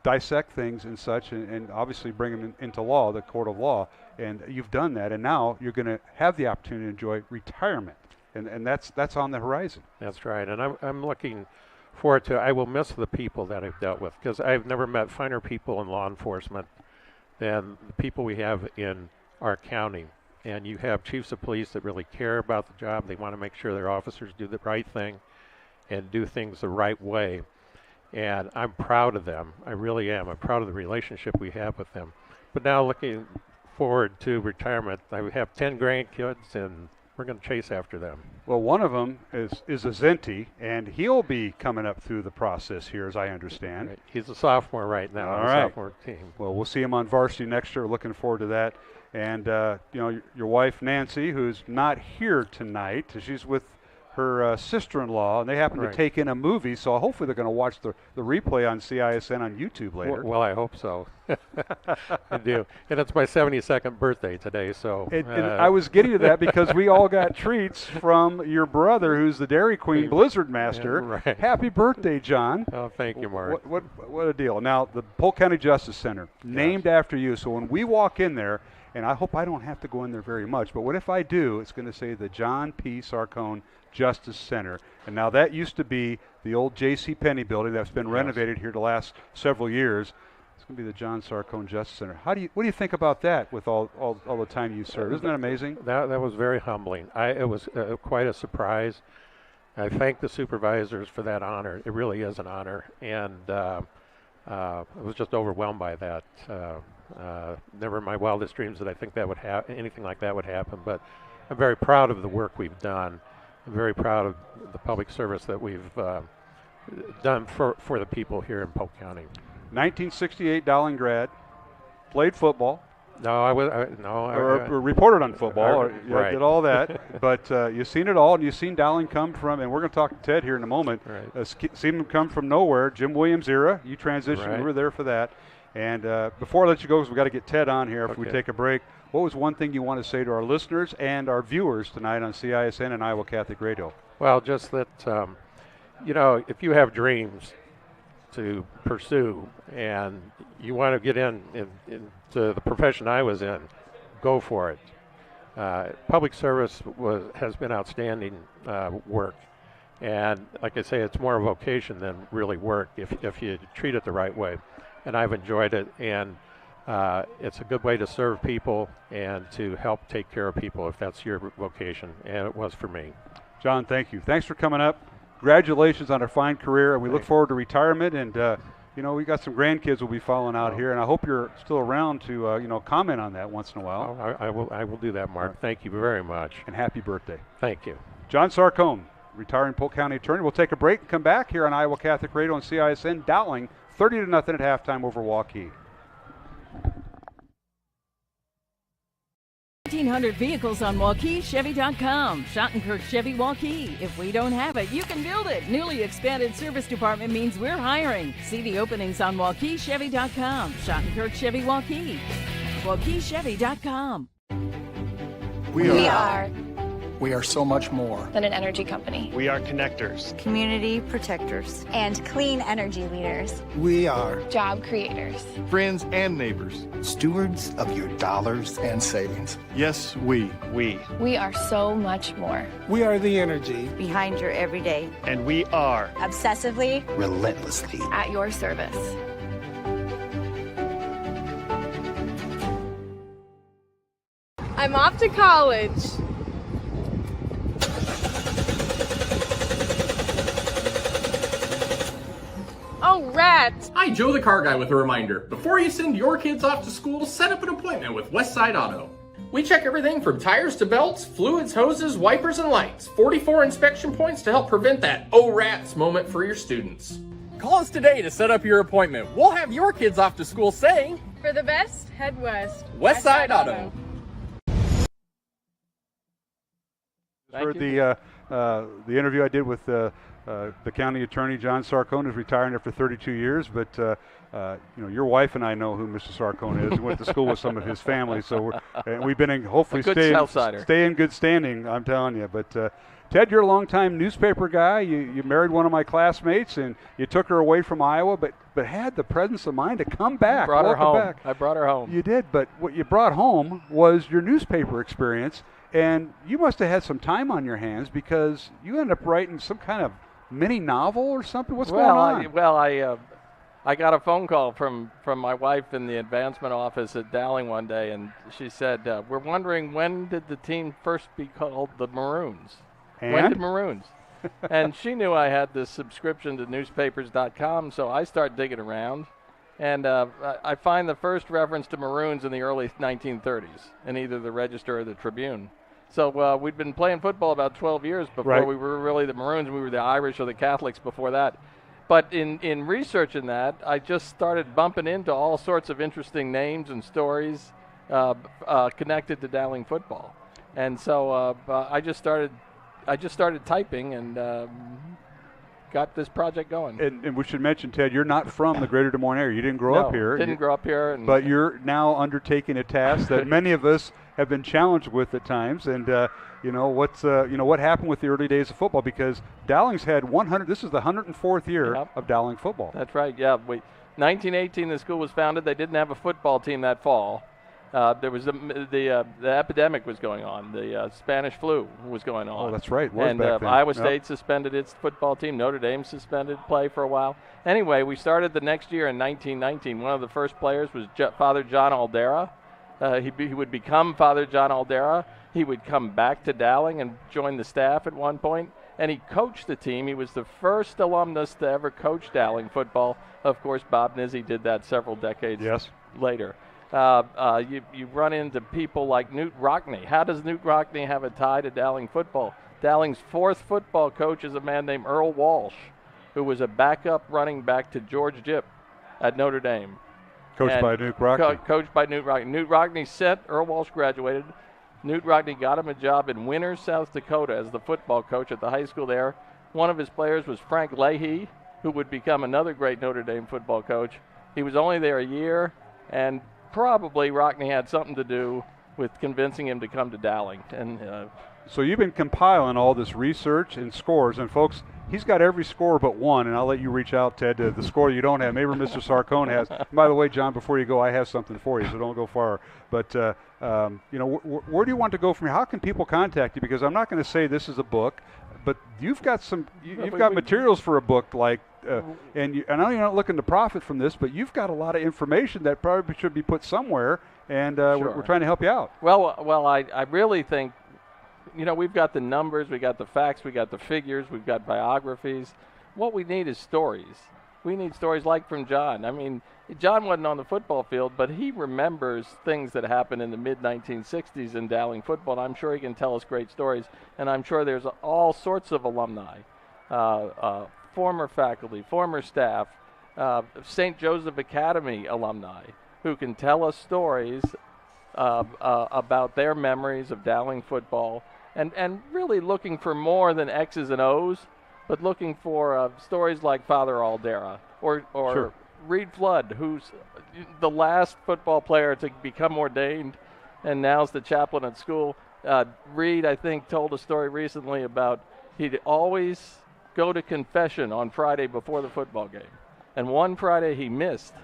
[SPEAKER 21] dissect things and such, and obviously bring them into law, the court of law. And you've done that, and now you're going to have the opportunity to enjoy retirement, and that's on the horizon.
[SPEAKER 3] That's right, and I'm looking forward to. I will miss the people that I've dealt with, because I've never met finer people in law enforcement than the people we have in our county. And you have chiefs of police that really care about the job. They want to make sure their officers do the right thing and do things the right way. And I'm proud of them. I really am. I'm proud of the relationship we have with them. But now looking forward to retirement, I have 10 grandkids, and we're going to chase after them.
[SPEAKER 21] Well, one of them is a Zenti, and he'll be coming up through the process here, as I understand.
[SPEAKER 3] Right. He's a sophomore right now on the sophomore team.
[SPEAKER 21] Well, we'll see him on varsity next year. Looking forward to that. And, your wife, Nancy, who's not here tonight, she's with her sister-in-law, and they happen to take in a movie, so hopefully they're going to watch the replay on CISN on YouTube later.
[SPEAKER 3] Well, I hope so. I do. And it's my 72nd birthday today, so.
[SPEAKER 21] And I was getting to that because we all got treats from your brother, who's the Dairy Queen Blizzard Master.
[SPEAKER 3] Yeah, right.
[SPEAKER 21] Happy birthday, John.
[SPEAKER 3] Oh, thank you, Mark.
[SPEAKER 21] What a deal. Now, the Polk County Justice Center, named after you, so when we walk in there, and I hope I don't have to go in there very much, but what if I do, it's going to say the John P. Sarcone Justice Center. And now that used to be the old J.C. Penney building that's been renovated here the last several years. It's going to be the John Sarcone Justice Center. What do you think about that with all the time you served? Isn't that amazing?
[SPEAKER 3] That was very humbling. It was quite a surprise. I thank the supervisors for that honor. It really is an honor. And I was just overwhelmed by that. Never in my wildest dreams did I think that would anything like that would happen. But I'm very proud of the work we've done. I'm very proud of the public service that we've done for the people here in Polk County.
[SPEAKER 21] 1968 Dowling grad, played football.
[SPEAKER 3] No, I
[SPEAKER 21] reported on football.
[SPEAKER 3] Right.
[SPEAKER 21] Did all that. But you've seen it all, and you've seen Dowling come from, and we're going to talk to Ted here in a moment.
[SPEAKER 3] Right.
[SPEAKER 21] Seen him come from nowhere. Jim Williams era. You transitioned.
[SPEAKER 3] Right.
[SPEAKER 21] We were there for that. And before I let you go, because we've got to get Ted on here if we take a break, what was one thing you want to say to our listeners and our viewers tonight on CISN and Iowa Catholic Radio?
[SPEAKER 3] Well, just that, if you have dreams to pursue and you want to get into the profession I was in, go for it. Public service has been outstanding work. And like I say, it's more a vocation than really work if you treat it the right way. And I've enjoyed it, and it's a good way to serve people and to help take care of people if that's your vocation, and it was for me.
[SPEAKER 21] John, thank you. Thanks for coming up. Congratulations on a fine career, and we look forward to retirement. And we got some grandkids will be following out here, and I hope you're still around to comment on that once in a while.
[SPEAKER 3] Oh, I will do that, Mark. Right. Thank you very much.
[SPEAKER 21] And happy birthday.
[SPEAKER 3] Thank you.
[SPEAKER 21] John Sarcone, retiring Polk County attorney. We'll take a break and come back here on Iowa Catholic Radio and CISN. Dowling 30-0 at halftime over Waukee.
[SPEAKER 4] 1,900 vehicles on WaukeeChevy.com. Schottenkirk Chevy Waukee. If we don't have it, you can build it. Newly expanded service department means we're hiring. See the openings on WaukeeChevy.com. Schottenkirk Chevy Waukee. WaukeeChevy.com.
[SPEAKER 13] We are so much more
[SPEAKER 14] than an energy company.
[SPEAKER 15] We are connectors,
[SPEAKER 17] community protectors, and clean energy leaders.
[SPEAKER 13] We are
[SPEAKER 14] job creators,
[SPEAKER 15] friends and neighbors,
[SPEAKER 13] stewards of your dollars and savings.
[SPEAKER 15] Yes, we
[SPEAKER 14] are so much more.
[SPEAKER 13] We are the energy
[SPEAKER 17] behind your everyday,
[SPEAKER 15] and we are
[SPEAKER 17] obsessively,
[SPEAKER 13] relentlessly
[SPEAKER 14] at your service.
[SPEAKER 7] I'm off to college. Oh, rats! rats!
[SPEAKER 8] Hi, Joe the Car Guy with a reminder. Before you send your kids off to school, set up an appointment with Westside Auto. We check everything from tires to belts, fluids, hoses, wipers, and lights. 44 inspection points to help prevent that "oh rats" moment for your students. Call us today to set up your appointment. We'll have your kids off to school saying,
[SPEAKER 7] For the best, head west.
[SPEAKER 8] Westside Auto.
[SPEAKER 21] Heard the interview I did with the county attorney, John Sarcone, is retiring after 32 years. But your wife and I know who Mr. Sarcone is. We went to school with some of his family, so we've been in, hopefully stay in good standing. I'm telling you. But Ted, you're a longtime newspaper guy. You married one of my classmates, and you took her away from Iowa, but had the presence of mind to come back.
[SPEAKER 6] Brought her home.
[SPEAKER 21] Back.
[SPEAKER 6] I brought her home.
[SPEAKER 21] You did, but what you brought home was your newspaper experience. And you must have had some time on your hands because you ended up writing some kind of mini novel or something. What's going on?
[SPEAKER 6] I got a phone call from my wife in the advancement office at Dowling one day, and she said, "We're wondering, when did the team first be called the Maroons?
[SPEAKER 21] And?
[SPEAKER 6] When did Maroons?" And she knew I had this subscription to newspapers.com, so I start digging around, and I find the first reference to Maroons in the early 1930s in either the Register or the Tribune. So we'd been playing football about 12 years before we were really the Maroons. We were the Irish or the Catholics before that. But in researching that, I just started bumping into all sorts of interesting names and stories connected to Dowling football. And so I just started typing and got this project going.
[SPEAKER 21] And we should mention, Ted, you're not from the greater Des Moines area. You didn't grow up here.
[SPEAKER 6] Didn't grow up here.
[SPEAKER 21] But you're now undertaking a task that many of us have been challenged with at times. And what happened with the early days of football? Because Dowling's had 100. This is the 104th year of Dowling football.
[SPEAKER 6] That's right. Yeah. 1918, the school was founded. They didn't have a football team that fall. There was the epidemic was going on. The Spanish flu was going on.
[SPEAKER 21] Oh, that's right.
[SPEAKER 6] And Iowa State suspended its football team. Notre Dame suspended play for a while. Anyway, we started the next year in 1919. One of the first players was Father John Aldera. He would become Father John Aldera. He would come back to Dowling and join the staff at one point, and he coached the team. He was the first alumnus to ever coach Dowling football. Of course, Bob Nizzi did that several decades later. You run into people like Newt Rockney. How does Newt Rockney have a tie to Dowling football? Dowling's fourth football coach is a man named Earl Walsh, who was a backup running back to George Jipp at Notre Dame.
[SPEAKER 21] Coached by Newt Rockney.
[SPEAKER 6] Coached by Newt Rockney. Newt Rockney sent, Earl Walsh graduated. Newt Rockney got him a job in Winters, South Dakota as the football coach at the high school there. One of his players was Frank Leahy, who would become another great Notre Dame football coach. He was only there a year, and probably Rockney had something to do with convincing him to come to Dowling. And
[SPEAKER 21] so you've been compiling all this research and scores, and folks, he's got every score but one, and I'll let you reach out, Ted, to the score you don't have. Maybe Mr. Sarcone has. And by the way, John, before you go, I have something for you, so don't go far. But where do you want to go from here? How can people contact you? Because I'm not going to say this is a book, but you've got materials for a book, like, and I know you're not looking to profit from this, but you've got a lot of information that probably should be put somewhere, and we're trying to help you out.
[SPEAKER 6] Well, I really think, we've got the numbers, we got the facts, we got the figures, we've got biographies. What we need is stories. We need stories like from John. I mean, John wasn't on the football field, but he remembers things that happened in the mid-1960s in Dowling football, and I'm sure he can tell us great stories. And I'm sure there's all sorts of alumni, former faculty, former staff, St. Joseph Academy alumni who can tell us stories about their memories of Dowling football, and really looking for more than X's and O's, but looking for stories like Father Aldera or Reed Flood, who's the last football player to become ordained and now's the chaplain at school. Reed, I think, told a story recently about he'd always go to confession on Friday before the football game. And one Friday he missed.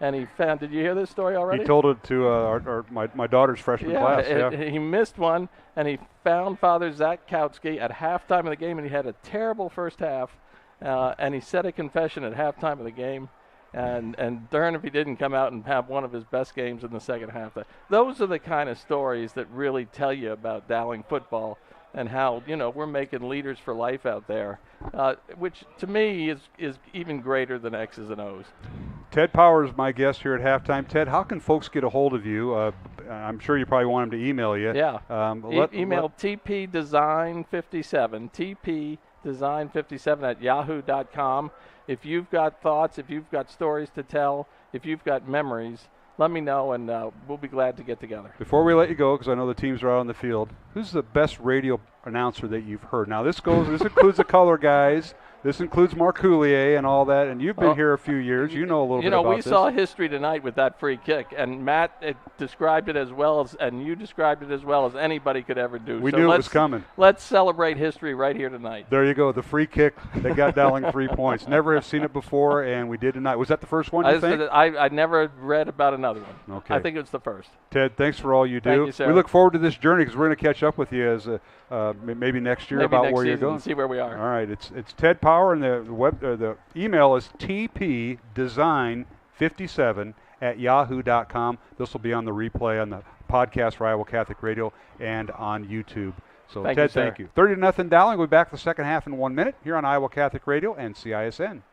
[SPEAKER 6] And he found, did you hear this story already?
[SPEAKER 21] He told it to my daughter's freshman class.
[SPEAKER 6] He missed one, and he found Father Zach Kautsky at halftime of the game, and he had a terrible first half. And he said a confession at halftime of the game. And darn if he didn't come out and have one of his best games in the second half. Those are the kind of stories that really tell you about Dowling football and how, we're making leaders for life out there, which to me is even greater than X's and O's.
[SPEAKER 21] Ted Power is my guest here at halftime. Ted, how can folks get a hold of you? I'm sure you probably want them to email you.
[SPEAKER 6] Yeah. Email tpdesign57, tpdesign57@yahoo.com. If you've got thoughts, if you've got stories to tell, if you've got memories, let me know, and we'll be glad to get together.
[SPEAKER 21] Before we let you go, because I know the teams are out on the field, who's the best radio announcer that you've heard? Now, this includes the color guys. This includes Mark Coulier and all that, and you've been here a few years. You know a little bit about this.
[SPEAKER 6] We saw history tonight with that free kick, and Matt described it as well as, and you described it as well as anybody could ever do.
[SPEAKER 21] We knew it was coming.
[SPEAKER 6] Let's celebrate history right here tonight.
[SPEAKER 21] There you go, the free kick that got Dowling 3 points. Never have seen it before, and we did tonight. Was that the first one, you think?
[SPEAKER 6] I never read about another one.
[SPEAKER 21] Okay.
[SPEAKER 6] I think it was the first.
[SPEAKER 21] Ted, thanks for all you do.
[SPEAKER 6] Thank you, sir.
[SPEAKER 21] We look forward to this journey because we're going to catch up with you as maybe next year about where you're going.
[SPEAKER 6] See where we are.
[SPEAKER 21] All right, it's Ted Power, and the email is tpdesign57@yahoo.com. This will be on the replay on the podcast for Iowa Catholic Radio and on YouTube. So, Ted, thank you. 30-0 Dowling. We'll be back the second half in 1 minute here on Iowa Catholic Radio and CISN.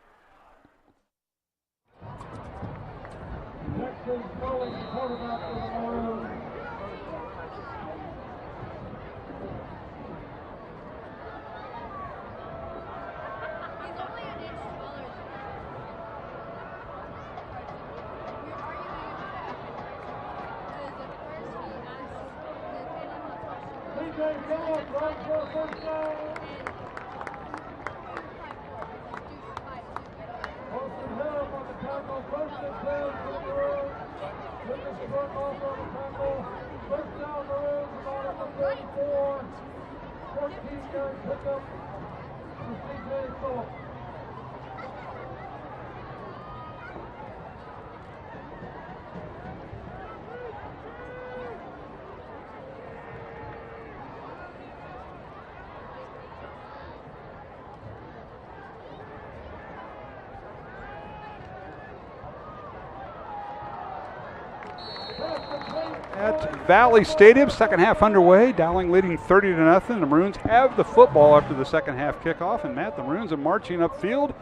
[SPEAKER 21] At Valley Stadium, second half underway. Dowling leading 30-0. The Maroons have the football after the second half kickoff. And Matt, the Maroons are marching upfield.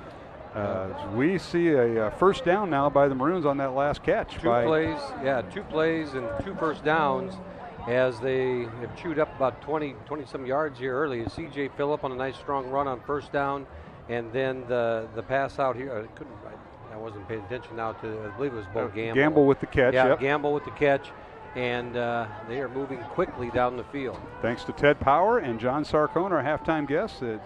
[SPEAKER 21] We see a first down now by the Maroons on that last catch.
[SPEAKER 23] Two plays and 2 first downs as they have chewed up about 20-some yards here early. C.J. Phillip on a nice strong run on first down, and then the pass out here. I wasn't paying attention now to, I believe it was Bo Gamble.
[SPEAKER 21] Gamble with the catch.
[SPEAKER 23] Yeah, Gamble with the catch. And they are moving quickly down the field.
[SPEAKER 21] Thanks to Ted Power and John Sarcone, our halftime guests. The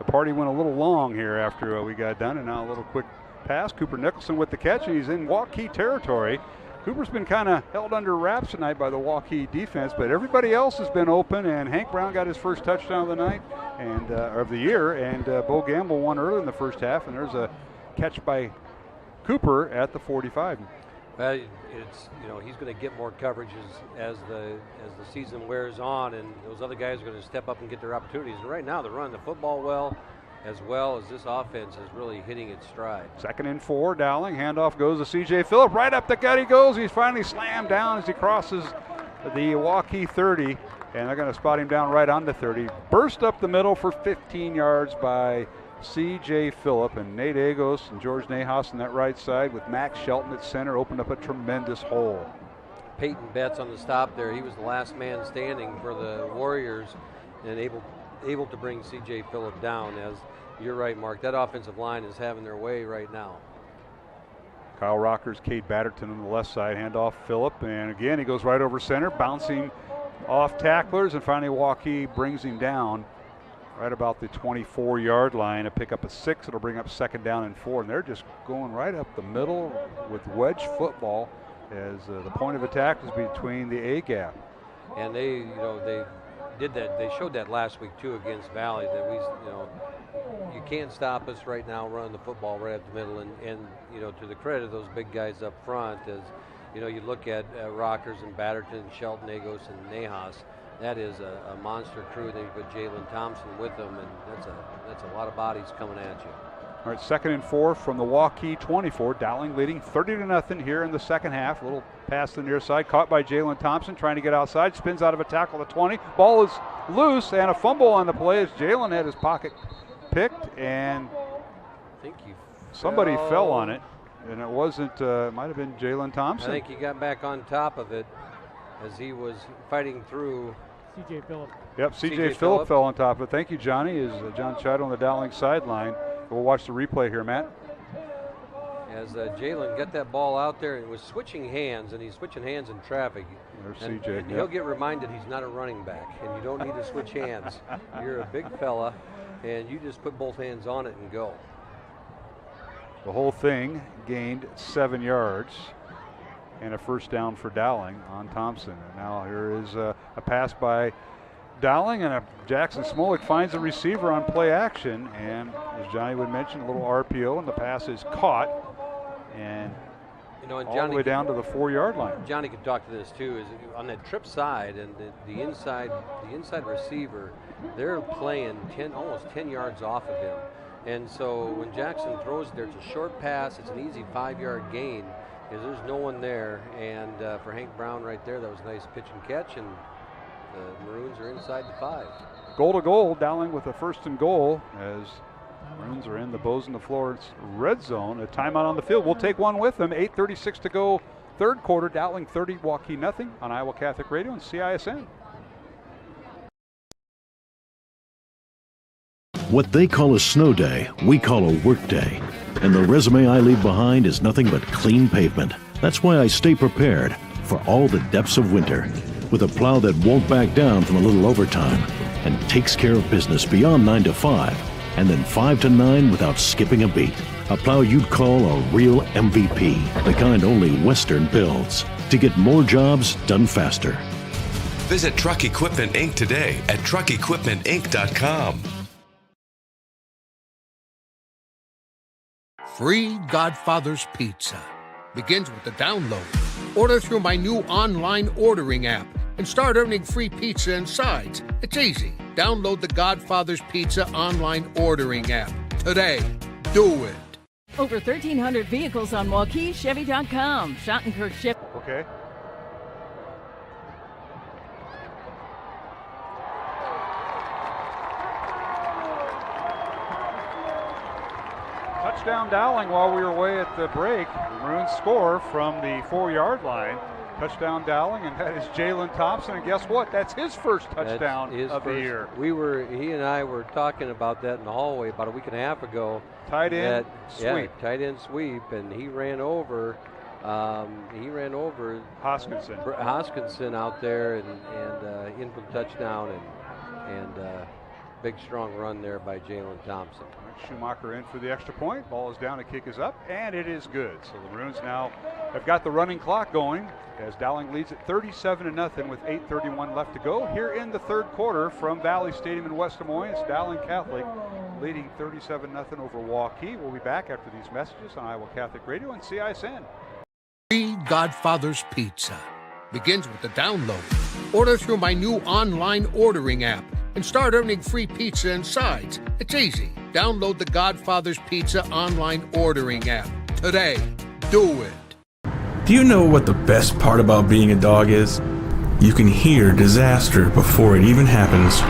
[SPEAKER 21] party went a little long here after we got done, and now a little quick pass. Cooper Nicholson with the catch, and he's in Waukee territory. Cooper's been kind of held under wraps tonight by the Waukee defense, but everybody else has been open, and Hank Brown got his first touchdown of the night and of the year, and Bo Gamble won early in the first half, and there's a catch by Cooper at the 45.
[SPEAKER 23] Well, it's he's going to get more coverage as the season wears on, and those other guys are going to step up and get their opportunities. And right now they're running the football well as this offense is really hitting its stride. 2nd and
[SPEAKER 21] 4, Dowling. Handoff goes to C.J. Phillip. Right up the gut he goes. He's finally slammed down as he crosses the Waukee 30, and they're going to spot him down right on the 30. Burst up the middle for 15 yards by C.J. Phillip, and Nate Agos and George Nahas on that right side with Max Shelton at center opened up a tremendous hole.
[SPEAKER 23] Peyton Betts on the stop there. He was the last man standing for the Warriors and able to bring C.J. Phillip down. As you're right, Mark, that offensive line is having their way right now.
[SPEAKER 21] Kyle Rockers, Cade Batterton on the left side, handoff Phillip, and again he goes right over center, bouncing off tacklers, and finally Waukee brings him down right about the 24-yard line. A pick up a 6. It'll bring up 2nd down and 4. And they're just going right up the middle with wedge football as the point of attack is between the A gap.
[SPEAKER 23] And they did that. They showed that last week too against Valley, that you can't stop us right now running the football right up the middle. And to the credit of those big guys up front, as you look at Rockers and Batterton, Shelton, Agos, and Nahas. That is a monster crew. They put Jalen Thompson with them, and that's a lot of bodies coming at you.
[SPEAKER 21] All right, 2nd and 4 from the Waukee 24. Dowling leading 30-0 here in the second half. A little pass to the near side, caught by Jalen Thompson, trying to get outside, spins out of a tackle at 20. Ball is loose, and a fumble on the play as Jalen had his pocket picked, and
[SPEAKER 23] I think
[SPEAKER 21] somebody fell on it, and it wasn't, it might have been Jalen Thompson.
[SPEAKER 23] I think he got back on top of it as he was fighting through.
[SPEAKER 2] C.J. Phillip.
[SPEAKER 21] Yep, C.J. Phillip fell on top of it. Thank you, Johnny, is John Chido on the Dowling sideline. We'll watch the replay here, Matt.
[SPEAKER 23] As Jalen got that ball out there and was switching hands, and he's switching hands in traffic.
[SPEAKER 21] There's
[SPEAKER 23] C.J.
[SPEAKER 21] Yep.
[SPEAKER 23] He'll get reminded he's not a running back, and you don't need to switch hands. You're a big fella, and you just put both hands on it and go.
[SPEAKER 21] The whole thing gained 7 yards and a first down for Dowling on Thompson. And now here is a pass by Dowling, and Jackson Smollett finds a receiver on play action, and as Johnny would mention, a little RPO, and the pass is caught and
[SPEAKER 23] and
[SPEAKER 21] all the way down to the 4-yard line.
[SPEAKER 23] Johnny could talk to this too. Is on that trip side and the inside receiver, they're playing almost 10 yards off of him, and so when Jackson throws there, it's a short pass. It's an easy 5-yard gain because there's no one there, and for Hank Brown right there, that was a nice pitch and catch, and the Maroons are inside the 5.
[SPEAKER 21] Goal to goal, Dowling with a 1st and goal as Maroons are in the Bows in the Florence red zone. A timeout on the field. We'll take one with them. 8:36 to go, third quarter. Dowling 30, Waukee nothing on Iowa Catholic Radio and CISN.
[SPEAKER 16] What they call a snow day, we call a work day. And the resume I leave behind is nothing but clean pavement. That's why I stay prepared for all the depths of winter with a plow that won't back down from a little overtime and takes care of business beyond 9 to 5 and then 5 to 9 without skipping a beat. A plow you'd call a real MVP, the kind only Western builds, to get more jobs done faster.
[SPEAKER 22] Visit Truck Equipment Inc. today at truckequipmentinc.com.
[SPEAKER 18] Free Godfather's Pizza begins with the download. Order through my new online ordering app and start earning free pizza and sides. It's easy. Download the Godfather's Pizza online ordering app today. Do it.
[SPEAKER 4] Over 1,300 vehicles on WaukeeChevy.com. Schottenkirk Chevy.
[SPEAKER 21] Okay. Touchdown Dowling while we were away at the break. The Maroons score from the 4-yard line. Touchdown Dowling, and that is Jalen Thompson. And guess what? That's his first touchdown of the year.
[SPEAKER 23] He and I were talking about that in the hallway about a week and a half ago.
[SPEAKER 21] Tight end sweep.
[SPEAKER 23] Yeah, tight end sweep, and he ran over Hoskinson out there and in for the touchdown and big strong run there by Jalen Thompson.
[SPEAKER 21] Schumacher in for the extra point. Ball is down, the kick is up, and it is good. So the Maroons now have got the running clock going as Dowling leads at 37-0 with 8:31 left to go. Here in the third quarter from Valley Stadium in West Des Moines, it's Dowling Catholic leading 37-0 over Waukee. We'll be back after these messages on Iowa Catholic Radio and CISN.
[SPEAKER 18] Free Godfather's Pizza begins with the download. Order through my new online ordering app and start earning free pizza and sides. It's easy. Download the Godfather's Pizza online ordering app today. Do it.
[SPEAKER 19] Do you know what the best part about being a dog is? You can hear disaster before it even happens.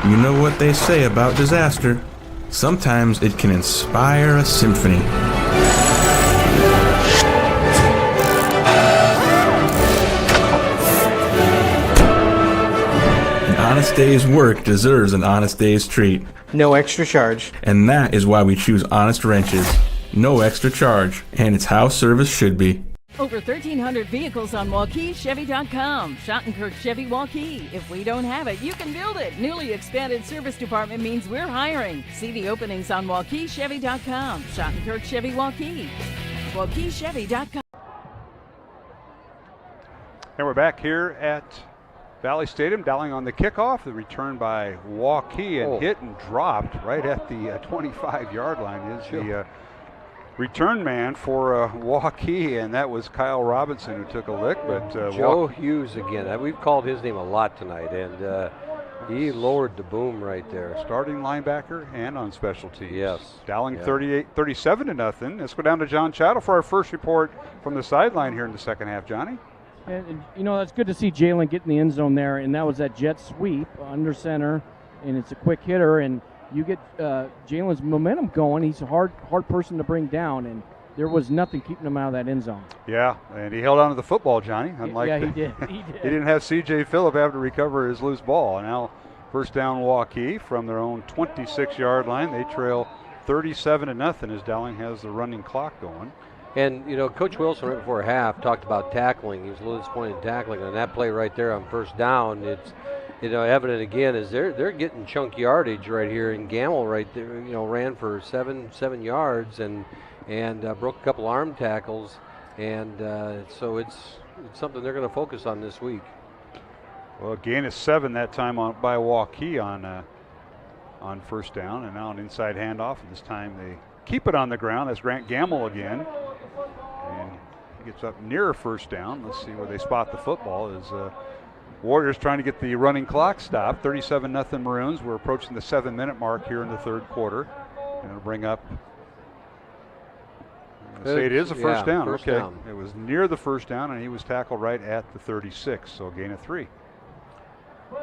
[SPEAKER 19] You know what they say about disaster? Sometimes it can inspire a symphony. An honest day's work deserves an honest day's treat.
[SPEAKER 24] No extra charge.
[SPEAKER 19] And that is why we choose Honest Wrenches. No extra charge, and it's how service should be.
[SPEAKER 4] Over 1,300 vehicles on WaukeeChevy.com. Schottenkirk Chevy Waukee. If we don't have it, you can build it. Newly expanded service department means we're hiring. See the openings on WaukeeChevy.com. Schottenkirk Chevy Waukee. WaukeeChevy.com.
[SPEAKER 21] And we're back here at Valley Stadium. Dowling on the kickoff. The return by Waukee and hit and dropped right at the 25-yard line is the return man for Waukee, and that was Kyle Robinson who took a lick. But
[SPEAKER 23] Joe Hughes again. We've called his name a lot tonight, and he lowered the boom right there.
[SPEAKER 21] Starting linebacker and on special teams.
[SPEAKER 23] Yes.
[SPEAKER 21] Dowling 37-0. Let's go down to John Chido for our first report from the sideline here in the second half. Johnny?
[SPEAKER 2] And you know, that's good to see Jalen get in the end zone there, and that was that jet sweep under center, and it's a quick hitter, and you get Jalen's momentum going. He's a hard person to bring down, and there was nothing keeping him out of that end zone.
[SPEAKER 21] Yeah, and he held on to the football, Johnny. Unlike
[SPEAKER 2] he did. He did.
[SPEAKER 21] He didn't have C.J. Phillip have to recover his loose ball. And now first down Waukee from their own 26-yard line. They trail 37-0 as Dowling has the running clock going.
[SPEAKER 23] And, you know, Coach Wilson right before half talked about tackling. He was a little disappointed in tackling. On that play right there on first down, it's, you know, evident again is they're getting chunk yardage right here. And Gamble right there, you know, ran for seven yards and broke a couple arm tackles. And so it's something they're going to focus on this week.
[SPEAKER 21] Well, gain of 7 that time by Waukee on first down. And now an inside handoff. And this time they keep it on the ground. That's Grant Gamble again. And he gets up near first down. Let's see where they spot the football. Is Warriors trying to get the running clock stopped. 37-0 Maroons. We're approaching the 7-minute mark here in the third quarter. And it'll bring up. Say it is a first down.
[SPEAKER 23] First
[SPEAKER 21] okay.
[SPEAKER 23] down.
[SPEAKER 21] It was near the first down, and he was tackled right at the 36. So gain of 3.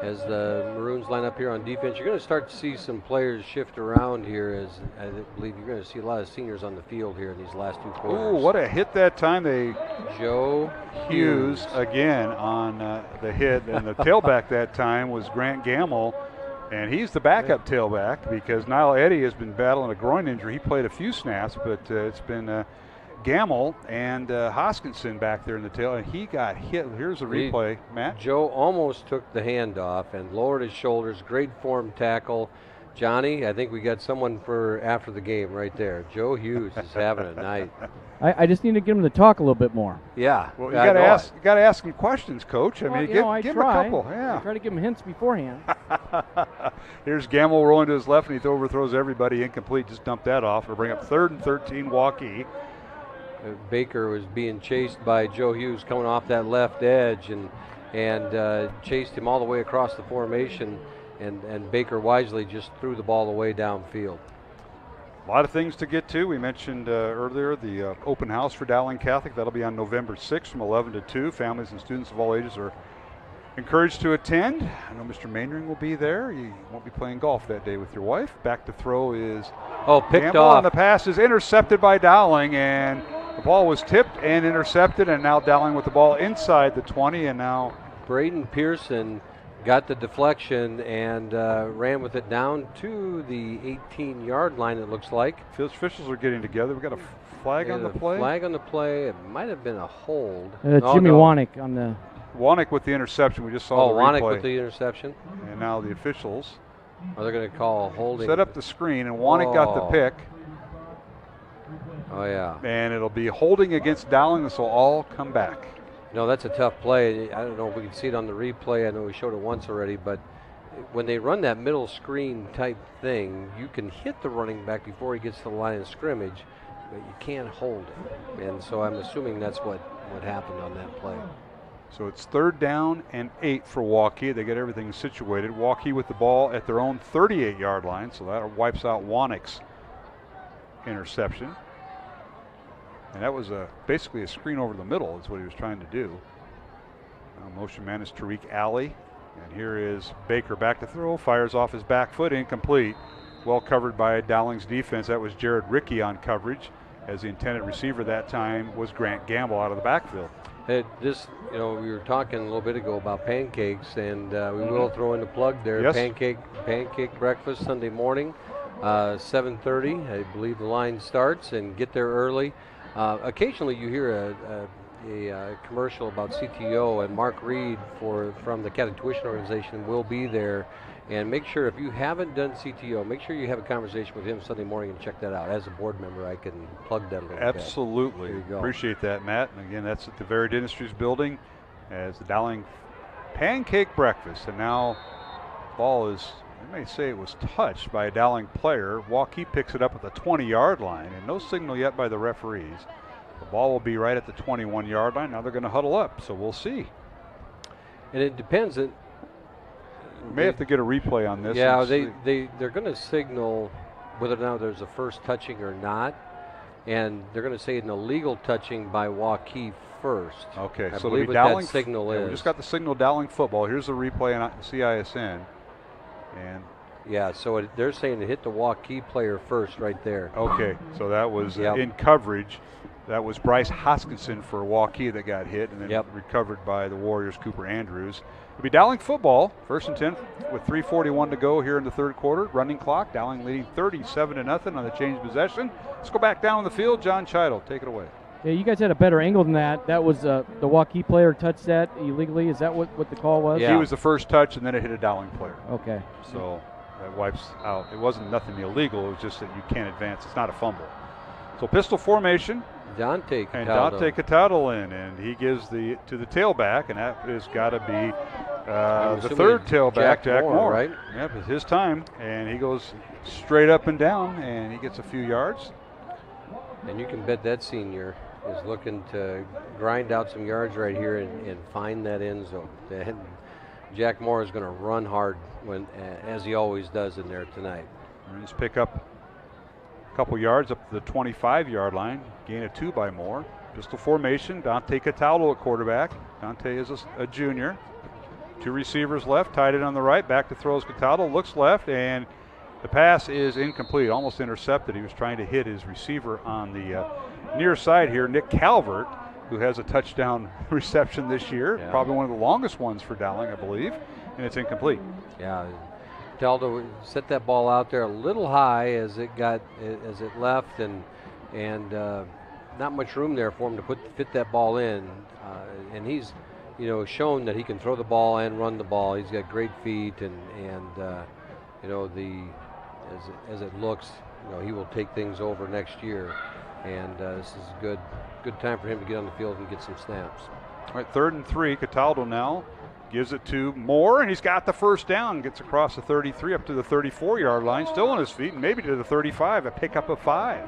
[SPEAKER 23] As the Maroons line up here on defense, you're going to start to see some players shift around here. As I believe you're going to see a lot of seniors on the field here in these last two quarters.
[SPEAKER 21] Oh, what a hit that time!
[SPEAKER 23] Joe
[SPEAKER 21] Hughes again on the hit, and the tailback that time was Grant Gamble, and he's the backup tailback because Niall Eddy has been battling a groin injury. He played a few snaps, but it's been Gamble and Hoskinson back there in the tail, and he got hit. Here's a replay, Matt.
[SPEAKER 23] Joe almost took the handoff and lowered his shoulders. Great form tackle. Johnny, I think we got someone for after the game right there. Joe Hughes is having a night.
[SPEAKER 2] I just need to get him to talk a little bit more.
[SPEAKER 23] Yeah.
[SPEAKER 21] Well, you got to ask him questions, Coach. I mean, give him a couple.
[SPEAKER 2] I try to give him hints beforehand.
[SPEAKER 21] Here's Gamble rolling to his left, and he overthrows everybody. Incomplete. Just dumped that off. It'll bring up 3rd and 13, Waukee.
[SPEAKER 23] Baker was being chased by Joe Hughes coming off that left edge and chased him all the way across the formation, and Baker wisely just threw the ball away downfield.
[SPEAKER 21] A lot of things to get to. We mentioned earlier the open house for Dowling Catholic. That'll be on November 6th from 11 to 2. Families and students of all ages are encouraged to attend. I know Mr. Mainring will be there. You won't be playing golf that day with your wife. Back to throw is
[SPEAKER 23] picked
[SPEAKER 21] Gamble,
[SPEAKER 23] off.
[SPEAKER 21] and the pass is intercepted by Dowling, and the ball was tipped and intercepted, and now Dowling with the ball inside the 20, and now
[SPEAKER 23] Braden Pearson got the deflection and ran with it down to the 18-yard line, it looks like.
[SPEAKER 21] Field officials are getting together. We got a flag on the play.
[SPEAKER 23] Flag on the play. It might have been a hold.
[SPEAKER 2] Jimmy Wanek on the.
[SPEAKER 21] Wanek with the interception. We just saw the replay.
[SPEAKER 23] Wanek with the interception.
[SPEAKER 21] And now the officials.
[SPEAKER 23] Are they going to call holding?
[SPEAKER 21] Set up the screen, and Wanek got the pick.
[SPEAKER 23] Oh, yeah.
[SPEAKER 21] And it'll be holding against Dowling. This will all come back.
[SPEAKER 23] No, that's a tough play. I don't know if we can see it on the replay. I know we showed it once already, but when they run that middle screen type thing, you can hit the running back before he gets to the line of scrimmage, but you can't hold it. And so I'm assuming that's what happened on that play.
[SPEAKER 21] So it's 3rd down and 8 for Waukee. They get everything situated. Waukee with the ball at their own 38-yard line, so that wipes out Wanek's interception. And that was basically a screen over the middle is what he was trying to do. Motion man is Tariq Alley. And here is Baker back to throw. Fires off his back foot. Incomplete. Well covered by Dowling's defense. That was Jared Rickey on coverage. As the intended receiver that time was Grant Gamble out of the backfield.
[SPEAKER 23] We were talking a little bit ago about pancakes, and we will throw in the plug there.
[SPEAKER 21] Yes.
[SPEAKER 23] Pancake breakfast Sunday morning, 7:30. I believe the line starts, and get there early. Occasionally you hear a commercial about CTO, and Mark Reed from the Catholic Tuition Organization will be there. And make sure, if you haven't done CTO, make sure you have a conversation with him Sunday morning and check that out. As a board member, I can plug that a little bit.
[SPEAKER 21] Absolutely.
[SPEAKER 23] There you go.
[SPEAKER 21] Appreciate that, Matt. And again, that's at the Varied Industries building as the Dowling pancake breakfast. And now ball is, I may say it was touched by a Dowling player. Waukee picks it up at the 20-yard line, and no signal yet by the referees. The ball will be right at the 21-yard line. Now they're going to huddle up, so we'll see.
[SPEAKER 23] And it depends.
[SPEAKER 21] We may have to get a replay on this.
[SPEAKER 23] Yeah, they're going to signal whether or not there's a first touching or not. and they're going to say an illegal touching by Waukee first.
[SPEAKER 21] Okay,
[SPEAKER 23] I
[SPEAKER 21] so
[SPEAKER 23] believe
[SPEAKER 21] the
[SPEAKER 23] what
[SPEAKER 21] Dowling
[SPEAKER 23] that signal is.
[SPEAKER 21] We just got the signal Dowling football. Here's the replay on CISN. And
[SPEAKER 23] yeah, so they're saying it hit the Waukee player first right there.
[SPEAKER 21] Okay, so that was in coverage. That was Bryce Hoskinson for Waukee that got hit, and then recovered by the Warriors' Cooper Andrews. It'll be Dowling football, 1st and 10 with 3:41 to go here in the third quarter. Running clock, Dowling leading 37-0 on the change of possession. Let's go back down the field. John Chiddle, take it away.
[SPEAKER 2] Yeah, you guys had a better angle than that. That was the Waukee player touched that illegally. Is that what the call was?
[SPEAKER 21] Yeah. He was the first touch, and then it hit a Dowling player.
[SPEAKER 2] Okay.
[SPEAKER 21] So that wipes out. It wasn't nothing illegal. It was just that you can't advance. It's not a fumble. So pistol formation.
[SPEAKER 23] Dante Cataldo.
[SPEAKER 21] And Dante Cataldo in, and he gives to the tailback, and that has got to be the third tailback, Jack Moore.
[SPEAKER 23] Right?
[SPEAKER 21] Yep, it's his time, and he goes straight up and down, and he gets a few yards.
[SPEAKER 23] And you can bet that senior is looking to grind out some yards right here and find that end zone. And Jack Moore is going to run hard as he always does in there tonight.
[SPEAKER 21] Marines pick up a couple yards up to the 25-yard line. Gain of 2 by Moore. Pistol formation. Dante Cataldo at quarterback. Dante is a junior. 2 receivers left. Tight end on the right. Back to throws Cataldo. Looks left, and the pass is incomplete. Almost intercepted. He was trying to hit his receiver on the near side here, Nick Calvert, who has a touchdown reception this year.
[SPEAKER 23] Yeah.
[SPEAKER 21] Probably one of the longest ones for Dowling, I believe. And it's incomplete.
[SPEAKER 23] Yeah. Cataldo set that ball out there a little high as it left, and not much room there for him to fit that ball in. And he's, shown that he can throw the ball and run the ball. He's got great feet, and as it looks, he will take things over next year. And this is a good time for him to get on the field and get some snaps.
[SPEAKER 21] All right, 3rd and 3. Cataldo now gives it to Moore, and he's got the first down. Gets across the 33 up to the 34-yard line, still on his feet, and maybe to the 35, a pickup of 5.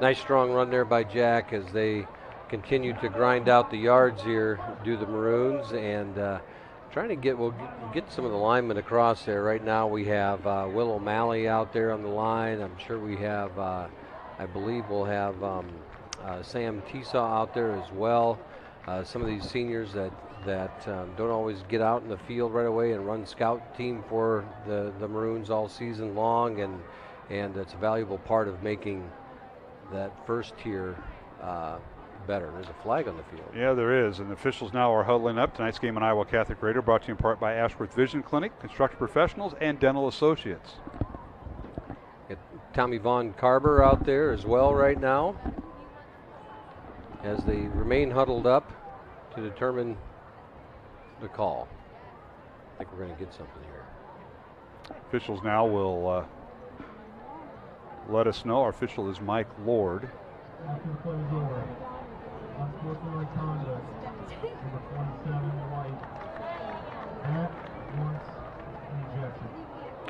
[SPEAKER 23] Nice strong run there by Jack as they continue to grind out the yards here, do the Maroons, and trying to get some of the linemen across there. Right now we have Will O'Malley out there on the line. I'm sure we have, I believe we'll have Sam Tesaw out there as well. Some of these seniors that don't always get out in the field right away and run scout team for the Maroons all season long, and it's a valuable part of making that first tier better. There's a flag on the field.
[SPEAKER 21] Yeah, there is, and the officials now are huddling up. Tonight's game on Iowa Catholic Radio brought to you in part by Ashworth Vision Clinic, Construction Professionals, and Dental Associates.
[SPEAKER 23] Got Tommy Von Carver out there as well right now as they remain huddled up to determine the call. I think we're going to get something here.
[SPEAKER 21] Officials now will let us know. Our official is Mike Lord.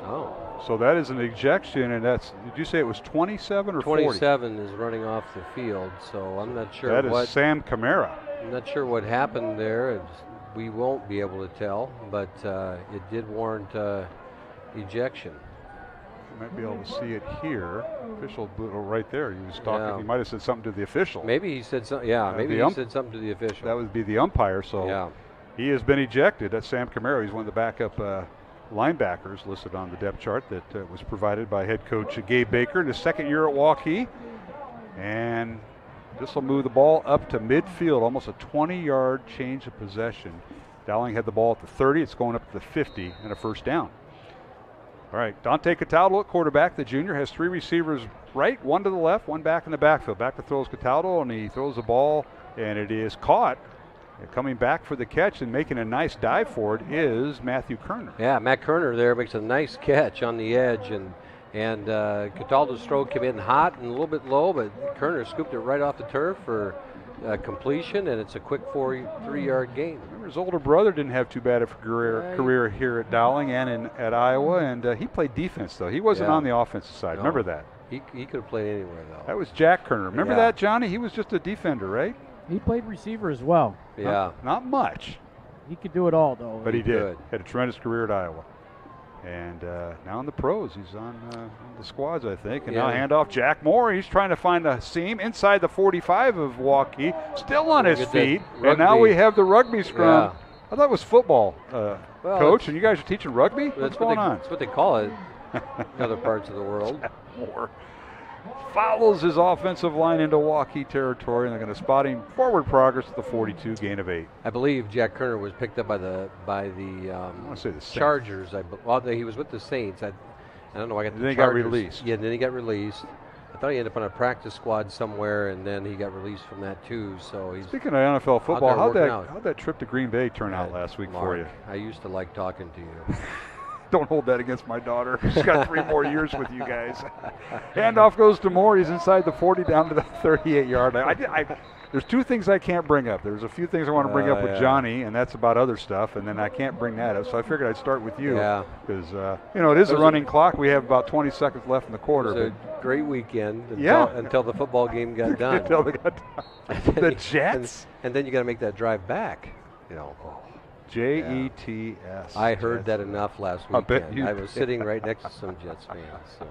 [SPEAKER 23] Oh.
[SPEAKER 21] So that is an ejection, and did you say it was 27 or 40?
[SPEAKER 23] 27 is running off the field, so I'm not sure
[SPEAKER 21] That is Sam Camara.
[SPEAKER 23] I'm not sure what happened there. We won't be able to tell, but it did warrant ejection.
[SPEAKER 21] You might be able to see it here. Official right there. He was talking.
[SPEAKER 23] Yeah.
[SPEAKER 21] He might have said something to the official.
[SPEAKER 23] Maybe he said something. Yeah, maybe he said something to the official.
[SPEAKER 21] That would be the umpire. So
[SPEAKER 23] yeah.
[SPEAKER 21] He has been ejected. That's Sam Camara. He's one of the backup linebackers listed on the depth chart that was provided by head coach Gabe Baker in his second year at Waukee. And this will move the ball up to midfield, almost a 20-yard change of possession. Dowling had the ball at the 30. It's going up to the 50 and a first down. All right, Dante Cataldo at quarterback. The junior has 3 receivers right, 1 to the left, 1 back in the backfield. Back to throws Cataldo, and he throws the ball, and it is caught. And coming back for the catch and making a nice dive for it is Matthew Kerner.
[SPEAKER 23] Yeah, Matt Kerner there makes a nice catch on the edge, and Cataldo's throw came in hot and a little bit low, but Kerner scooped it right off the turf for completion, and it's a quick 3-yard gain.
[SPEAKER 21] Remember, his older brother didn't have too bad of a career here at Dowling and at Iowa, and he played defense, though. He wasn't on the offensive side.
[SPEAKER 23] No.
[SPEAKER 21] Remember that?
[SPEAKER 23] He could have played anywhere, though.
[SPEAKER 21] That was Jack Kerner. Remember that, Johnny? He was just a defender, right?
[SPEAKER 2] He played receiver as well.
[SPEAKER 23] Yeah.
[SPEAKER 21] Not much.
[SPEAKER 2] He could do it all, though.
[SPEAKER 21] But he did. Had a tremendous career at Iowa. And now in the pros, he's on the squads, I think. And now handoff, Jack Moore. He's trying to find a seam inside the 45 of Waukee, still on his feet. And now we have the rugby scrum.
[SPEAKER 23] Yeah.
[SPEAKER 21] I thought it was football,
[SPEAKER 23] well,
[SPEAKER 21] Coach, and you guys are teaching rugby? What's going on?
[SPEAKER 23] That's what they call it in other parts of the world.
[SPEAKER 21] Jack Moore follows his offensive line into Waukee territory, and they're going to spot him forward progress to the 42, gain of 8.
[SPEAKER 23] I believe Jack Kerner was picked up by the
[SPEAKER 21] I want to say the
[SPEAKER 23] Chargers. Well, he was with the Saints. I don't know. I got the
[SPEAKER 21] then
[SPEAKER 23] Chargers.
[SPEAKER 21] He got released.
[SPEAKER 23] Yeah, then he got released. I thought he ended up on a practice squad somewhere, and then he got released from that too. So he's
[SPEAKER 21] Speaking of NFL football,
[SPEAKER 23] how'd
[SPEAKER 21] how'd that trip to Green Bay turn out last week for you?
[SPEAKER 23] I used to like talking to you.
[SPEAKER 21] Don't hold that against my daughter. She's got 3 more years with you guys. Handoff goes to Moore. He's inside the 40 down to the 38-yard line. There's 2 things I can't bring up. There's a few things I want to bring up with Johnny, and that's about other stuff, and then I can't bring that up. So I figured I'd start with you because, it is a running clock. We have about 20 seconds left in the quarter.
[SPEAKER 23] It was a great weekend until the football game got done.
[SPEAKER 21] Until they got done. The Jets.
[SPEAKER 23] And then you got to make that drive back,
[SPEAKER 21] Jets.
[SPEAKER 23] I heard that enough last weekend.
[SPEAKER 21] I bet you
[SPEAKER 23] I was sitting right next to some Jets fans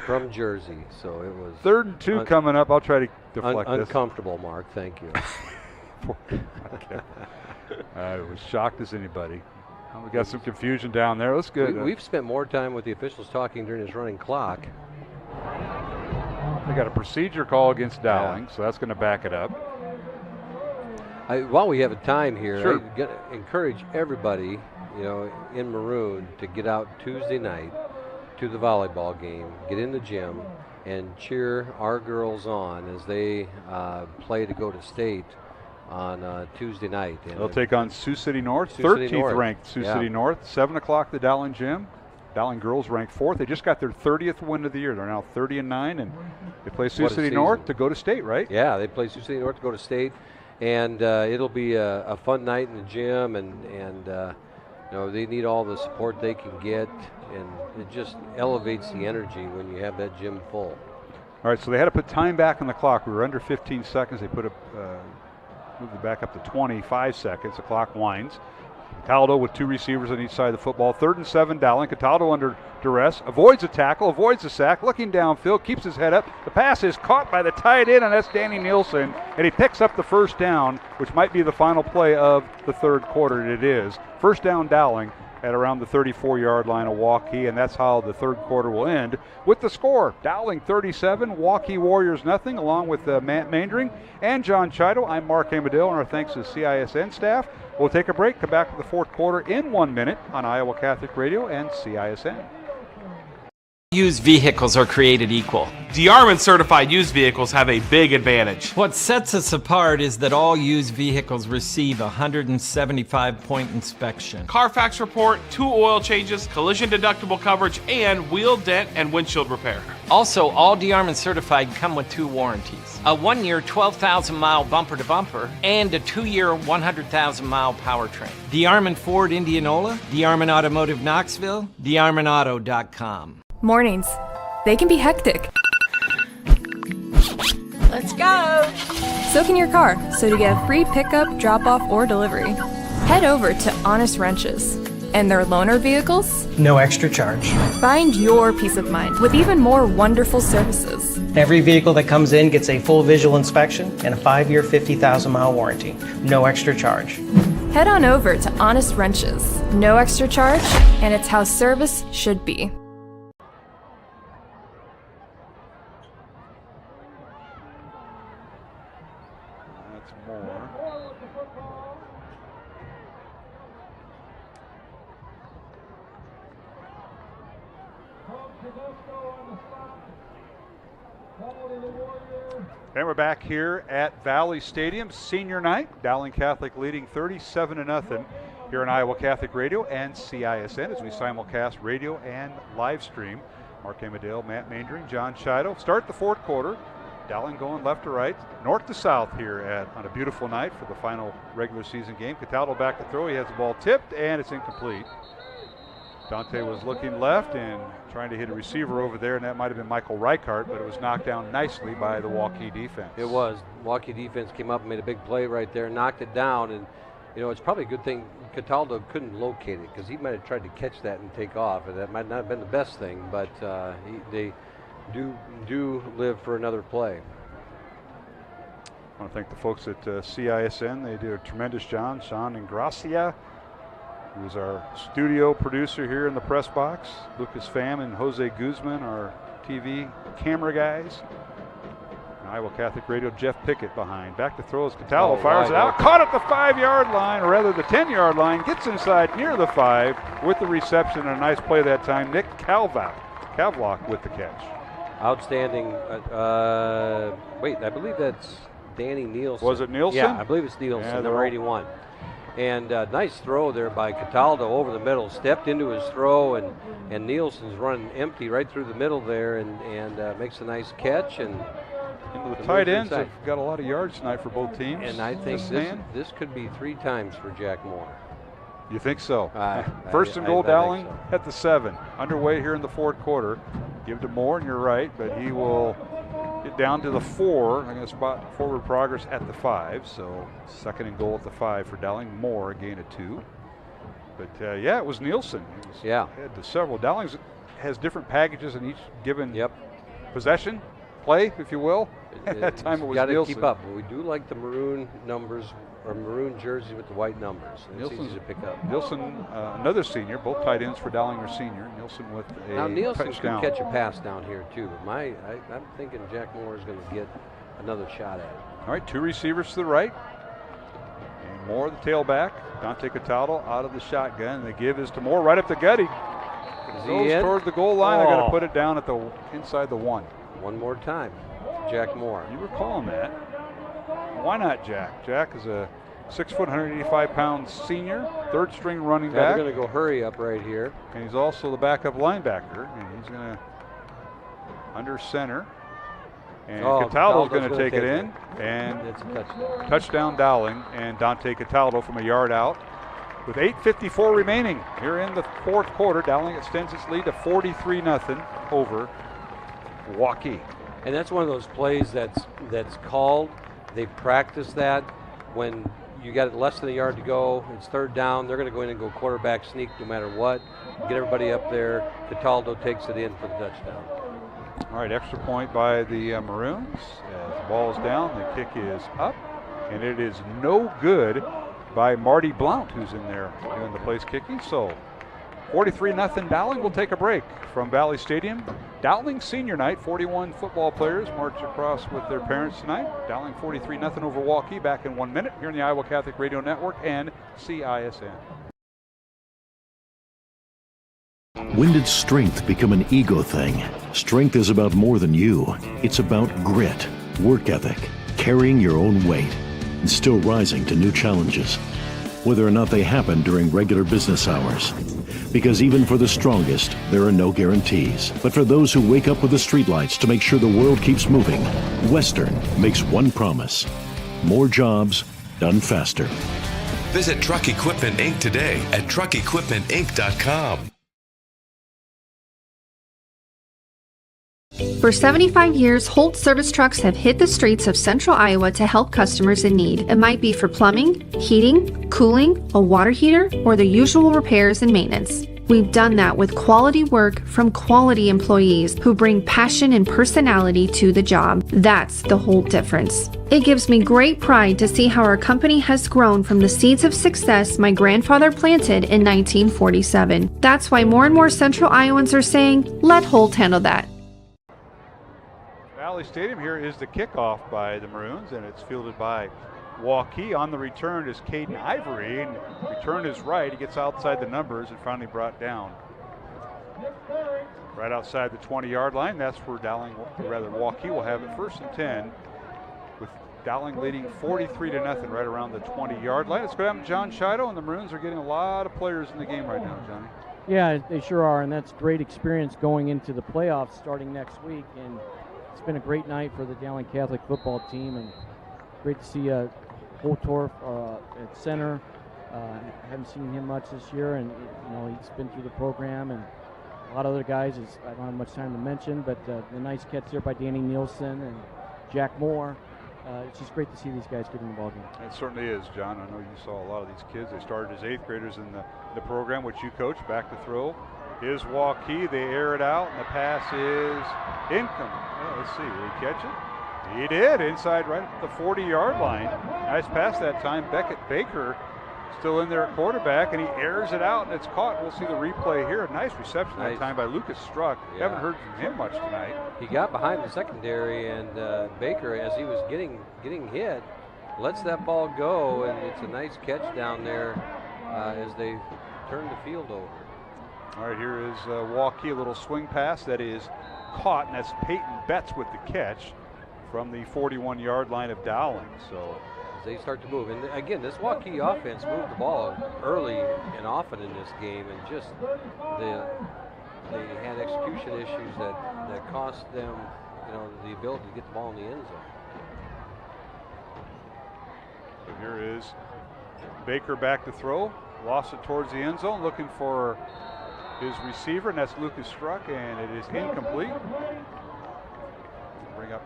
[SPEAKER 23] from Jersey, so it was
[SPEAKER 21] 3rd and 2 coming up. I'll try to deflect this.
[SPEAKER 23] Uncomfortable, Mark. Thank you.
[SPEAKER 21] I was shocked as anybody. We got some confusion down there. That's good.
[SPEAKER 23] We've spent more time with the officials talking during this running clock.
[SPEAKER 21] They got a procedure call against Dowling, so that's going to back it up.
[SPEAKER 23] While we have a time here,
[SPEAKER 21] Sure.
[SPEAKER 23] I encourage everybody, in maroon to get out Tuesday night to the volleyball game, get in the gym, and cheer our girls on as they play to go to state on Tuesday night. And
[SPEAKER 21] they'll take on Sioux City North,
[SPEAKER 23] Sioux City
[SPEAKER 21] 13th
[SPEAKER 23] North.
[SPEAKER 21] ranked Sioux City North, 7 o'clock the Dowling gym. Dowling girls ranked 4th. They just got their 30th win of the year. They're now 30-9, and they play Sioux City North to go to state, right?
[SPEAKER 23] Yeah, they play Sioux City North to go to state. And it'll be a fun night in the gym, and they need all the support they can get, and it just elevates the energy when you have that gym full.
[SPEAKER 21] All right, so they had to put time back on the clock. We were under 15 seconds. They moved it back up to 25 seconds. The clock winds. Cataldo with 2 receivers on each side of the football. 3rd and 7, Dowling. Cataldo under duress, avoids a tackle, avoids a sack, looking downfield, keeps his head up. The pass is caught by the tight end, and that's Danny Nielsen, and he picks up the first down, which might be the final play of the 3rd quarter, and it is. First down, Dowling at around the 34-yard line of Waukee, and that's how the 3rd quarter will end with the score. Dowling 37, Waukee Warriors nothing, along with Matt Maindring and John Chido. I'm Mark Amadale, and our thanks to the CISN staff. We'll take a break, come back to the 4th quarter in 1 minute on Iowa Catholic Radio and CISN.
[SPEAKER 9] Used vehicles are created equal.
[SPEAKER 10] DeArmond certified used vehicles have a big advantage.
[SPEAKER 9] What sets us apart is that all used vehicles receive a 175-point inspection.
[SPEAKER 10] Carfax report, 2 oil changes, collision deductible coverage, and wheel dent and windshield repair.
[SPEAKER 9] Also, all DeArmond certified come with 2 warranties. A 1-year 12,000-mile bumper-to-bumper and a 2-year 100,000-mile powertrain. DeArmond Ford Indianola, DeArmond Automotive Knoxville, DeArmondAuto.com.
[SPEAKER 1] Mornings. They can be hectic.
[SPEAKER 4] Let's go!
[SPEAKER 1] So can your car, so to get a free pickup, drop-off, or delivery, head over to Honest Wrenches. And their loaner vehicles?
[SPEAKER 5] No extra charge.
[SPEAKER 1] Find your peace of mind with even more wonderful services.
[SPEAKER 5] Every vehicle that comes in gets a full visual inspection and a 5-year, 50,000-mile warranty. No extra charge.
[SPEAKER 1] Head on over to Honest Wrenches. No extra charge, and it's how service should be.
[SPEAKER 21] And we're back here at Valley Stadium, senior night. Dowling Catholic leading 37-0 here on Iowa Catholic Radio and CISN as we simulcast radio and live stream. Mark Amadale, Matt Maindring, John Chido. Start the 4th quarter. Dowling going left to right, north to south here on a beautiful night for the final regular season game. Cataldo back to throw. He has the ball tipped, and it's incomplete. Dante was looking left and trying to hit a receiver over there, and that might have been Michael Reichart, but it was knocked down nicely by the Waukee defense.
[SPEAKER 23] It was. Waukee defense came up and made a big play right there, knocked it down, and it's probably a good thing Cataldo couldn't locate it, because he might have tried to catch that and take off, and that might not have been the best thing, but they do live for another play.
[SPEAKER 21] I want to thank the folks at CISN. They did a tremendous job. Sean Ingracia, who's our studio producer here in the press box. Lucas Pham and Jose Guzman, our TV camera guys. And Iowa Catholic Radio, Jeff Pickett behind. Back to throw as Cataldo fires it out. Caught at the 5-yard line, or rather the 10-yard line. Gets inside near the 5 with the reception, and a nice play that time. Nick Kavlock with the catch.
[SPEAKER 23] Outstanding. Wait, I believe that's Danny Nielsen.
[SPEAKER 21] Was it Nielsen?
[SPEAKER 23] Yeah, I believe it's Nielsen, number 81. And nice throw there by Cataldo over the middle. Stepped into his throw, and Nielsen's running empty right through the middle there, and makes a nice catch. And
[SPEAKER 21] the tight ends have got a lot of yards tonight for both teams.
[SPEAKER 23] And I think this could be 3 times for Jack Moore.
[SPEAKER 21] You think so? First and goal, Dowling at the 7. Underway here in the 4th quarter. Give to Moore, and you're right, but he will get down to the 4. I'm going to spot forward progress at the 5. So 2nd and goal at the 5 for Dowling. Moore, a gain of 2. But yeah, it was Nielsen. Had to several. Dowling has different packages in each given possession, play, if you will. At that time it was
[SPEAKER 23] Nielsen. Got to
[SPEAKER 21] Nielsen.
[SPEAKER 23] keep up. We do like the maroon numbers, or maroon jersey with the white numbers. It's easy to pick up.
[SPEAKER 21] Nielsen, another senior. Both tight ends for Dowling are senior. Nielsen with a
[SPEAKER 23] Now Nielsen
[SPEAKER 21] touchdown.
[SPEAKER 23] could catch a pass down here too, but I'm thinking Jack Moore is going to get another shot at it.
[SPEAKER 21] All right, 2 receivers to the right. And Moore, the tailback. Dante Cataldo out of the shotgun. And the give is to Moore right up the gut. He goes toward the goal line. They're going to put it down at the inside the 1.
[SPEAKER 23] One more time, Jack Moore.
[SPEAKER 21] You were calling that. Why not Jack? Jack is a 6 foot, 185-pound senior, 3rd string running back.
[SPEAKER 23] They're going to go hurry up right here.
[SPEAKER 21] And he's also the backup linebacker. And he's going to under center. And Cataldo's going to take it in. And
[SPEAKER 23] it's a touchdown.
[SPEAKER 21] Touchdown Dowling. And Dante Cataldo from a yard out. With 8:54 remaining here in the 4th quarter, Dowling extends its lead to 43-0 over Waukee.
[SPEAKER 23] And that's one of those plays that's called. They practice that when you got less than a yard to go. It's 3rd down. They're going to go in and go quarterback sneak no matter what. Get everybody up there. Cataldo takes it in for the touchdown.
[SPEAKER 21] All right, extra point by the Maroons. As the ball is down, the kick is up, and it is no good by Marty Blount, who's in there doing the place kicking. So 43-0 Dowling. We'll take a break from Valley Stadium. Dowling senior night. 41 football players march across with their parents tonight. Dowling 43-0 over Waukee. Back in 1 minute here in the Iowa Catholic Radio Network and CISN.
[SPEAKER 16] When did strength become an ego thing? Strength is about more than you. It's about grit, work ethic, carrying your own weight, and still rising to new challenges, whether or not they happen during regular business hours. Because even for the strongest, there are no guarantees. But for those who wake up with the streetlights to make sure the world keeps moving, Western makes one promise: more jobs done faster.
[SPEAKER 22] Visit Truck Equipment Inc. today at truckequipmentinc.com.
[SPEAKER 11] For 75 years, Holt Service Trucks have hit the streets of central Iowa to help customers in need. It might be for plumbing, heating, cooling, a water heater, or the usual repairs and maintenance. We've done that with quality work from quality employees who bring passion and personality to the job. That's the Holt difference. It gives me great pride to see how our company has grown from the seeds of success my grandfather planted in 1947. That's why more and more central Iowans are saying, let Holt handle that.
[SPEAKER 21] Valley Stadium. Here is the kickoff by the Maroons, and it's fielded by Waukee. On the return is Caden Ivory, and return is right. He gets outside the numbers and finally brought down right outside the 20-yard line. That's where Waukee will have it 1st and 10, with Dowling leading 43-0 right around the 20-yard line. Let's go down to John Shido, and the Maroons are getting a lot of players in the game right now, Johnny.
[SPEAKER 2] Yeah, they sure are, and that's great experience going into the playoffs starting next week. And it's been a great night for the Dowling Catholic football team, and great to see Holtorf at center. I haven't seen him much this year, and he's been through the program, and a lot of other guys. I don't have much time to mention, but the nice catch there by Danny Nielsen and Jack Moore. it's just great to see these guys getting the ball game.
[SPEAKER 21] It certainly is, John. I know you saw a lot of these kids. They started as 8th graders in the program, which you coach. Back to throw. Here's Waukee. They air it out, and the pass is incomplete. Well, let's see. Did he catch it? He did. Inside right at the 40-yard line. Nice pass that time. Baker still in there at quarterback, and he airs it out, and it's caught. We'll see the replay here. Nice reception that time by Lucas Struck.
[SPEAKER 23] Yeah.
[SPEAKER 21] Haven't heard from him much tonight.
[SPEAKER 23] He got behind the secondary, and Baker, as he was getting hit, lets that ball go, and it's a nice catch down there as they turn the field over.
[SPEAKER 21] All right, here is Waukee, a little swing pass that is caught, and that's Peyton Betts with the catch from the 41-yard line of Dowling. So
[SPEAKER 23] they start to move. And again, this Waukee offense moved the ball early and often in this game, and just they had execution issues that cost them, the ability to get the ball in the end zone.
[SPEAKER 21] So here is Baker back to throw, lost it towards the end zone, looking for his receiver, and that's Lucas Struck, and it is incomplete. Bring up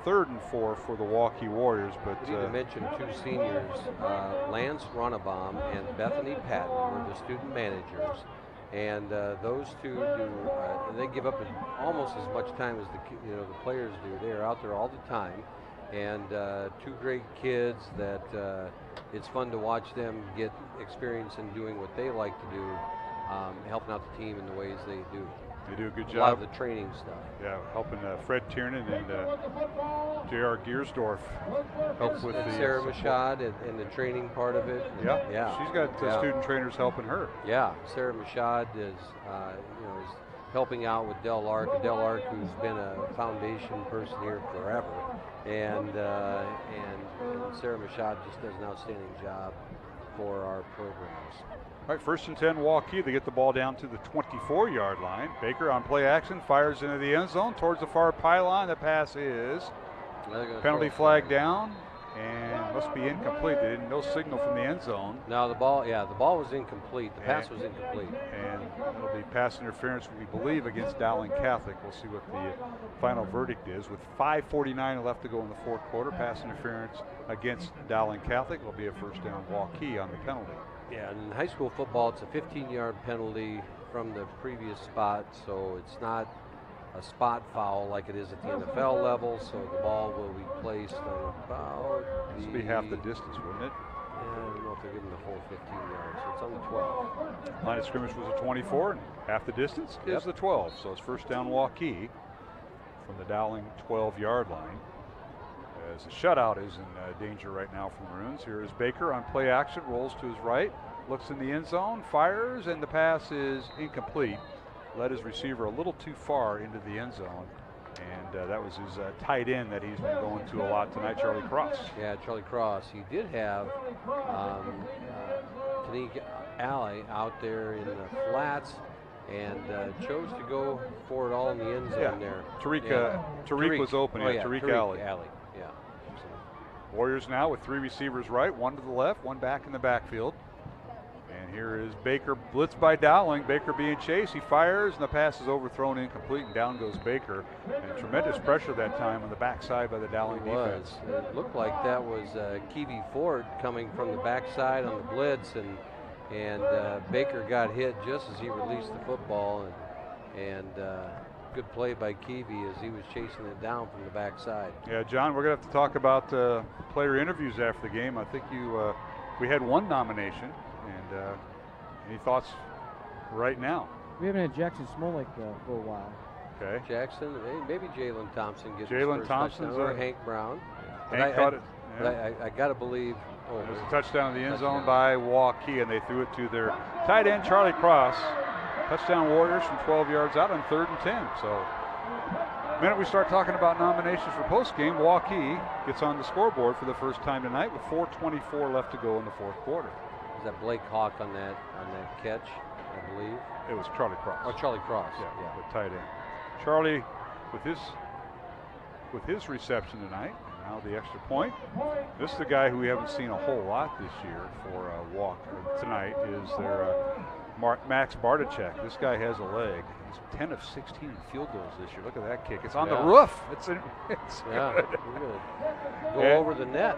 [SPEAKER 21] 3rd and 4 for the Waukee Warriors, but
[SPEAKER 23] I need to mention 2 seniors, Lance Runabaum and Bethany Patton were the student managers, and those two they give up almost as much time as the players do. They are out there all the time, and 2 great kids that it's fun to watch them get experience in doing what they like to do, helping out the team in the ways they do.
[SPEAKER 21] They do a good job.
[SPEAKER 23] A lot of the training stuff.
[SPEAKER 21] Yeah, helping Fred Tiernan and J.R. Giersdorf help with the
[SPEAKER 23] Sarah Mashad and the training part of it.
[SPEAKER 21] Yeah. She's got student trainers helping her.
[SPEAKER 23] Yeah, Sarah Mashad is helping out with Del Ark. Del Ark, who's been a foundation person here forever, and Sarah Mashad just does an outstanding job for our programs.
[SPEAKER 21] All right, 1st and 10 Waukee. They get the ball down to the 24-yard line. Baker on play action, fires into the end zone towards the far pylon. The pass is penalty flag down, and must be incomplete. They didn't, no signal from the end zone.
[SPEAKER 23] No, the ball was incomplete. The pass was incomplete.
[SPEAKER 21] And it'll be pass interference, we believe, against Dowling Catholic. We'll see what the final verdict is. With 5:49 left to go in the 4th quarter, pass interference against Dowling Catholic will be a first down Waukee on the penalty.
[SPEAKER 23] Yeah, in high school football, it's a 15-yard penalty from the previous spot, so it's not a spot foul like it is at the NFL level, so the ball will be placed on about
[SPEAKER 21] This would be half the distance, wouldn't it?
[SPEAKER 23] Yeah, I don't know if they're giving the full 15 yards, so it's on the 12.
[SPEAKER 21] Line of scrimmage was a 24, and half the distance is the 12, so it's first down Waukee from the Dowling 12-yard line. As the shutout is in danger right now from the Maroons. Here is Baker on play action, rolls to his right, looks in the end zone, fires, and the pass is incomplete. Led his receiver a little too far into the end zone, and that was his tight end that he's been going to a lot tonight, Charlie Cross.
[SPEAKER 23] Yeah, Charlie Cross. He did have Tanique Alley out there in the flats, and chose to go for it all in the end zone there.
[SPEAKER 21] Tariq was open. Tariq Alley.
[SPEAKER 23] Yeah.
[SPEAKER 21] Warriors now with 3 receivers right, 1 to the left, 1 back in the backfield. And here is Baker, blitzed by Dowling. Baker being chased. He fires, and the pass is overthrown, incomplete, and down goes Baker. And tremendous pressure that time on the backside by the Dowling defense.
[SPEAKER 23] It looked like that was Keevy Ford coming from the backside on the blitz, and Baker got hit just as he released the football, and good play by Keevy as he was chasing it down from the backside.
[SPEAKER 21] Yeah, John, we're going to have to talk about player interviews after the game. I think we had 1 nomination, and any thoughts right now?
[SPEAKER 2] We haven't had Jackson Smollett for a while.
[SPEAKER 21] Okay.
[SPEAKER 23] Jackson, maybe Jalen Thompson gets
[SPEAKER 21] Jalen
[SPEAKER 23] his first
[SPEAKER 21] Thompson's
[SPEAKER 23] touchdown, or Hank Brown.
[SPEAKER 21] Hank caught it.
[SPEAKER 23] But I got to believe.
[SPEAKER 21] It was a touchdown in the end zone by Waukee, and they threw it to their tight end, Charlie Cross. Touchdown Warriors from 12 yards out on 3rd and 10. So the minute we start talking about nominations for postgame, Waukee gets on the scoreboard for the first time tonight with 4:24 left to go in the 4th quarter.
[SPEAKER 23] Is that Blake Hawk on that catch, I believe?
[SPEAKER 21] It was Charlie Cross.
[SPEAKER 23] Oh, Charlie Cross.
[SPEAKER 21] Yeah, the tight end. Charlie with his reception tonight. Now the extra point. This is the guy who we haven't seen a whole lot this year for tonight is their Max Bartachek. This guy has a leg. He's 10 of 16 in field goals this year. Look at that kick. It's on the roof. It's good.
[SPEAKER 23] Go over the net.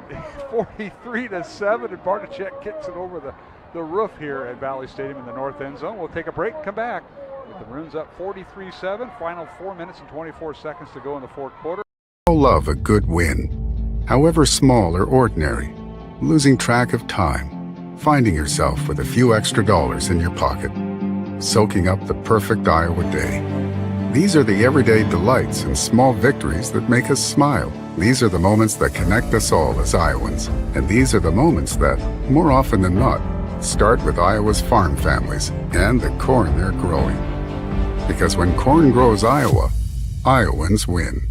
[SPEAKER 21] 43-7, and Bartachek kicks it over the roof here at Valley Stadium in the north end zone. We'll take a break and come back with the Maroons up 43-7. Final 4 minutes and 24 seconds to go in the fourth quarter.
[SPEAKER 3] All love a good win, however small or ordinary. Losing track of time, finding yourself with a few extra dollars in your pocket, soaking up the perfect Iowa day. These are the everyday delights and small victories that make us smile. These are the moments that connect us all as Iowans. And these are the moments that, more often than not, start with Iowa's farm families and the corn they're growing. Because when corn grows Iowa, Iowans win.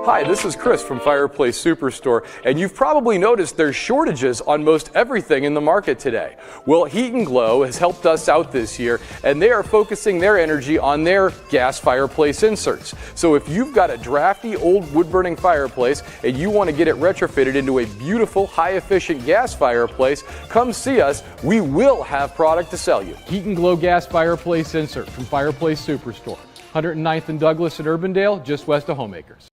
[SPEAKER 12] Hi, this is Chris from Fireplace Superstore, and you've probably noticed there's shortages on most everything in the market today. Well, Heat and Glow has helped us out this year, and they are focusing their energy on their gas fireplace inserts. So if you've got a drafty old wood-burning fireplace and you want to get it retrofitted into a beautiful, high-efficient gas fireplace, come see us. We will have product to sell you.
[SPEAKER 20] Heat and Glow gas fireplace insert from Fireplace Superstore, 109th and Douglas at Urbandale, just west of Homeacres.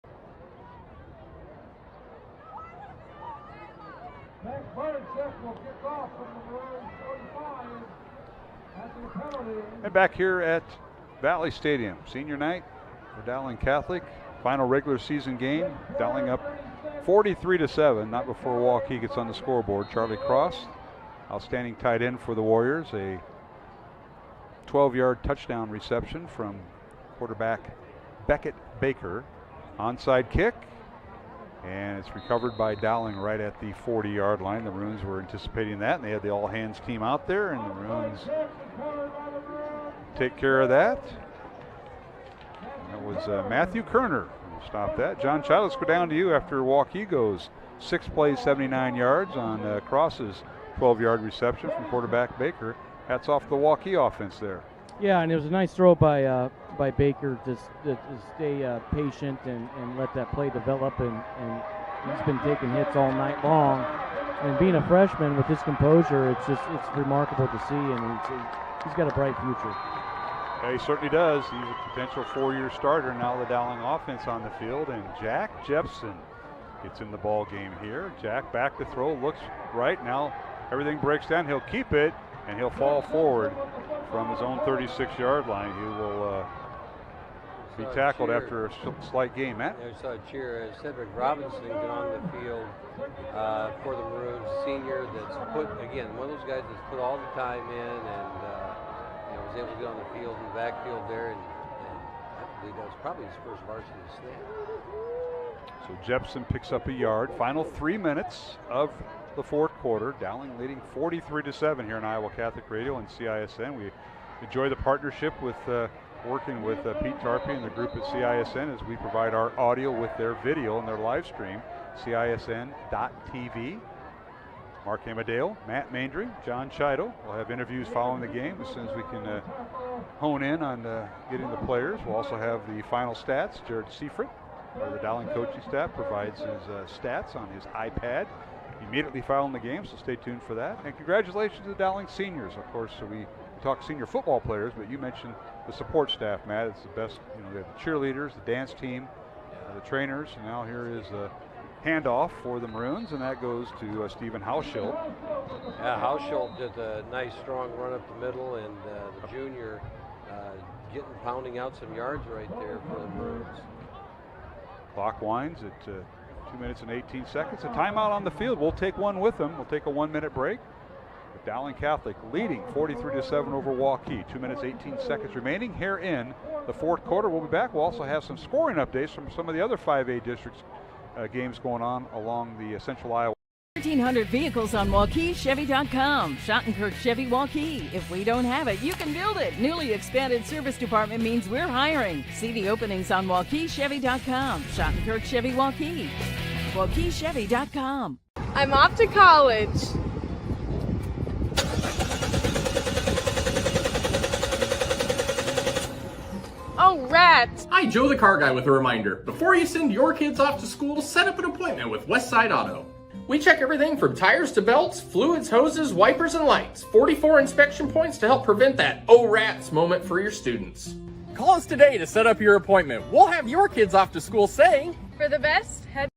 [SPEAKER 21] And back here at Valley Stadium, senior night for Dowling Catholic. Final regular season game. Dowling up 43-7, not before Waukee gets on the scoreboard. Charlie Cross, outstanding tight end for the Warriors. A 12-yard touchdown reception from quarterback Beckett Baker. Onside kick. And it's recovered by Dowling right at the 40-yard line. The Maroons were anticipating that, and they had the all-hands team out there, and the Maroons take care of that. That was Matthew Kerner who stopped that. John Child, let's go down to you after Waukee goes 6 plays, 79 yards on Cross's 12-yard reception from quarterback Baker. Hats off the Waukee offense there.
[SPEAKER 2] Yeah, and it was a nice throw by Baker to stay patient and let that play develop, and he's been taking hits all night long. And being a freshman with his composure, it's remarkable to see, and he's got a bright future.
[SPEAKER 21] Yeah, he certainly does. He's a potential 4-year starter. Now the Dowling offense on the field, and Jack Jepson gets in the ball game here. Jack back to throw, looks right. Now everything breaks down. He'll keep it, and he'll fall forward from his own 36-yard line. He will be tackled after a slight gain. Matt?
[SPEAKER 23] I saw a cheer. Cedric Robinson get on the field for the Maroons, senior that's put, again, one of those guys that's put all the time in and was able to get on the field in the backfield there, and I believe that was probably his first varsity snap.
[SPEAKER 21] So Jepson picks up a yard. Final 3 minutes of the fourth quarter. Dowling leading 43-7 here on Iowa Catholic Radio and CISN. We enjoy the partnership with working with Pete Tarpey and the group at CISN as we provide our audio with their video and their live stream, CISN.tv. Mark Amadale, Matt Maindry, John Chido. We'll have interviews following the game as soon as we can hone in on getting the players. We'll also have the final stats. Jared Seifert, the Dowling coaching staff, provides his stats on his iPad immediately following the game, so stay tuned for that. And congratulations to the Dowling seniors. Of course, so we talk senior football players, but you mentioned the support staff, Matt. It's the best. They have the cheerleaders, the dance team, the trainers, and now here is a handoff for the Maroons, and that goes to Stephen Hauschild.
[SPEAKER 23] Yeah, Hauschild did a nice, strong run up the middle, and the junior pounding out some yards right there for the Maroons.
[SPEAKER 21] Clock winds at 2 minutes and 18 seconds. A timeout on the field. We'll take one with them. We'll take a 1-minute break. With Dowling Catholic leading 43-7 over Waukee. 2 minutes, 18 seconds remaining here in the fourth quarter. We'll be back. We'll also have some scoring updates from some of the other 5A districts games going on along the Central Iowa.
[SPEAKER 4] 1,300 vehicles on WaukeeChevy.com. Schottenkirk Chevy Waukee. If we don't have it, you can build it. Newly expanded service department means we're hiring. See the openings on WaukeeChevy.com. Schottenkirk Chevy Waukee. WaukeeChevy.com.
[SPEAKER 7] I'm off to college. Oh, rats!
[SPEAKER 8] Hi, Joe the Car Guy with a reminder. Before you send your kids off to school, set up an appointment with Westside Auto. We check everything from tires to belts, fluids, hoses, wipers, and lights. 44 inspection points to help prevent that "oh rats" moment for your students.
[SPEAKER 13] Call us today to set up your appointment. We'll have your kids off to school saying,
[SPEAKER 7] For the best, head.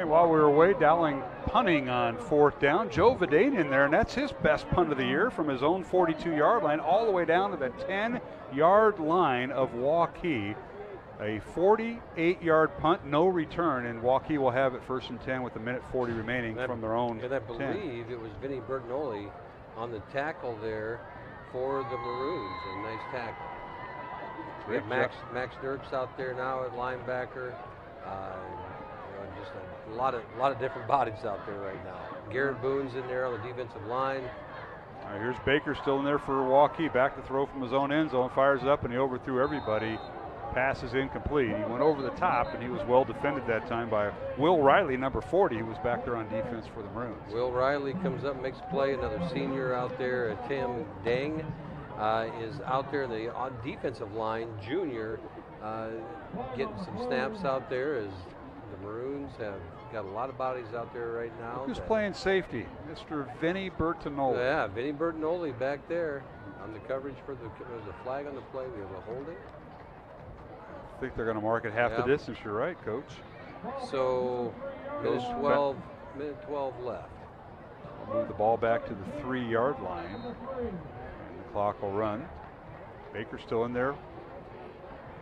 [SPEAKER 21] While we were away, Dowling punting on 4th down. Joe Vidane in there, and that's his best punt of the year from his own 42-yard line all the way down to the 10-yard line of Waukee. A 48-yard punt, no return, and Waukee will have it 1st and 10 with a minute 40 remaining from their own 10.
[SPEAKER 23] And I believe it was Vinny Bertinoli on the tackle there for the Maroons. A nice tackle. We have Max Dirks out there now at linebacker. Just a lot of different bodies out there right now. Garrett Boone's in there on the defensive line.
[SPEAKER 21] All right, here's Baker still in there for Waukee. Back to throw from his own end zone. Fires it up, and he overthrew everybody. Pass is incomplete. He went over the top, and he was well defended that time by Will Riley, number 40, who was back there on defense for the Maroons.
[SPEAKER 23] Will Riley comes up, makes a play. Another senior out there, Tim Deng, is out there in the defensive line. Junior getting some snaps out there as the Maroons have got a lot of bodies out there right now.
[SPEAKER 21] Who's playing safety? Mr. Vinny Bertinoli.
[SPEAKER 23] Yeah, Vinny Bertinoli back there on the coverage for the flag on the play. We have a holding.
[SPEAKER 21] I think they're going to mark it half the distance. You're right, Coach.
[SPEAKER 23] So minute 12 left.
[SPEAKER 21] We'll move the ball back to the 3-yard line, and the clock will run. Baker's still in there.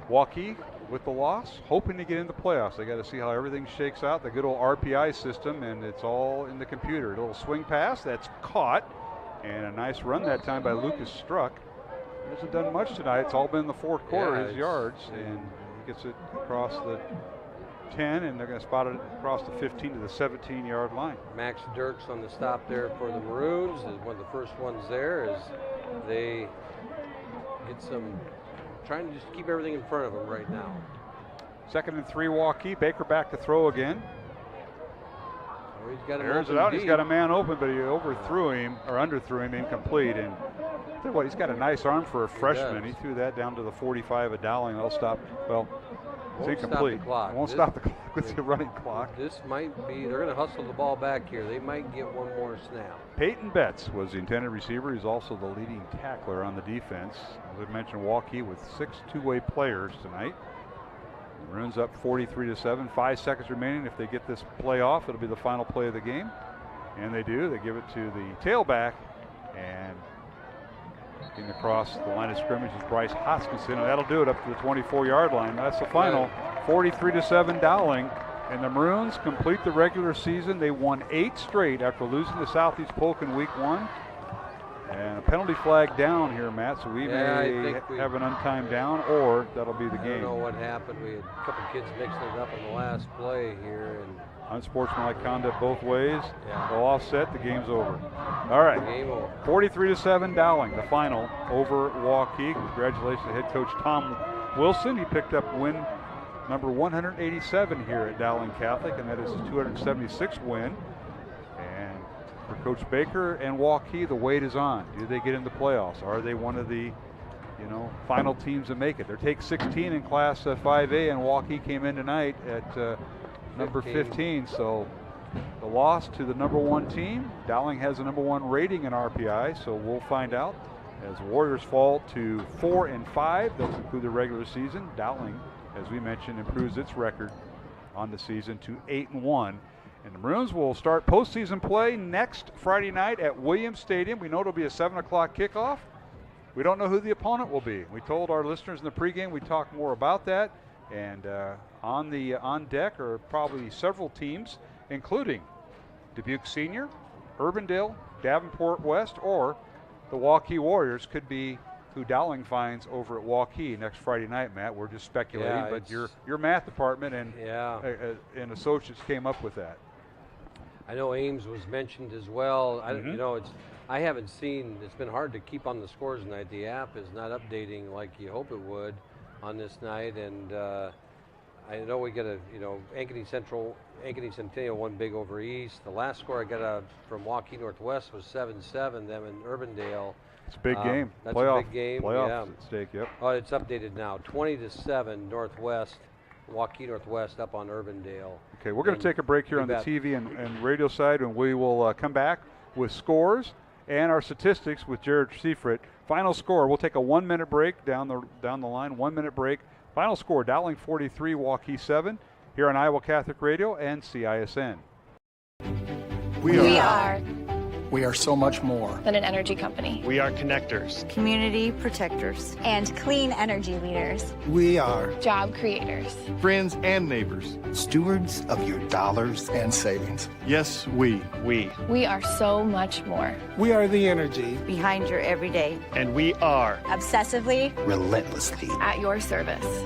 [SPEAKER 21] Waukee with the loss, hoping to get into the playoffs. They got to see how everything shakes out. The good old RPI system, and it's all in the computer. A little swing pass that's caught, and a nice run that time by Lucas Struck. He hasn't done much tonight. It's all been in the fourth quarter, his yards, and he gets it across the 10, and they're going to spot it across the 15 to the 17-yard line.
[SPEAKER 23] Max Dirks on the stop there for the Maroons is one of the first ones there as they get some. Trying to just keep everything in front of him right now.
[SPEAKER 21] 2nd and 3 Waukee. Baker back to throw again.
[SPEAKER 23] Oh, he's got him
[SPEAKER 21] There's it out. He's got a man open, but he overthrew him or underthrew him, incomplete. And tell you what, he's got a nice arm for a freshman. He threw that down to the 45 of Dowling. They'll stop. Well, it's incomplete.
[SPEAKER 23] It
[SPEAKER 21] won't stop the clock with the running clock.
[SPEAKER 23] This might be. They're going to hustle the ball back here. They might get one more snap.
[SPEAKER 21] Peyton Betts was the intended receiver. He's also the leading tackler on the defense. As I mentioned, Waukee with 6 two-way players tonight. Maroons up 43-7. 5 seconds remaining. If they get this play off, it'll be the final play of the game. And they do. They give it to the tailback. And getting across the line of scrimmage is Bryce Hoskinson. And that'll do it up to the 24-yard line. That's the final. 43-7 Dowling. And the Maroons complete the regular season. They won 8 straight after losing to Southeast Polk in week 1. And a penalty flag down here, Matt, so we may have an untimed down, or that'll be the game.
[SPEAKER 23] I don't know what happened. We had a couple kids mixing it up in the last play here. And
[SPEAKER 21] unsportsmanlike conduct both ways.
[SPEAKER 23] Yeah.
[SPEAKER 21] They'll offset. The game's over. All right.
[SPEAKER 23] Game over.
[SPEAKER 21] 43-7 Dowling, the final over Waukee. Congratulations to head coach Tom Wilson. He picked up win number 187 here at Dowling Catholic, and that is his 276th win. And for Coach Baker and Waukee, the wait is on. Do they get into playoffs? Are they one of the final teams to make it? They're take 16 in Class 5A, and Waukee came in tonight at number 15. So the loss to the number 1 team. Dowling has the number 1 rating in RPI, so we'll find out as Warriors fall to 4-5. They'll conclude the regular season. Dowling, as we mentioned, improves its record on the season to 8-1. And the Maroons will start postseason play next Friday night at Williams Stadium. We know it'll be a 7 o'clock kickoff. We don't know who the opponent will be. We told our listeners in the pregame we'd talk more about that. And on deck are probably several teams, including Dubuque Senior, Urbandale, Davenport West, or the Waukee Warriors could be who Dowling finds over at Waukee next Friday night, Matt. We're just speculating, but your math department and associates came up with that.
[SPEAKER 23] I know Ames was mentioned as well. I haven't seen, it's been hard to keep on the scores tonight. The app is not updating like you hope it would on this night, and I know we get Ankeny Centennial won big over East. The last score I got from Waukee Northwest was 7-7, them in Urbandale.
[SPEAKER 21] It's a big game.
[SPEAKER 23] That's
[SPEAKER 21] Playoff,
[SPEAKER 23] a big game.
[SPEAKER 21] Playoffs
[SPEAKER 23] Yeah.
[SPEAKER 21] at stake, yep.
[SPEAKER 23] Oh, it's updated now. 20-7 Northwest, Waukee Northwest up on Urbandale.
[SPEAKER 21] Okay, we're going to take a break here on the TV and radio side, and we will come back with scores and our statistics with Jared Seifert. Final score, we'll take a 1-minute break down the line, 1-minute break. Final score, Dowling 43, Waukee 7, here on Iowa Catholic Radio and CISN.
[SPEAKER 14] We are so much more
[SPEAKER 1] than an energy company.
[SPEAKER 14] We are connectors,
[SPEAKER 15] community protectors, and clean energy leaders.
[SPEAKER 14] we are
[SPEAKER 1] Job creators.
[SPEAKER 14] friends and neighbors, stewards of your dollars and savings. Yes, we
[SPEAKER 1] We are so much more.
[SPEAKER 14] are the energy,
[SPEAKER 15] Behind your everyday.
[SPEAKER 14] and we are
[SPEAKER 15] Obsessively.
[SPEAKER 14] relentlessly.
[SPEAKER 1] At your service.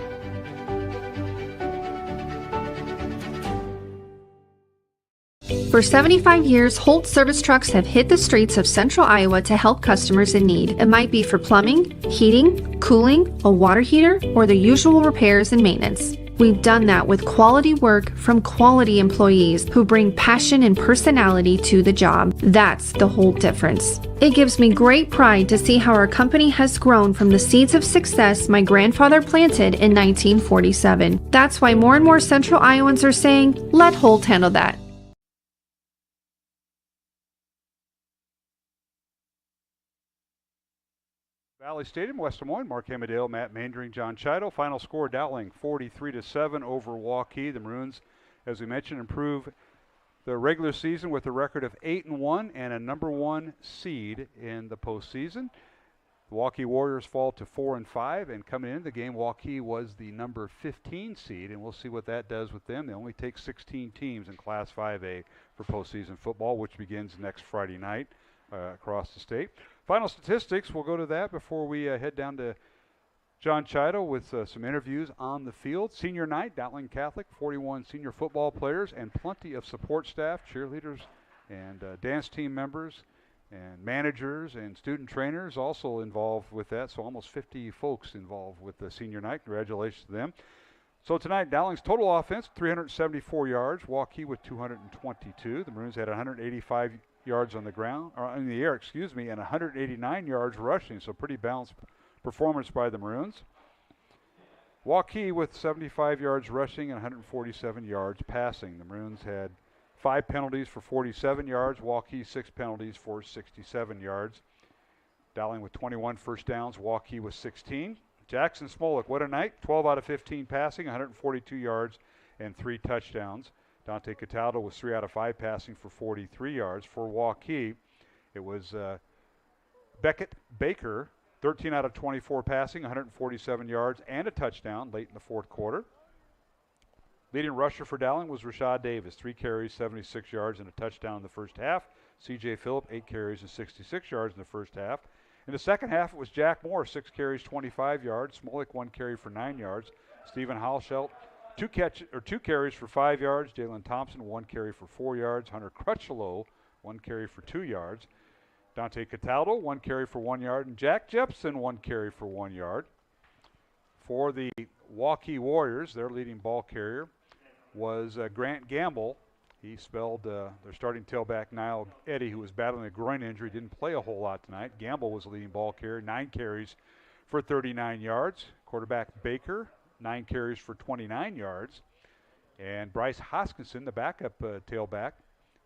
[SPEAKER 11] For 75 years, Holt service trucks have hit the streets of central Iowa to help customers in need. It might be for plumbing, heating, cooling, a water heater, or the usual repairs and maintenance. We've done that with quality work from quality employees who bring passion and personality to the job. That's the Holt difference. It gives me great pride to see how our company has grown from the seeds of success my grandfather planted in 1947. That's why more and more central Iowans are saying, let Holt handle that.
[SPEAKER 21] Valley Stadium, West Des Moines, Mark Hamadale, Matt Mandering, John Chido. Final score, Dowling 43-7 over Waukee. The Maroons, as we mentioned, improve the regular season with a record of 8-1 and a number 1 seed in the postseason. The Waukee Warriors fall to 4-5, and coming into the game, Waukee was the number 15 seed, and we'll see what that does with them. They only take 16 teams in Class 5A for postseason football, which begins next Friday night across the state. Final statistics, we'll go to that before we head down to John Chido with some interviews on the field. Senior night, Dowling Catholic, 41 senior football players and plenty of support staff, cheerleaders and dance team members and managers and student trainers also involved with that. So almost 50 folks involved with the senior night. Congratulations to them. So tonight, Dowling's total offense, 374 yards. Waukee with 222. The Maroons had 185 yards on the ground, or in the air, and 189 yards rushing. So pretty balanced performance by the Maroons. Waukee with 75 yards rushing and 147 yards passing. The Maroons had 5 penalties for 47 yards. Waukee 6 penalties for 67 yards. Dowling with 21 first downs. Waukee with 16. Jackson Smollett, what a night. 12 out of 15 passing, 142 yards and 3 touchdowns. Dante Cataldo was 3 out of 5 passing for 43 yards. For Waukee, it was Beckett Baker, 13 out of 24 passing, 147 yards and a touchdown late in the fourth quarter. Leading rusher for Dowling was Rashad Davis, 3 carries, 76 yards and a touchdown in the first half. C.J. Phillip, 8 carries and 66 yards in the first half. In the second half, it was Jack Moore, 6 carries, 25 yards. Smollett, 1 carry for 9 yards. Stephen Halschelt, 2 carries for 5 yards. Jalen Thompson, 1 carry for 4 yards. Hunter Crutchlow, 1 carry for 2 yards. Dante Cataldo, 1 carry for 1 yard. And Jack Jepson, 1 carry for 1 yard. For the Waukee Warriors, their leading ball carrier was Grant Gamble. He spelled their starting tailback, Niall Eddy, who was battling a groin injury, didn't play a whole lot tonight. Gamble was the leading ball carrier, 9 carries for 39 yards. Quarterback Baker, 9 carries for 29 yards. And Bryce Hoskinson, the backup tailback,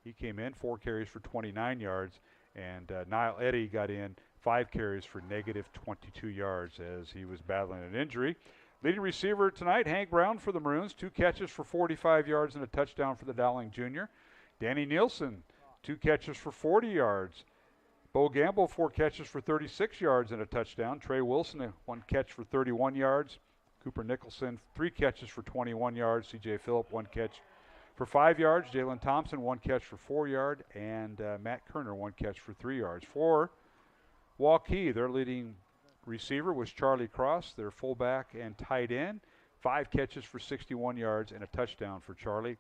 [SPEAKER 21] he came in 4 carries for 29 yards. And Niall Eddy got in 5 carries for negative 22 yards as he was battling an injury. Leading receiver tonight, Hank Brown for the Maroons, 2 catches for 45 yards and a touchdown for the Dowling Junior. Danny Nielsen, 2 catches for 40 yards. Bo Gamble, 4 catches for 36 yards and a touchdown. Trey Wilson, 1 catch for 31 yards. Cooper Nicholson, 3 catches for 21 yards. C.J. Phillip, 1 catch for 5 yards. Jalen Thompson, 1 catch for 4 yards. And Matt Kerner, 1 catch for 3 yards. For Waukee, their leading receiver was Charlie Cross, their fullback and tight end. 5 catches for 61 yards and a touchdown for Charlie.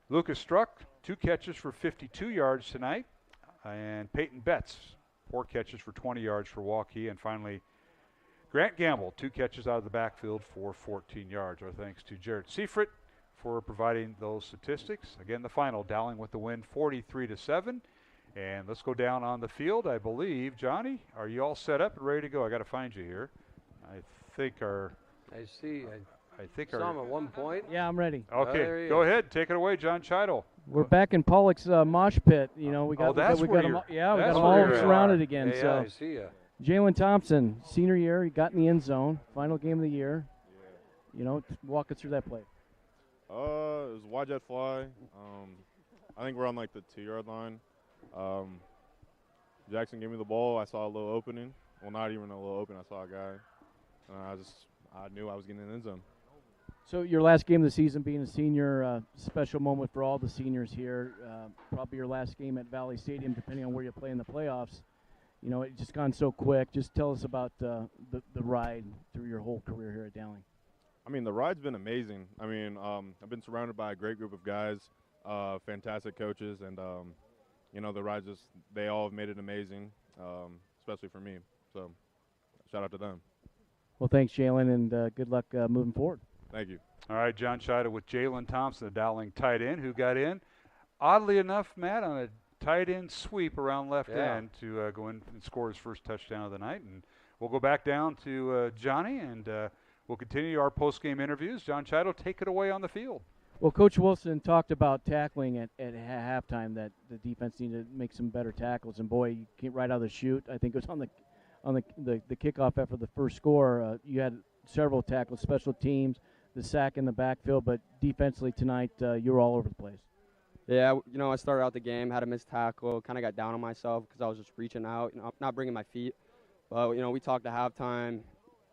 [SPEAKER 21] Lucas Struck, 2 catches for 52 yards tonight. And Peyton Betts, 4 catches for 20 yards for Waukee. And finally, Grant Gamble, 2 catches out of the backfield for 14 yards. Our thanks to Jared Seifert for providing those statistics. Again, the final, Dowling with the win, 43-7. And let's go down on the field. I believe, Johnny, are you all set up and ready to go? I got to find you here. I think our.
[SPEAKER 23] I see.
[SPEAKER 21] I think
[SPEAKER 23] saw him at one point.
[SPEAKER 2] Yeah, I'm ready.
[SPEAKER 21] Okay, go ahead. Take it away, John Chido.
[SPEAKER 2] We're back in Pollock's mosh pit. You know, we got them all surrounded again.
[SPEAKER 23] Yeah,
[SPEAKER 2] so
[SPEAKER 23] I see ya.
[SPEAKER 2] Jalen Thompson, senior year, he got in the end zone. Final game of the year. You know, walk us through that play.
[SPEAKER 6] It was a wide jet fly. I think we're on like the 2-yard line. Jackson gave me the ball. I saw a little opening. Well, not even a little opening. I saw a guy. And I knew I was getting in the end zone.
[SPEAKER 2] So your last game of the season being a senior, special moment for all the seniors here. Probably your last game at Valley Stadium, depending on where you play in the playoffs. You know, it's just gone so quick. Just tell us about the ride through your whole career here at Dowling.
[SPEAKER 6] I mean, the ride's been amazing. I mean, I've been surrounded by a great group of guys, fantastic coaches, and, you know, the ride they all have made it amazing, especially for me. So shout out to them.
[SPEAKER 2] Well, thanks, Jalen, and good luck moving forward.
[SPEAKER 6] Thank you.
[SPEAKER 21] All right, John Chido with Jalen Thompson, the Dowling tight end, who got in, oddly enough, Matt, on a tight end sweep around left end to go in and score his first touchdown of the night. And we'll go back down to Johnny, and we'll continue our post-game interviews. John Chido, take it away on the field.
[SPEAKER 2] Well, Coach Wilson talked about tackling at halftime, that the defense needed to make some better tackles. And, boy, you came right out of the chute. I think it was on the kickoff after the first score. You had several tackles, special teams, the sack in the backfield, but defensively tonight you were all over the place.
[SPEAKER 17] Yeah, you know, I started out the game, had a missed tackle, kind of got down on myself because I was just reaching out, you know, not bringing my feet. But, you know, we talked at halftime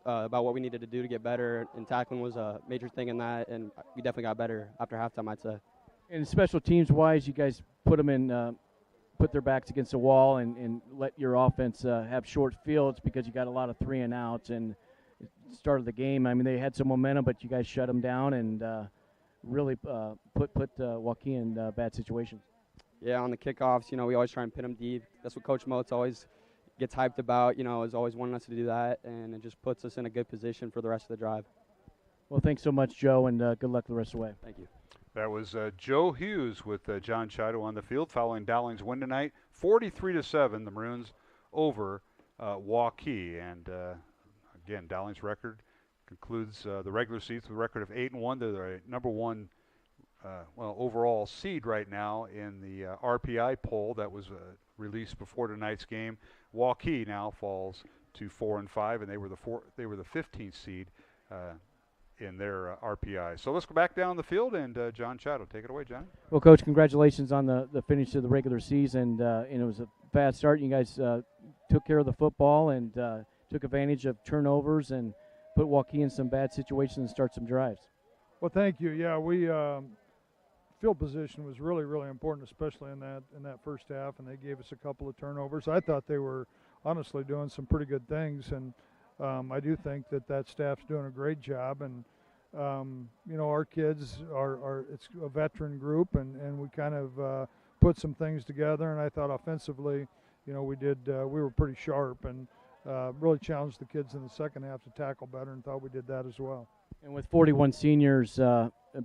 [SPEAKER 17] about what we needed to do to get better, and tackling was a major thing in that, and we definitely got better after halftime, I'd say.
[SPEAKER 2] And special teams-wise, you guys put them in put their backs against the wall and let your offense have short fields because you got a lot of 3-and-outs and started the game. I mean, they had some momentum, but you guys shut them down and really put Waukee in bad situations.
[SPEAKER 17] Yeah, on the kickoffs, you know, we always try and pin them deep. That's what Coach Motes always gets hyped about, you know, is always wanting us to do that, and it just puts us in a good position for the rest of the drive.
[SPEAKER 2] Well, thanks so much, Joe, and good luck the rest of the way.
[SPEAKER 17] Thank you.
[SPEAKER 21] That was Joe Hughes with John Chido on the field following Dowling's win tonight, 43-7, the Maroons over Waukee. And again, Dowling's record concludes the regular season with a record of 8-1. They're the number one overall seed right now in the RPI poll that was released before tonight's game. Waukee now falls to 4-5, and they were the 15th seed in their RPI. So let's go back down the field, and John Chido, take it away, John.
[SPEAKER 2] Well, Coach, congratulations on the finish of the regular season. And it was a fast start. You guys took care of the football and took advantage of turnovers and put Waukee in some bad situations and start some drives.
[SPEAKER 18] Well, thank you. Yeah, we field position was really, really important, especially in that first half, and they gave us a couple of turnovers. I thought they were honestly doing some pretty good things, and I do think that staff's doing a great job. And you know, our kids it's a veteran group, and we kind of put some things together. And I thought offensively, you know, we were pretty sharp and really challenged the kids in the second half to tackle better, and thought we did that as well.
[SPEAKER 2] And with 41 seniors,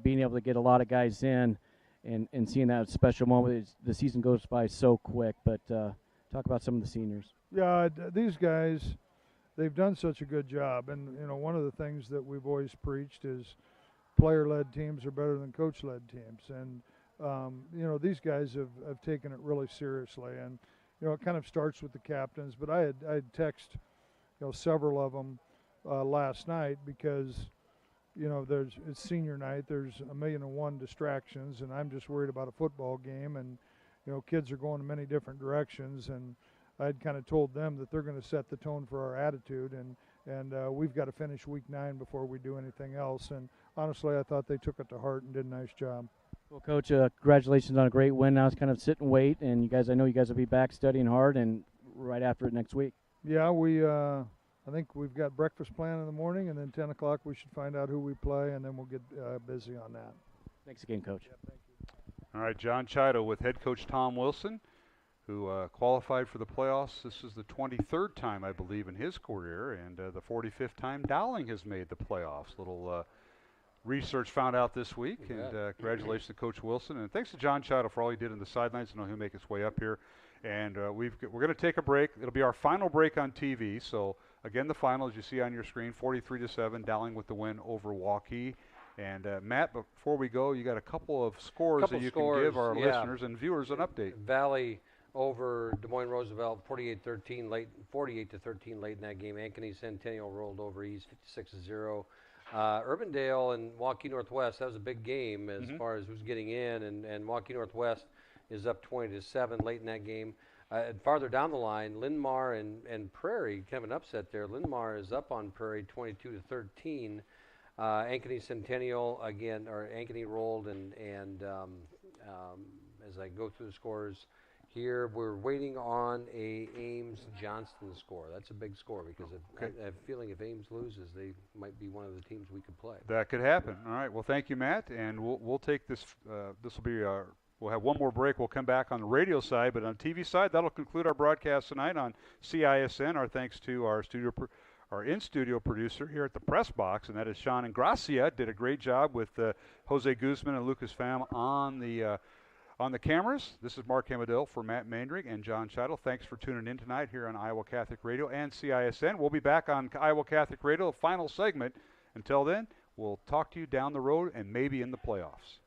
[SPEAKER 2] being able to get a lot of guys in and seeing that special moment, the season goes by so quick. But talk about some of the seniors.
[SPEAKER 18] Yeah, these guys, they've done such a good job. And, you know, one of the things that we've always preached is player-led teams are better than coach-led teams. And, you know, these guys have taken it really seriously. And, you know, it kind of starts with the captains. But I had texted, you know, several of them last night because, you know, it's senior night. There's 1,000,001 distractions, and I'm just worried about a football game. And, you know, kids are going in many different directions. And I had kind of told them that they're going to set the tone for our attitude, and we've got to finish week 9 before we do anything else. And honestly, I thought they took it to heart and did a nice job.
[SPEAKER 2] Well, Coach, congratulations on a great win. Now it's kind of sit and wait, and I know you guys will be back studying hard and right after it next week.
[SPEAKER 18] Yeah, I think we've got breakfast planned in the morning, and then 10 o'clock we should find out who we play, and then we'll get busy on that.
[SPEAKER 2] Thanks again, Coach.
[SPEAKER 18] Yeah, thank you.
[SPEAKER 21] All right, John Chido with head coach Tom Wilson. who qualified for the playoffs. This is the 23rd time, I believe, in his career, and the 45th time Dowling has made the playoffs. Little research found out this week, and congratulations to Coach Wilson, and thanks to John Chido for all he did in the sidelines. I know he'll make his way up here, and we're going to take a break. It'll be our final break on TV. So again, the final, as you see on your screen, 43-7, Dowling with the win over Waukee. And Matt, before we go, you got a couple of scores that you can give our listeners and viewers an update.
[SPEAKER 23] Valley over Des Moines Roosevelt, 48-13 late, 48-13 late in that game. Ankeny Centennial rolled over East, 56-0. Urbandale and Waukee Northwest, that was a big game as far as who's getting in, and Waukee Northwest is up 20-7 late in that game. Farther down the line, Linn-Mar and Prairie, kind of an upset there. Linn-Mar is up on Prairie 22-13. Ankeny Centennial again, or Ankeny rolled, and as I go through the scores here, we're waiting on a Ames Johnston score. That's a big score because I have a feeling if Ames loses, they might be one of the teams we could play.
[SPEAKER 21] That could happen. All right. Well, thank you, Matt, and we'll take this. This will be our. We'll have one more break. We'll come back on the radio side, but on the TV side, that'll conclude our broadcast tonight on CISN. Our thanks to our in-studio producer here at the press box, and that is Sean Ingracia. Did a great job with Jose Guzman and Lucas Pham on the cameras. This is Mark Hamadil for Matt Mandrig and John Chido. Thanks for tuning in tonight here on Iowa Catholic Radio and CISN. We'll be back on Iowa Catholic Radio, final segment. Until then, we'll talk to you down the road and maybe in the playoffs.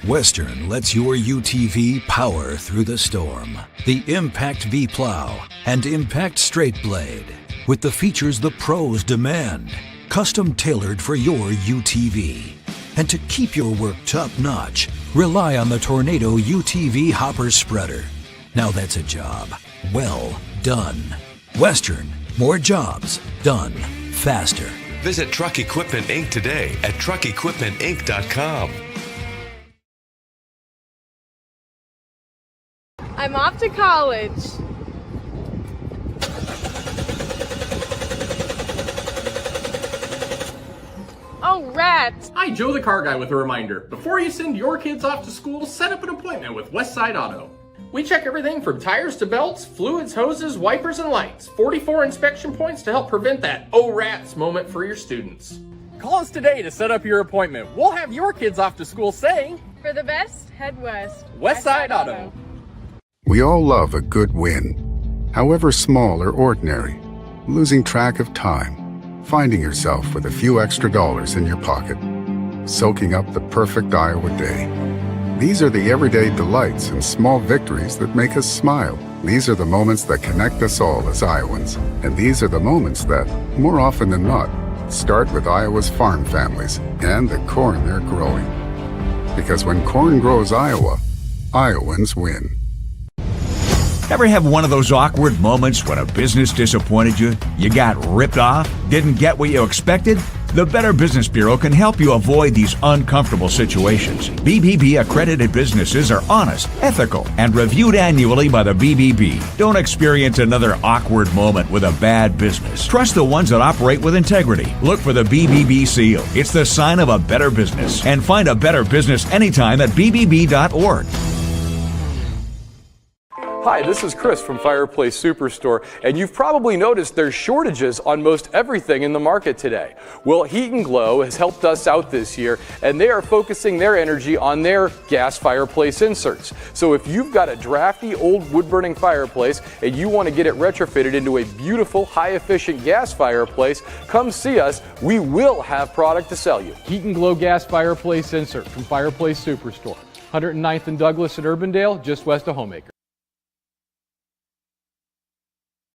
[SPEAKER 9] Western lets your UTV power through the storm. The Impact V Plow and Impact Straight Blade, with the features the pros demand. Custom tailored for your UTV. And to keep your work top-notch, rely on the Tornado UTV Hopper Spreader. Now that's a job well done. Western, more jobs done faster.
[SPEAKER 22] Visit Truck Equipment Inc. today at truckequipmentinc.com.
[SPEAKER 7] I'm off to college. Oh, rats!
[SPEAKER 8] Hi, Joe the Car Guy with a reminder. Before you send your kids off to school, set up an appointment with Westside Auto. We check everything from tires to belts, fluids, hoses, wipers, and lights. 44 inspection points to help prevent that oh rats moment for your students.
[SPEAKER 13] Call us today to set up your appointment. We'll have your kids off to school saying,
[SPEAKER 7] For the best, head west.
[SPEAKER 13] Westside Auto.
[SPEAKER 3] We all love a good win, however small or ordinary. Losing track of time, finding yourself with a few extra dollars in your pocket, soaking up the perfect Iowa day. These are the everyday delights and small victories that make us smile. These are the moments that connect us all as Iowans. And these are the moments that, more often than not, start with Iowa's farm families and the corn they're growing. Because when corn grows Iowa, Iowans win.
[SPEAKER 10] Ever have one of those awkward moments when a business disappointed you? You got ripped off? Didn't get what you expected? The Better Business Bureau can help you avoid these uncomfortable situations. BBB accredited businesses are honest, ethical, and reviewed annually by the BBB. Don't experience another awkward moment with a bad business. Trust the ones that operate with integrity. Look for the BBB seal. It's the sign of a better business. And find a better business anytime at bbb.org.
[SPEAKER 12] Hi, this is Chris from Fireplace Superstore, and you've probably noticed there's shortages on most everything in the market today. Well, Heat and Glow has helped us out this year, and they are focusing their energy on their gas fireplace inserts. So if you've got a drafty old wood-burning fireplace and you want to get it retrofitted into a beautiful, high-efficient gas fireplace, come see us. We will have product to sell you.
[SPEAKER 20] Heat and Glow gas fireplace insert from Fireplace Superstore. 109th and Douglas in Urbandale, just west of Homemaker.